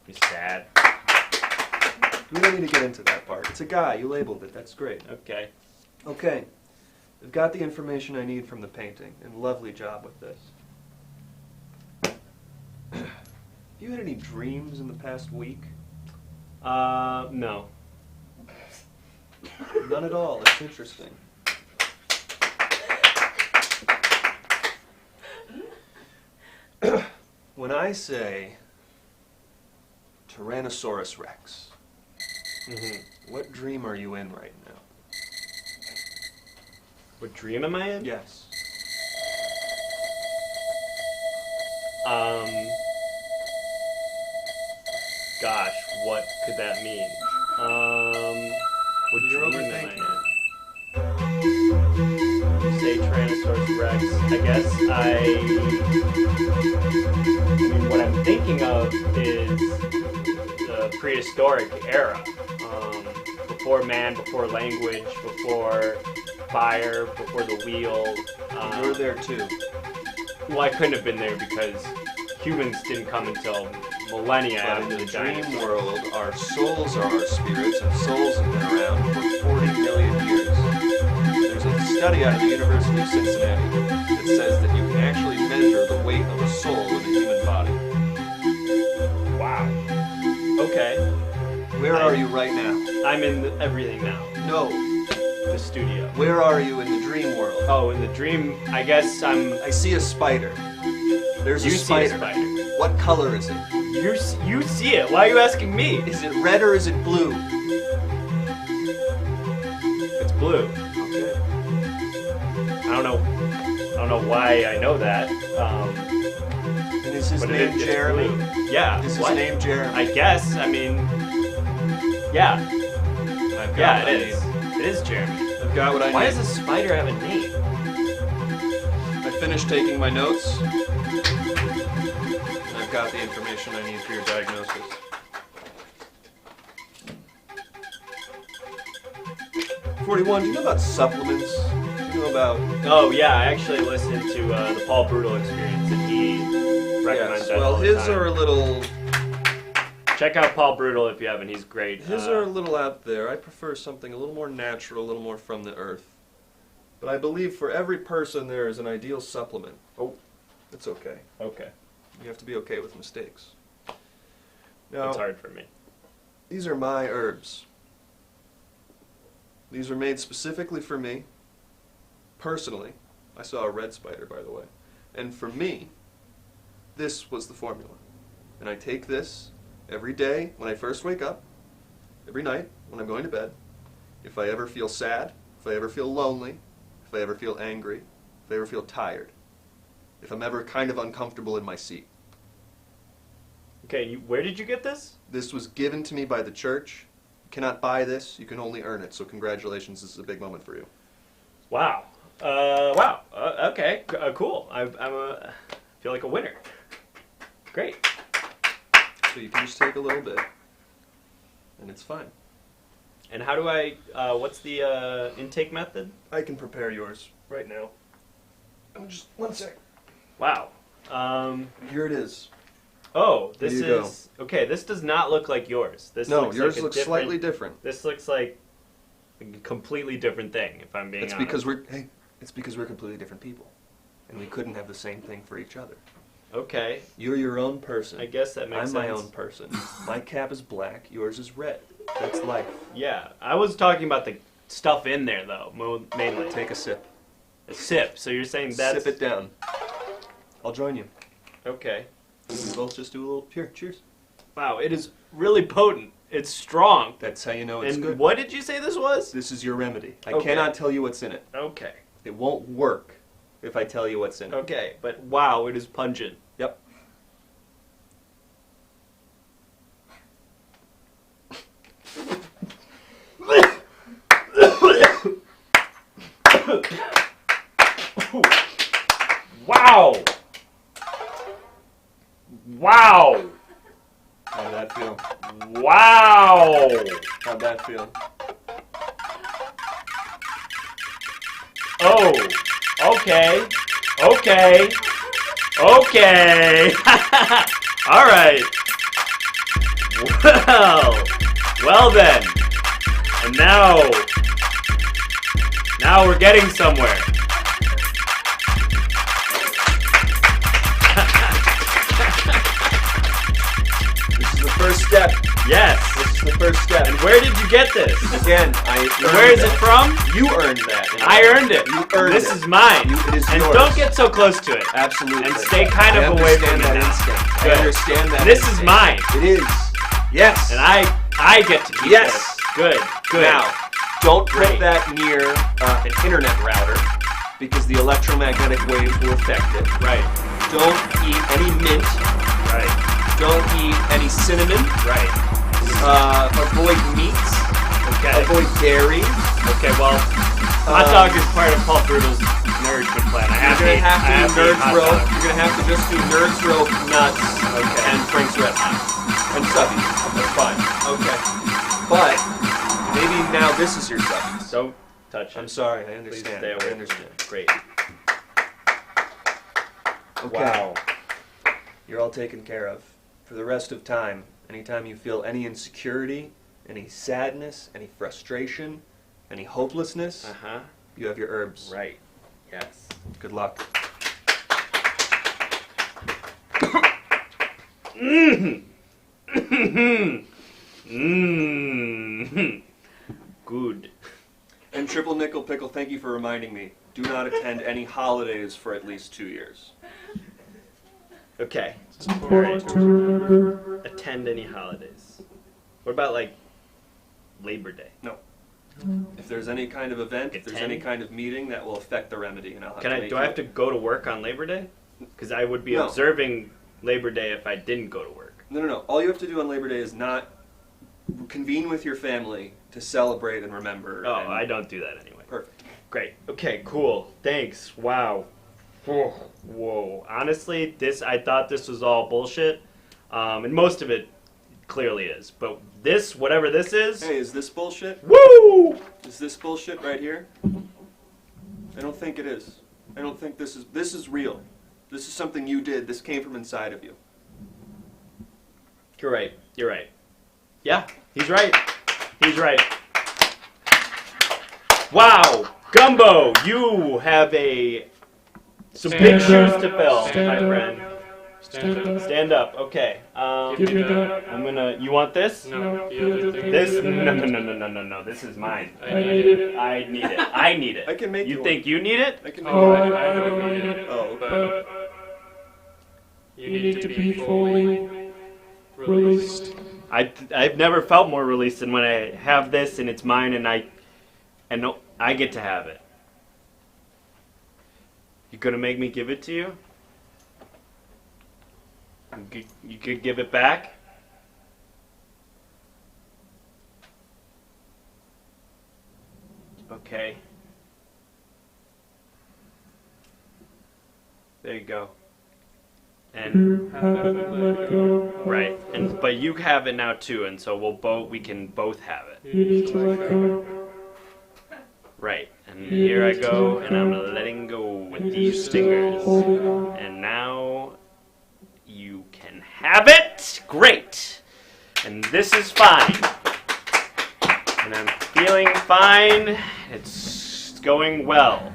He's sad. We don't need to get into that part. It's a guy. You labeled it. That's great. Okay. Okay. I've got the information I need from the painting, and lovely job with this. Have you had any dreams in the past week? No. None at all. It's interesting. When I say Tyrannosaurus Rex, what dream are you in right now? What dream am I in? Yes. Gosh, what could that mean? What You're dream am I overthinking. in? You say Tyrannosaurus Rex. I guess I mean, what I'm thinking of is the prehistoric era. Before man, before language, before fire, before the wheel. You were there too. Well, I couldn't have been there because humans didn't come until millennia But after in the the dream dinosaurs. world, our souls are our spirits, and souls have been around for 40 million years. There's a study out of the University of Cincinnati that says that you can actually measure the weight of a soul in a human body. Wow. Okay. Where are you right now? I'm in everything now. No. The studio. Where are you in the dream world? Oh, in the dream, I guess I see a spider. There's You a see a spider. spider. What color is it? You see it. Why are you asking me? Is it red or is it blue? It's blue. Okay. I don't know why I know that. And is his But name it's Jeremy? blue. Yeah. Is his what? name Jeremy? I guess. I mean, yeah. I've got Yeah, what I it is. need. It is Jeremy. I've got what I Why need. does a spider have a name? I finished taking my notes. And I've got the information I need for your diagnosis. $41, do you know about supplements? Do you know about... Oh yeah, I actually listened to the Paul Brutal Experience, and he recommends Yes, that well, all the his time. are a little... Check out Paul Brutal if you haven't. He's great. His are a little out there. I prefer something a little more natural, a little more from the earth. But I believe for every person there is an ideal supplement. Oh. It's okay. Okay. You have to be okay with mistakes. Now, It's hard for me. these are my herbs. These are made specifically for me. Personally, I saw a red spider, by the way. And for me, this was the formula. And I take this every day when I first wake up, every night when I'm going to bed. If I ever feel sad, if I ever feel lonely, if I ever feel angry, if I ever feel tired, if I'm ever kind of uncomfortable in my seat. Okay, where did you get this? This was given to me by the church. You cannot buy this, you can only earn it, so congratulations, this is a big moment for you. Wow. Wow. Okay. Cool. I feel like a winner. Great. So you can just take a little bit, and it's fine. And how do I? What's the intake method? I can prepare yours right now. Just one sec. Wow. Here it is. Oh, this Here you go. is okay. This does not look like yours. This No, looks yours like a looks different- slightly different. This looks like a completely different thing. If I'm being It's honest. because it's because we're completely different people, and we couldn't have the same thing for each other. Okay. You're your own person. I guess that makes I'm sense. my own person. My cap is black. Yours is red. That's life. Yeah, I was talking about the stuff in there though, mainly. Take a sip. A sip. So you're saying that's Sip it down. I'll join you. okay. We both just do a little cheers. Wow, it is really potent. It's strong. That's how you know it's And good. what did you say this was? This is your remedy. I Okay. cannot tell you what's in it. Okay. It won't work if I tell you what's in it. Okay, but wow, it is pungent. Yep. Wow! Wow! How'd that feel? Wow! How'd that feel? Oh, okay, okay, okay. All right. Well then. And now we're getting somewhere. This is the first step. Yes. This is the first step. And where did you get this? Again, I earned Where is it that. from? You earned that. I earned it. You earned this it. is mine. It is and yours. don't get so close to it. Absolutely. And stay kind I of away from understand it that now. instinct. Good. I understand that. This is instinct. mine. It is. Yes. And I get to keep Yes. this. Good. Good. Now, don't put Great. that near an internet router because the electromagnetic waves will affect it. Right. Don't eat any mint. Right. Don't eat any cinnamon. Right. Avoid meats. Okay. Avoid dairy. Okay, well, hot dog is part of Paul Brutal's nourishment plan. I You're gonna have to I do eat Nerds hot Rope. dog. You're gonna have to just do Nerds Rope, nuts, and Frank's Red Hot. And Subbies. That's fine. Okay. But maybe now this is your Subbies. So, touch it. I'm sorry, I Please understand. stay away I from understand. it. Great. Okay. Wow. You're all taken care of. For the rest of time, anytime you feel any insecurity, any sadness, any frustration, any hopelessness, Uh-huh. you have your herbs. Right. Yes. Good luck. Mmm. Mmm. Good. And Triple Nickel Pickle, thank you for reminding me. Do not attend any holidays for at least 2 years. Okay. It's important to remember. Attend any holidays. What about like Labor Day? No. If there's any kind of event, if there's any Attend? kind of meeting, that will affect the remedy, and I'll have Can to I? make Do I have to go to work on Labor Day? Because I would be No. observing Labor Day if I didn't go to work. No. All you have to do on Labor Day is not convene with your family to celebrate and remember. Oh, and I don't do that anyway. Perfect. Great. Okay, cool. Thanks. Wow. Whoa. Honestly, I thought this was all bullshit. And most of it clearly is. But this, whatever this is... Hey, is this bullshit? Woo! Is this bullshit right here? I don't think it is. I don't think this is real. This is something you did. This came from inside of you. You're right. You're right. Yeah, he's right. He's right. Wow! Gumbo, you have some big shoes to fill, my friend. Stand up. Okay. Give me that. I'm gonna. You want this? No, the other thing. This? No. This is mine. I need it. I need it. I need it. I can make You think you need it? I can make Oh, you I don't need it. Oh, But you need to be fully released. I've never felt more released than when I have this and it's mine and I get to have it. You gonna make me give it to you? You could give it back? Okay. There you go. And You haven't let go. right, but you have it now too, and so we can both have it. You need to let go. Right, and here I go, and I'm letting go with these fingers. Holding on. And now you can have it. Great. And this is fine. And I'm feeling fine. It's going well.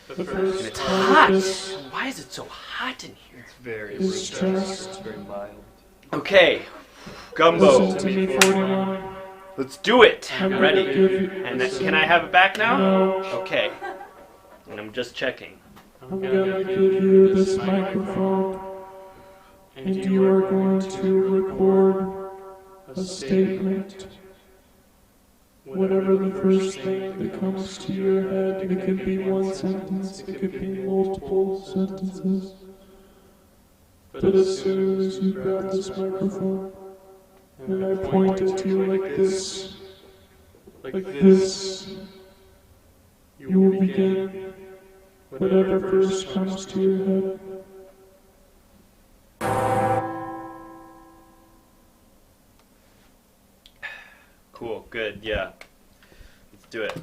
The And first it's part hot. of this Why is it so hot in here? It's very is trust. It's very mild. Okay, Gumbo. Listen to me, 41. Let's do it. I'm I'm gonna ready. give you- And can I have it back now? No. Okay. And I'm just checking. I'm gonna give you this microphone, and you are going to record a statement. Whatever the first thing that comes to your head, it could be one sentence, it could be multiple sentences. But as soon as you grab this microphone, and I point it to you like this, you will begin whatever first comes to your head. Cool, good, yeah. Let's do it.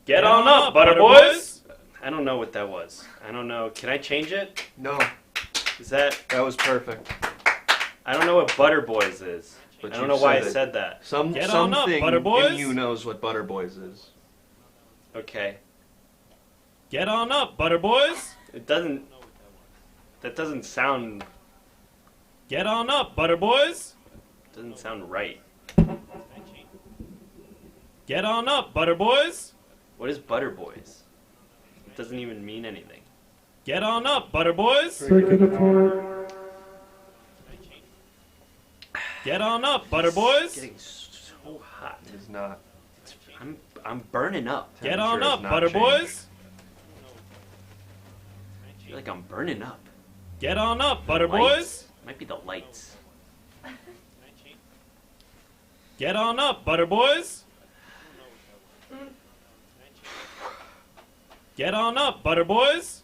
Get on up, butter boys! I don't know what that was. I don't know. Can I change it? No, Is that... that was perfect. I don't know what butter boys is. But I don't you know why I said it. said that. Get on up, Something Butter Boys. in you knows what Butter Boys is. Okay. Get on up, butter boys! It doesn't... That doesn't sound... Get on up, butter boys! Doesn't sound right. Get on up, butter boys! What is butter boys? It doesn't even mean anything. Get on up, butter boys! Break it apart. Get on up, butter boys. It's getting so hot. It's not. I'm burning up. Get on up, butter boys. I feel like I'm burning up. Get on up, butter Lights. boys. Might be the lights. Get on up, butter boys. Get on up, butter boys.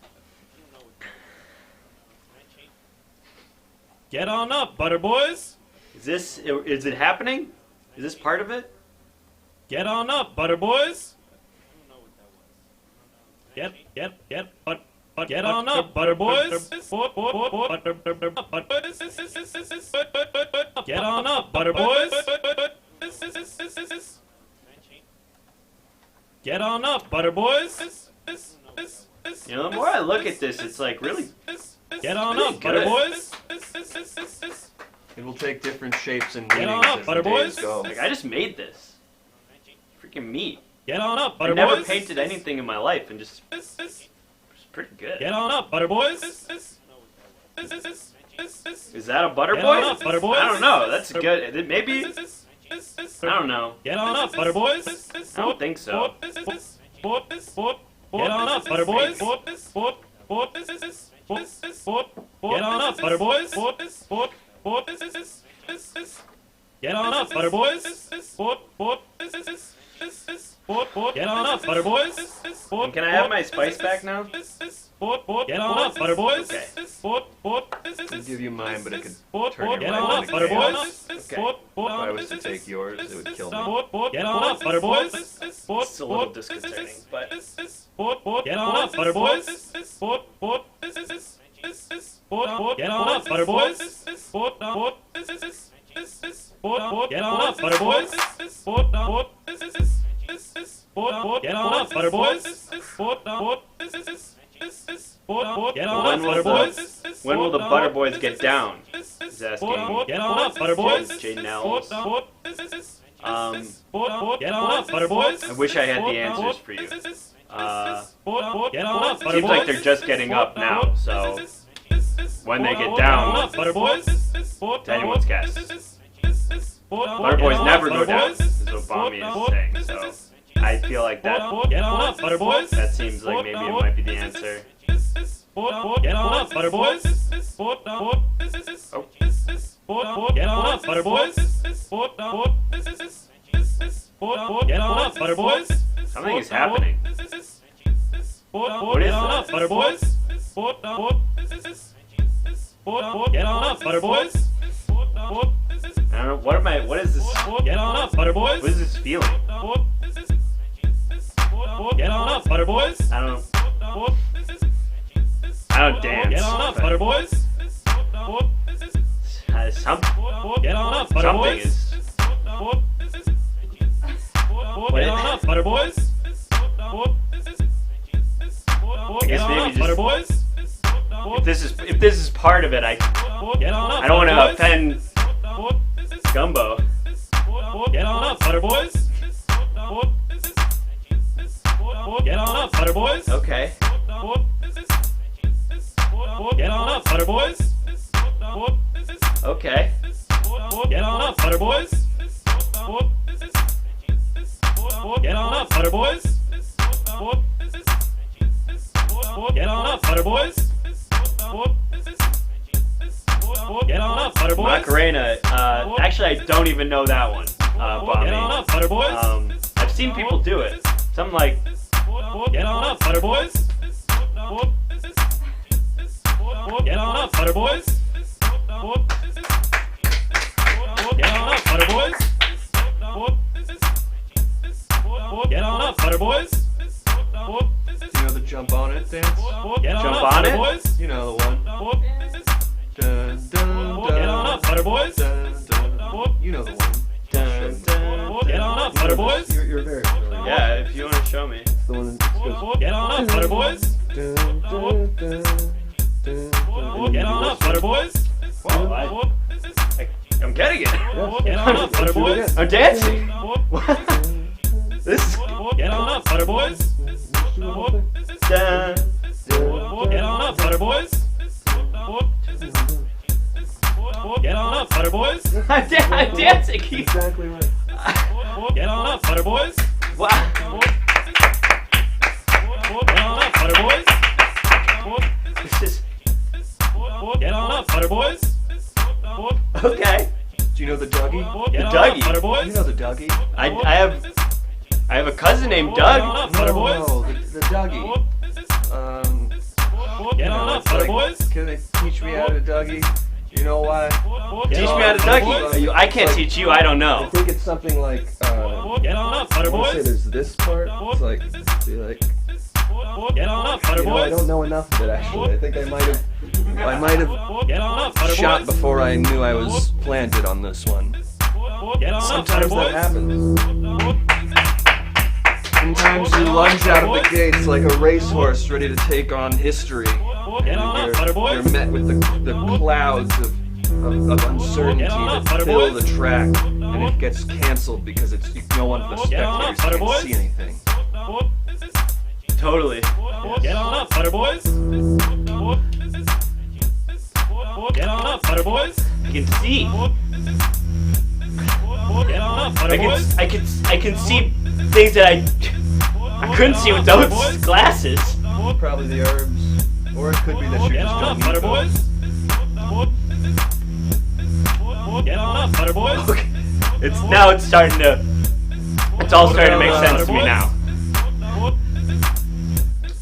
Get on up, butter boys. Is it happening? Is this part of it? Get on up, butter boys. Get on up, butter boys. Get on up, butter boys. Get on up, butter boys. You know, the more I look at this, it's like really. Get on really up, butter good. boys. It will take different shapes and Get on meanings up, as butter the days boys. go. Like I just made this. Freaking me. Get on up, I butter never boys. painted anything in my life, and just it's pretty good. Get on up, butter boys. Is that a butter Get boy? on up, butter boys. I don't know. That's good. Maybe. I don't know. Get on up, butter boys. I don't think so. Get on up, butter boys. Get on up, butter boys. Get on up, butter boys. Get on up, butter boys. And can I have my spice back now? Get on up, butter boys. Okay. I'll give you mine, but it could turn your Get life on up, into butter chaos. boys. Okay. If I was to take yours, it would kill me. Get on up, butter boys. It's a little disconcerting, but Get on up, butter boys. Get on up, butter boys. Get on up, butter boys. Get on up, butter boys. Get on up, butter boys. when will the butter boys get down? He's asking. Get on up, butter boys. Jay Nels. Get on up, butter boys. I wish I had the answers for you. Get on up, butter Seems like boys. they're just getting up now, so when they get Get on down, up, butter boys. it's anyone's guess. Butter boys never go down, is what Bommy is saying, so I feel like that Get on up, butter boys. that seems like maybe it might be the answer. Get on up, butter boys. Oh. Get on up, butter boys. Get on up, butter boys. Something is happening. What is on up, butter boys? Get on up, butter boys. I don't know, what is this, Get on up, butter boys. what is this feeling? Get on up, butter boys. I don't dance. Get on up, butter boys. Get on up, butter Something boys. is, Get on up, butter boys. I guess Get on maybe up, butter just, boys. if this is part of it, I Get on up, don't want to butter boys. offend Gumbo. Get on up, butter boys. Get on up, butter boys. Okay. Get on up, butter boys. Okay. Get on up, butter boys. Get on up, butter boys. Get on up, butter boys. Get on up, butter boys. Macarena. Actually, I don't even know that one. Get on Bommy. up, butter boys. I've seen people do it. Something like, Get on up, butter boys. Get on up, butter boys. Get on up, butter boys. Get on up, butter boys. You know the jump on it dance? Get on Jump up, on butter it? boys. You know the one. Dun, dun, Get on up, butter boys. dun, dun. You know the one. dun, dun. Get on up, butter boys. You're very familiar. Yeah, if you want to show me. It's the one that goes Get on up, butter boys. dun, dun, dun, dun, dun. Get on up, butter boys. Wow, I'm getting it. Get on up, butter boys. I'm dancing. What? This is Get on up, butter boys. dun. Get on up, butter boys. Get on up, up, butter boys. I'm dancing. Exactly right. Get on up, butter boys. Wow. Get on up, butter boys. This is Get on up, butter boys. okay. Do you know the Dougie? Get on Dougie? up, butter boys. You know the Dougie? I have a cousin named Doug. Get on up, butter boys. No, the Dougie. Get on up, butter boys. Can they teach me how to Dougie? You know why? Teach me how to Dougie. I can't teach you. I don't I know. think it's something like, Get on up, butter I want to say boys. there's this part. It's like, be like, Get on up, butter you know, I boys. don't know enough of it actually. I think I might have Get on up, butter shot boys. before I knew I was planted on this one. Get on up, butter Sometimes that boys. happens. Sometimes you lunge out of the gates like a racehorse ready to take on history. Get on up, butter You're boys. met with the clouds of uncertainty that fill the track, and it gets canceled because it's no one of the spectators can't see anything. Totally. Get on up, butter boys. Get on up, butter boys. I can see. Get on up, butter boys. I can see things that I couldn't see with those glasses. Probably the herbs, or it could be that you Get just on don't up, need butter those. boys. Get on up, butter boys. Okay. It's all starting to make sense to me now.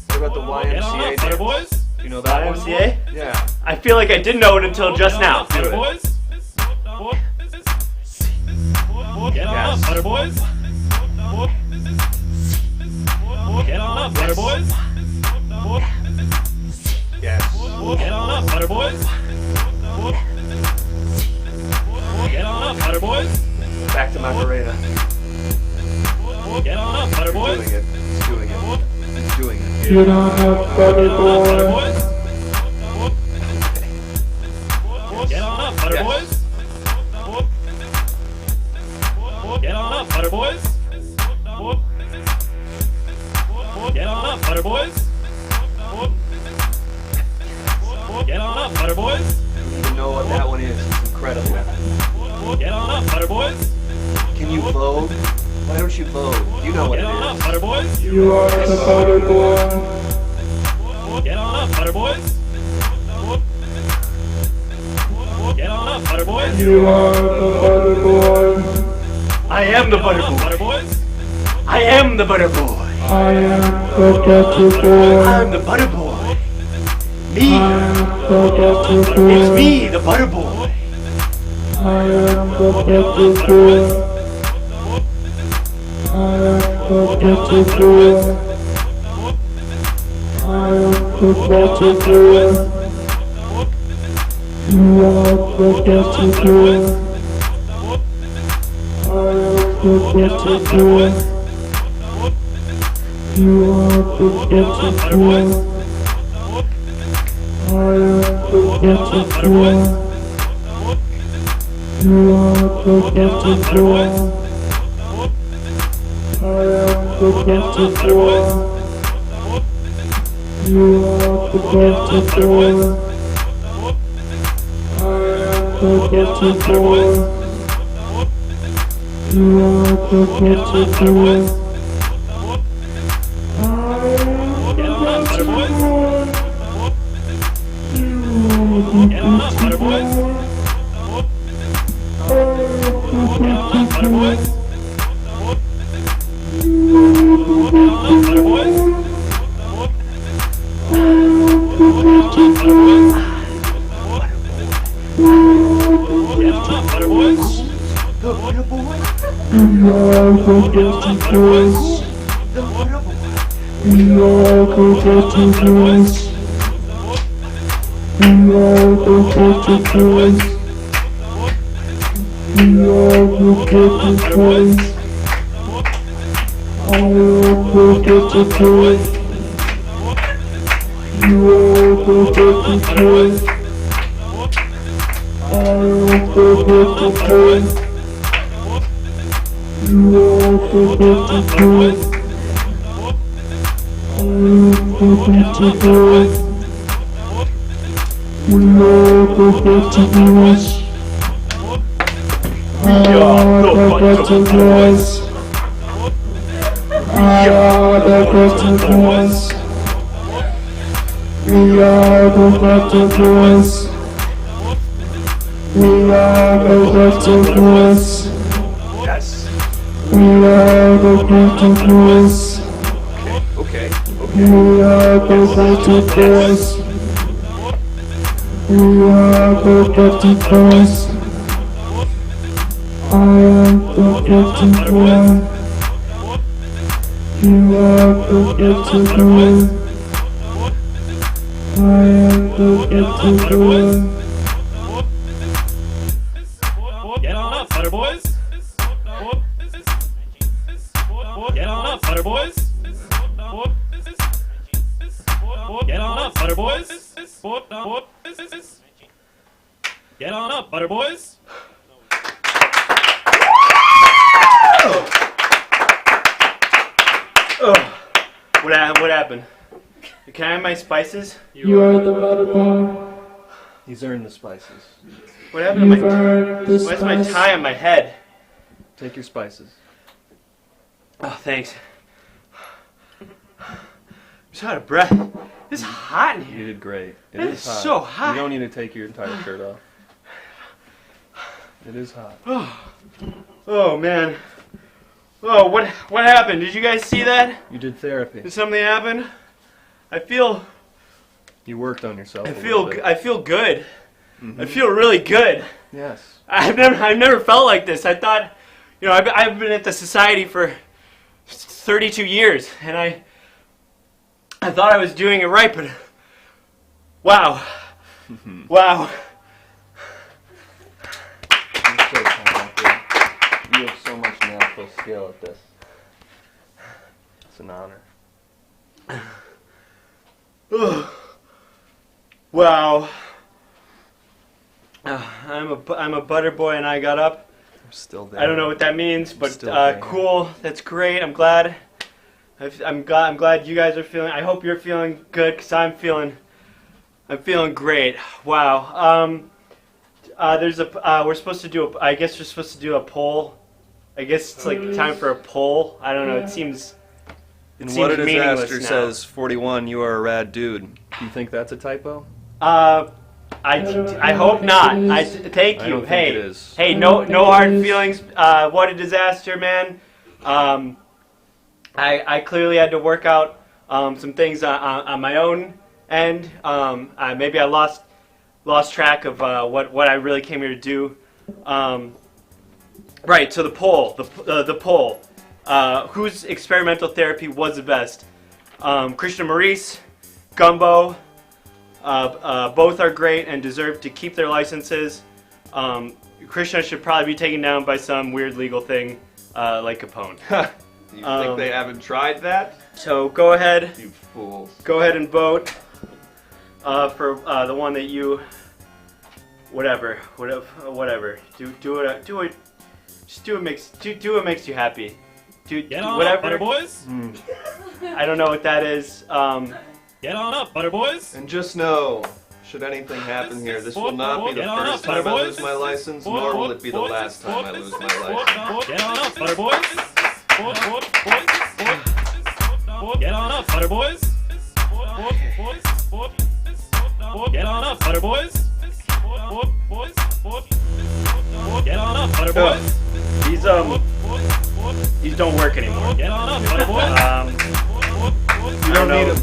What about the Get on YMCA up, butter dance? boys. You know that one? YMCA? Yeah. I feel like I didn't know it until just now. Butter boys. Get on up, butter boys. Get on up, butter boys. Yes. Get on up, butter boys. Get on up, butter boys. Back to Macarena. Get on up, butter boys. Doing it. It's doing it. It's doing it. Get on up, butter boys. Get on up, butter boys. Get on up, butter boys. Get on up, butter boys. Get on up, butter boys. I don't even know what that one is. It's incredible. Get on up, butter boys. Can you vote? Why don't you vote? You know what Get it on up, is. butter boys. You are the butter boy. Get on up, butter boys. Get on up, butter boys. You are the butter boy. I am the butter Butter boy. boys. I am the butter boy. I am the butter boy. I'm the butter boy. Me. I am the butter boy. It's me, the butter boy. I am the butter boy. I am the butter boy. I am the butter boy. You are the butter boy. I am the butter boy. You are the butter boy. I am the butter boy. You are the butter boy. I am the butter boy. You are the butter boy. I am the butter boy. You are the butter boy. I am Get on up, butter boys. you Get on up, butter boys. Get on up, butter boys. Get on up, butter boys. Get on up, butter boys. The butter boy. We are the dirty boys. The butter boy. We are the dirty boys. We are the dirty boys. We are the dirty boys. I am the dirty boy. You are the dirty boy. I am the dirty boy. You are the dirty boy. I am the dirty boy. We are the dirty boys. We are the Butter Boys. We are the Butter Boys. We are the Butter Boys. We are the Butter Boys. Yes. We are the Butter Boys. Okay. We are the Butter Boys. We are the Butter Boys. I am the Butter Boy. You are the Butter Boy. I am the Butter Boy. Get on up, Butter Boys. Get on up, Butter Boys. Get on up, Butter Boys. Get on up, Butter Boys. What happened? Can I have my spices? You are the Butter Boy. He's earned the spices. What happened to You've earned the Where's my spice. tie on my head? Take your spices. Oh, thanks. I'm so out of breath. It's hot in here. You did great. It It's is hot. so hot. You don't need to take your entire shirt off. It is hot. Oh man. Oh, what happened? Did you guys see that? You did therapy. Did something happen? I feel You worked on yourself. I a feel little bit. I feel good. Mhm. I feel really good. Yes. I've never felt like this. I thought, I've been at the society for 32 years, and I thought I was doing it right, but wow, wow. You're so talented. You have so much natural skill at this. It's an honor. Wow. I'm a butter boy, and I got up. I'm still there. I don't know what that means, but still there. cool. That's great. I'm glad. I'm glad you guys are feeling. I hope you're feeling good, cause I'm feeling great. Wow. We're supposed to do I guess we're supposed to do a poll. I guess it's like time for a poll. I don't know. It seems. In seems What a meaningless Disaster now. says 41, you are a rad dude. Do you think that's a typo? I hope not. Thank I you. don't think Hey, it is. hey, no hard feelings. What a disaster, man. I clearly had to work out some things on my own end. Maybe I lost track of what I really came here to do. Right. So the poll, the poll. Whose experimental therapy was the best? Krishna, Maurice, Gumbo. Both are great and deserve to keep their licenses. Krishna should probably be taken down by some weird legal thing, like Capone. You think they haven't tried that? So go ahead. You fools. Go ahead and vote for the one that you. Whatever. Do it. Just do what makes you happy. Get on whatever. up, Butter Boys. I don't know what that is. Get on up, Butter Boys. And just know, should anything happen here, this will not be the Get on first up, time I Butter lose Boys. my license, nor will it be the last time I lose my license. Get on up, Butter Boys. Get on up, Butter Boys. Get on up, Butter Boys. Get on up, Butter Boys. These don't work anymore. Get on up, Butter Boys. You don't need them.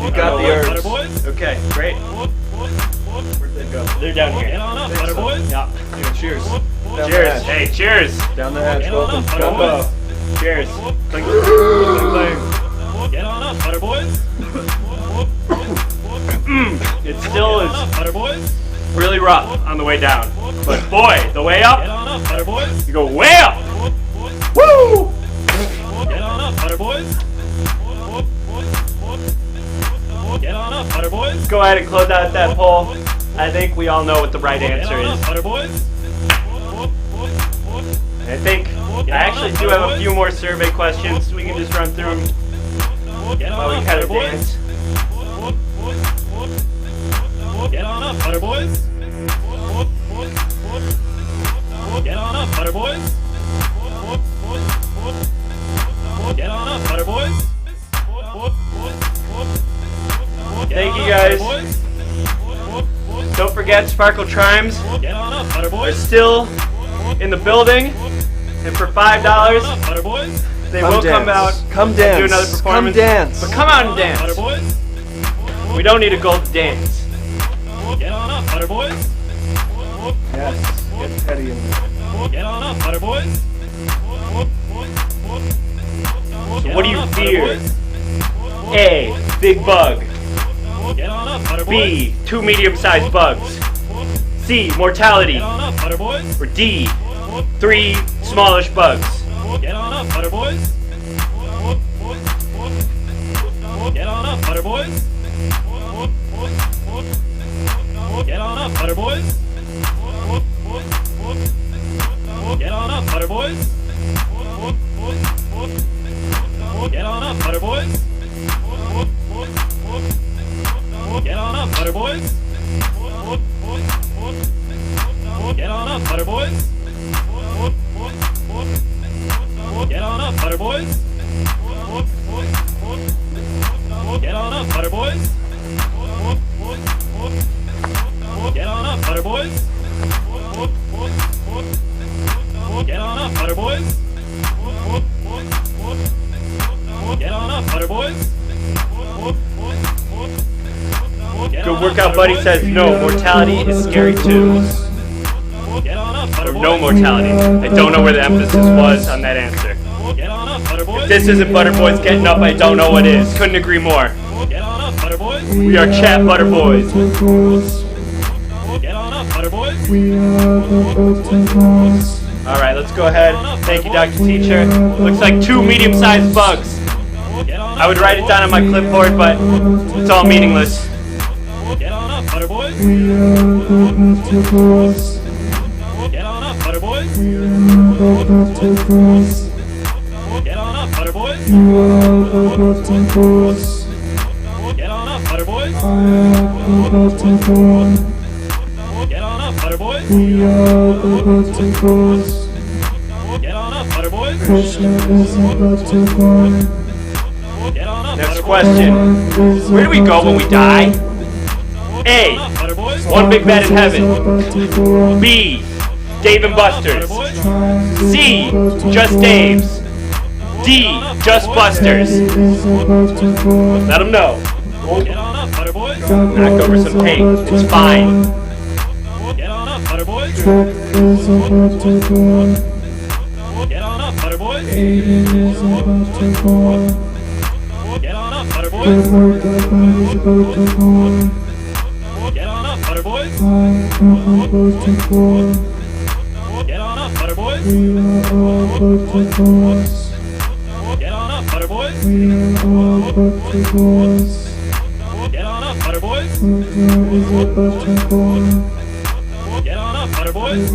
You got the Butter herbs. Boys. Okay, great. Where'd they go? They're down here. Get on up, Butter Boys. Yeah. Cheers. Down the Cheers. hatch. Hey, cheers. Down the hatch. Get on Welcome. up, Butter Gumbo. Boys. Cheers. Clink, clink, clink. Get on up, Butter Boys. It still Get on up, is Butter Boys. really rough on the way down, but boy, the way Get up, on up, Butter Boys. you go way up. Woo! Get on up, Butter Boys. Get on up, Butter Boys. Go ahead and close out that poll. I think we all know what the right Get answer on up, is. Butter Boys. I think I actually do have a few more survey questions. We can just run through them Get while on we up, kind Butter of Boys. dance. Get on up, Butter Boys. Get on up, forget, Sparkle Chimes are still in the building, and for $5, they will come out and do another performance. Come dance. But come out and dance. We don't need a gold to dance. Get on up, butter boys. Yes, get Teddy in there. Get on up, butter boys. So what do you fear? A, big bug. Get on up, butter boys. B, 2 medium-sized bugs. C, mortality. Get on up, butter boys. Or D, 3 smallish bugs. Get on up, butter boys. Get on up, butter boys. Get on up, butter boys. Get on up, butter boys. Get on up, butter boys. Get on up, butter boys. Get on up, butter boys. Get on up, butter boys. Get on up, butter boys. Get on up, butter boys. Get on up, butter boys. Get on up, butter boys. Good workout buddy says no, mortality is scary too. Get on up, butter Or boys. no mortality. I don't know where the emphasis was on that answer. Get on up, butter boys. If this isn't Butter Boys getting up, I don't know what is. Couldn't agree more. Get on up, butter boys. We are Chat Butter Boys. Get on up, butter boys. Alright, let's go ahead. Thank you, Dr. Teacher. Looks like 2 medium-sized bugs. I would write it down on my clipboard, but it's all meaningless. Get on up, butter boys. Get on up, butter boys. Get on up, butter boys. Get on up, butter boys. Get on up, butter boys. Get on up, butter boys. Get on up, Next question. Where do we go when we die? A, butter boys. one big bed in heaven. B, Dave and Buster's. C, just Dave's. D, just Buster's. Let them know. Get on up, butter boys. Knocked over some tape. It's fine. Get on up, butter boys. Get on up, butter boys. Get on up, butter boys. Get on up, butter boys. Get on up, butter boys. Get on up, butter boys. Get on up, butter boys. Get on up, butter boys. Get on up, butter boys.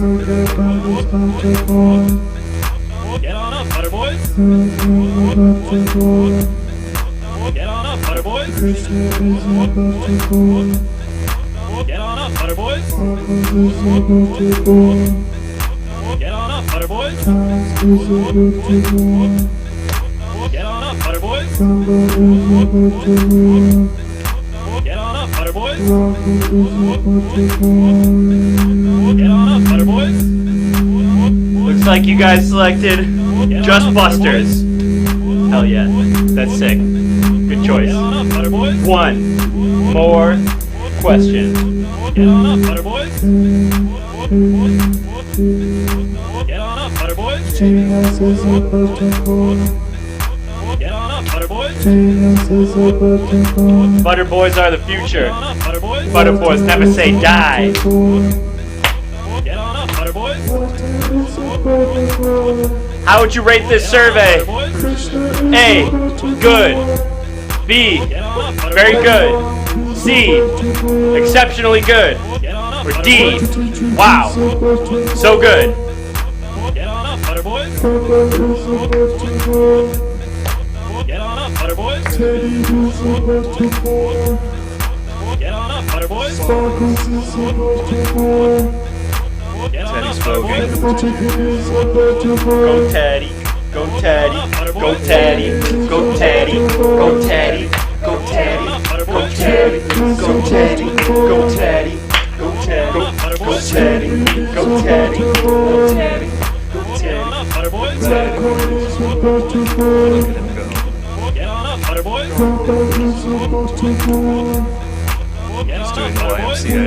Get on up, butter boys. Get on up, butter boys. Get on up, butter boys. Get on up, butter boys. Get on up, butter boys. Get on up, butter boys. Looks like you guys selected just Buster's. Hell yeah. That's sick. Good choice. One more question. Get on up, butter boys. Get on up, butter boys. Get on up, butter boys. Butter Boys are the future. Get on up, butter boys. Butter Boys never say die. Get on up, butter boys. How would you rate this survey? A, good. B, very good. C, exceptionally good. Or D, wow, so good. Get on up, butter boys. Get on up, butter boys. Get on up, butter boys. Teddy's voguing. Go Teddy, go Teddy, go Teddy, go Teddy, go Teddy, go Teddy, go Teddy, go Teddy, go Teddy, go Teddy, go Teddy, go Go Teddy. Go Teddy. Go Teddy. Go Teddy. Get on up, butter boys. Look at him go. Get on up, butter boys. He's doing the YMCA.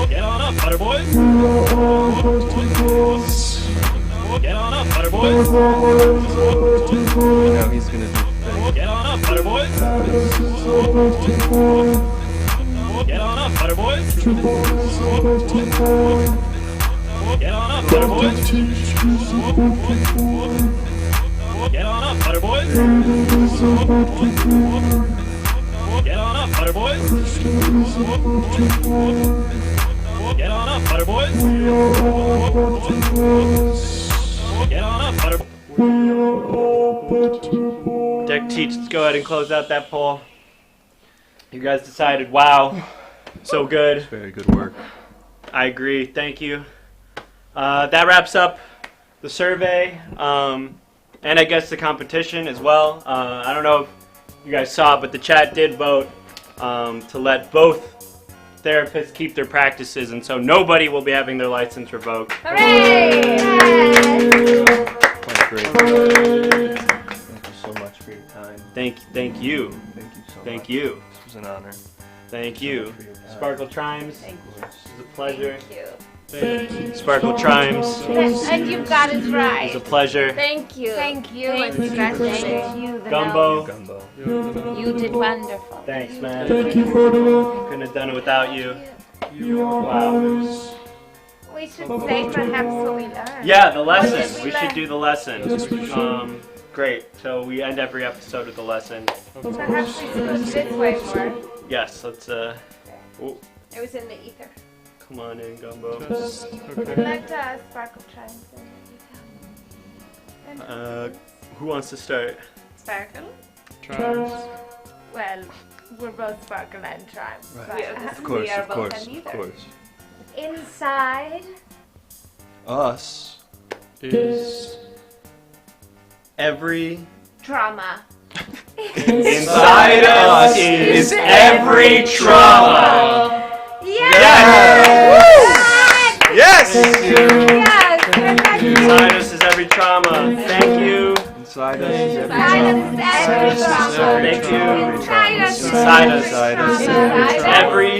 Get on up, butter boys. Get on up, butter boys. Now he's gonna do the thing. Get on up, butter boys. Get on up, butter boys. Get on up, butter boys. Get on up, butter boys. Get on up, butter boys. Get on up, butter boys. Get on up, butter. Deck Teach, let's go ahead and close out that poll. You guys decided, wow, so good. Very good work. I agree, thank you. That wraps up the survey, and I guess the competition as well. I don't know if you guys saw, but the chat did vote to let both therapists keep their practices, and so nobody will be having their license revoked. Hooray! Quite great. Thank you so much for your time. Thank you. Thank you so much. Thank you. This was an honor. Thank you. Sparkle Chimes. Thank you. It was a pleasure. Thank you. Sparkle Chimes. And you've got it right. It was a pleasure. Thank you. Thank you. Thank and you. congratulations. You, the Gumbo. Gumbo. You did wonderful. Thanks, man. Thank you for the work. Couldn't have done it without you. You are Wow. always. We should say perhaps what we learned. Yeah, the What lesson. did We should learn? do the lesson. Great. So we end every episode with a lesson. Perhaps we should look this way more. Yes, let's oh, It was in the ether. come on in, Gumbo. Let Sparkle try and say Who wants to start? Sparkle? Chimes. Well, we're both Sparkle and Charm. Right. But Of course, we are of both course, and of neither. course. Inside Us Is. Every trauma. inside us is every trauma. Yes! Yes. Yes! Inside us is every trauma. Thank you. inside us is every Inside us is trauma. every trauma. Thank you. Every Inside us Inside is us every is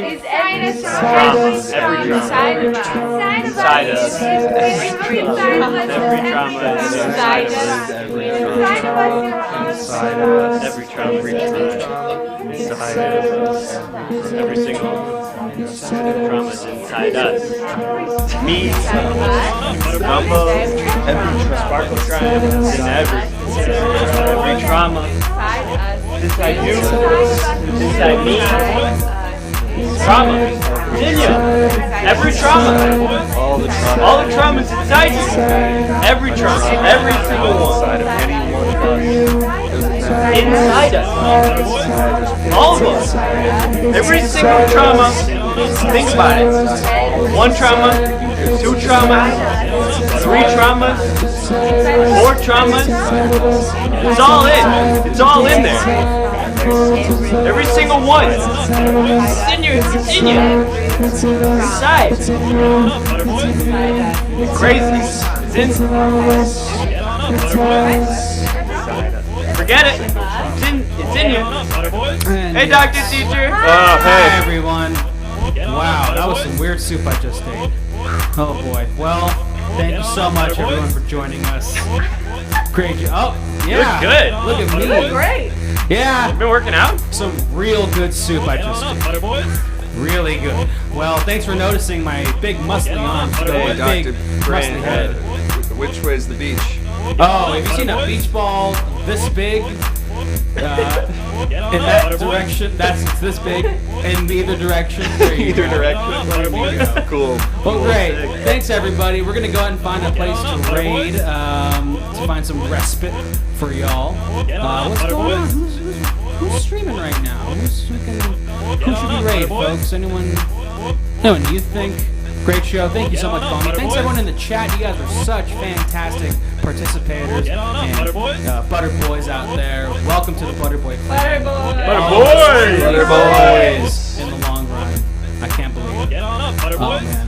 every trauma. trauma. Inside us. Every trauma is inside us. every Inside trauma. of us, Inside us. Every trauma. Inside us. Every single trauma is inside us. Me, Gumbo, Sparkle Tribe, and every trauma. Inside you, inside me. Trauma. Continue. Every trauma. All the trauma. All the traumas inside you. Every trauma. Every single Inside one. of any one of us. Inside us. All of us. Every single trauma. Think about it. One trauma. Two traumas. Three traumas. Four traumas. It's all in. It's all in there. Every single one. It's in you. It's in you. Inside. It's crazy. It's inside. Forget it. It's in you. Hey, Dr. Teacher. Hi, everyone. Wow, that was some weird soup I just ate. Oh boy. Well, thank you so much, everyone, for joining us. Great job. Oh, yeah. Good. Look at me. Great. Yeah. Been working out? Some real good soup I just ate. Really good. Well, thanks for noticing my big muscly arms. Hey, Big Dr. muscly Brain, head. which way's the beach? Oh, have you seen a beach ball this big? In that direction, it's this big. In either direction. There you Either go. direction. There we go. Cool. Well, great. Thanks, everybody. We're gonna go ahead and find a place to raid, to find some respite for y'all. What's going on? Who's streaming right now? Who should be raid, folks? Anyone you think? Great show. Thank you so much, Bonnie. Thanks everyone in the chat. You guys are such fantastic participators and Butter Boys out there. Welcome to the Butter Boy Clan. Butter Boys! Butter Boys! In the long run. I can't believe it. Get on up, butter Oh boys. man.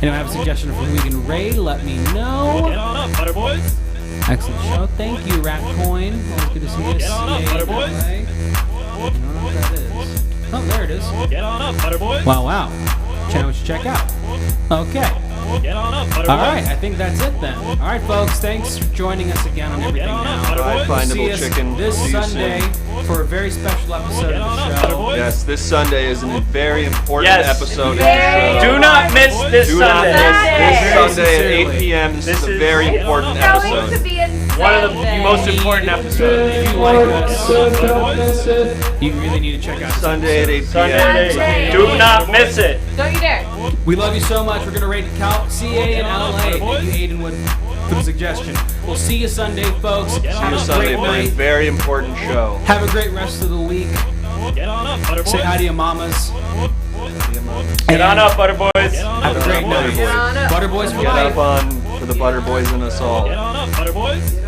Anyone have a suggestion for Weekend Raid? Let me know. Get on up, butter boys. Excellent show. Thank you, Ratcoin. Always good to see you. Get on up, butter boys. I don't know what that is. Oh, there it is. Get on up, butter boys. Wow, wow. Channel we should check out. Okay. Get on up, butter All boys. right, I think that's it then. All right, folks, thanks for joining us again on Everything Now. Alright, We'll Findable see us Chicken. this See you Sunday soon. for a very special episode of the show. Yes, this Sunday is a very important Yes. episode of the show. Do not miss this Do not Sunday. miss this Very Sunday at 8 sincerely. p.m. This is a is very important Going to episode. be insane. One of the most important episodes. If you like us, you really need to check out Sunday at 8 p.m. Sunday. Do not miss it. Don't you dare. We love you so much. We're going to rate Cal, CA, and LA. Thank you, Aiden, for the suggestion. We'll see you Sunday, folks. See Have you a Sunday great for a night. very important show. Have a great rest of the week. Get on up, butter boys. Say hi to your mamas. Get on up, butter boys. Have a great night. Butter Boys. Butter Boys for Get life. up on for the Butter Boys and us all. Get on up, butter boys.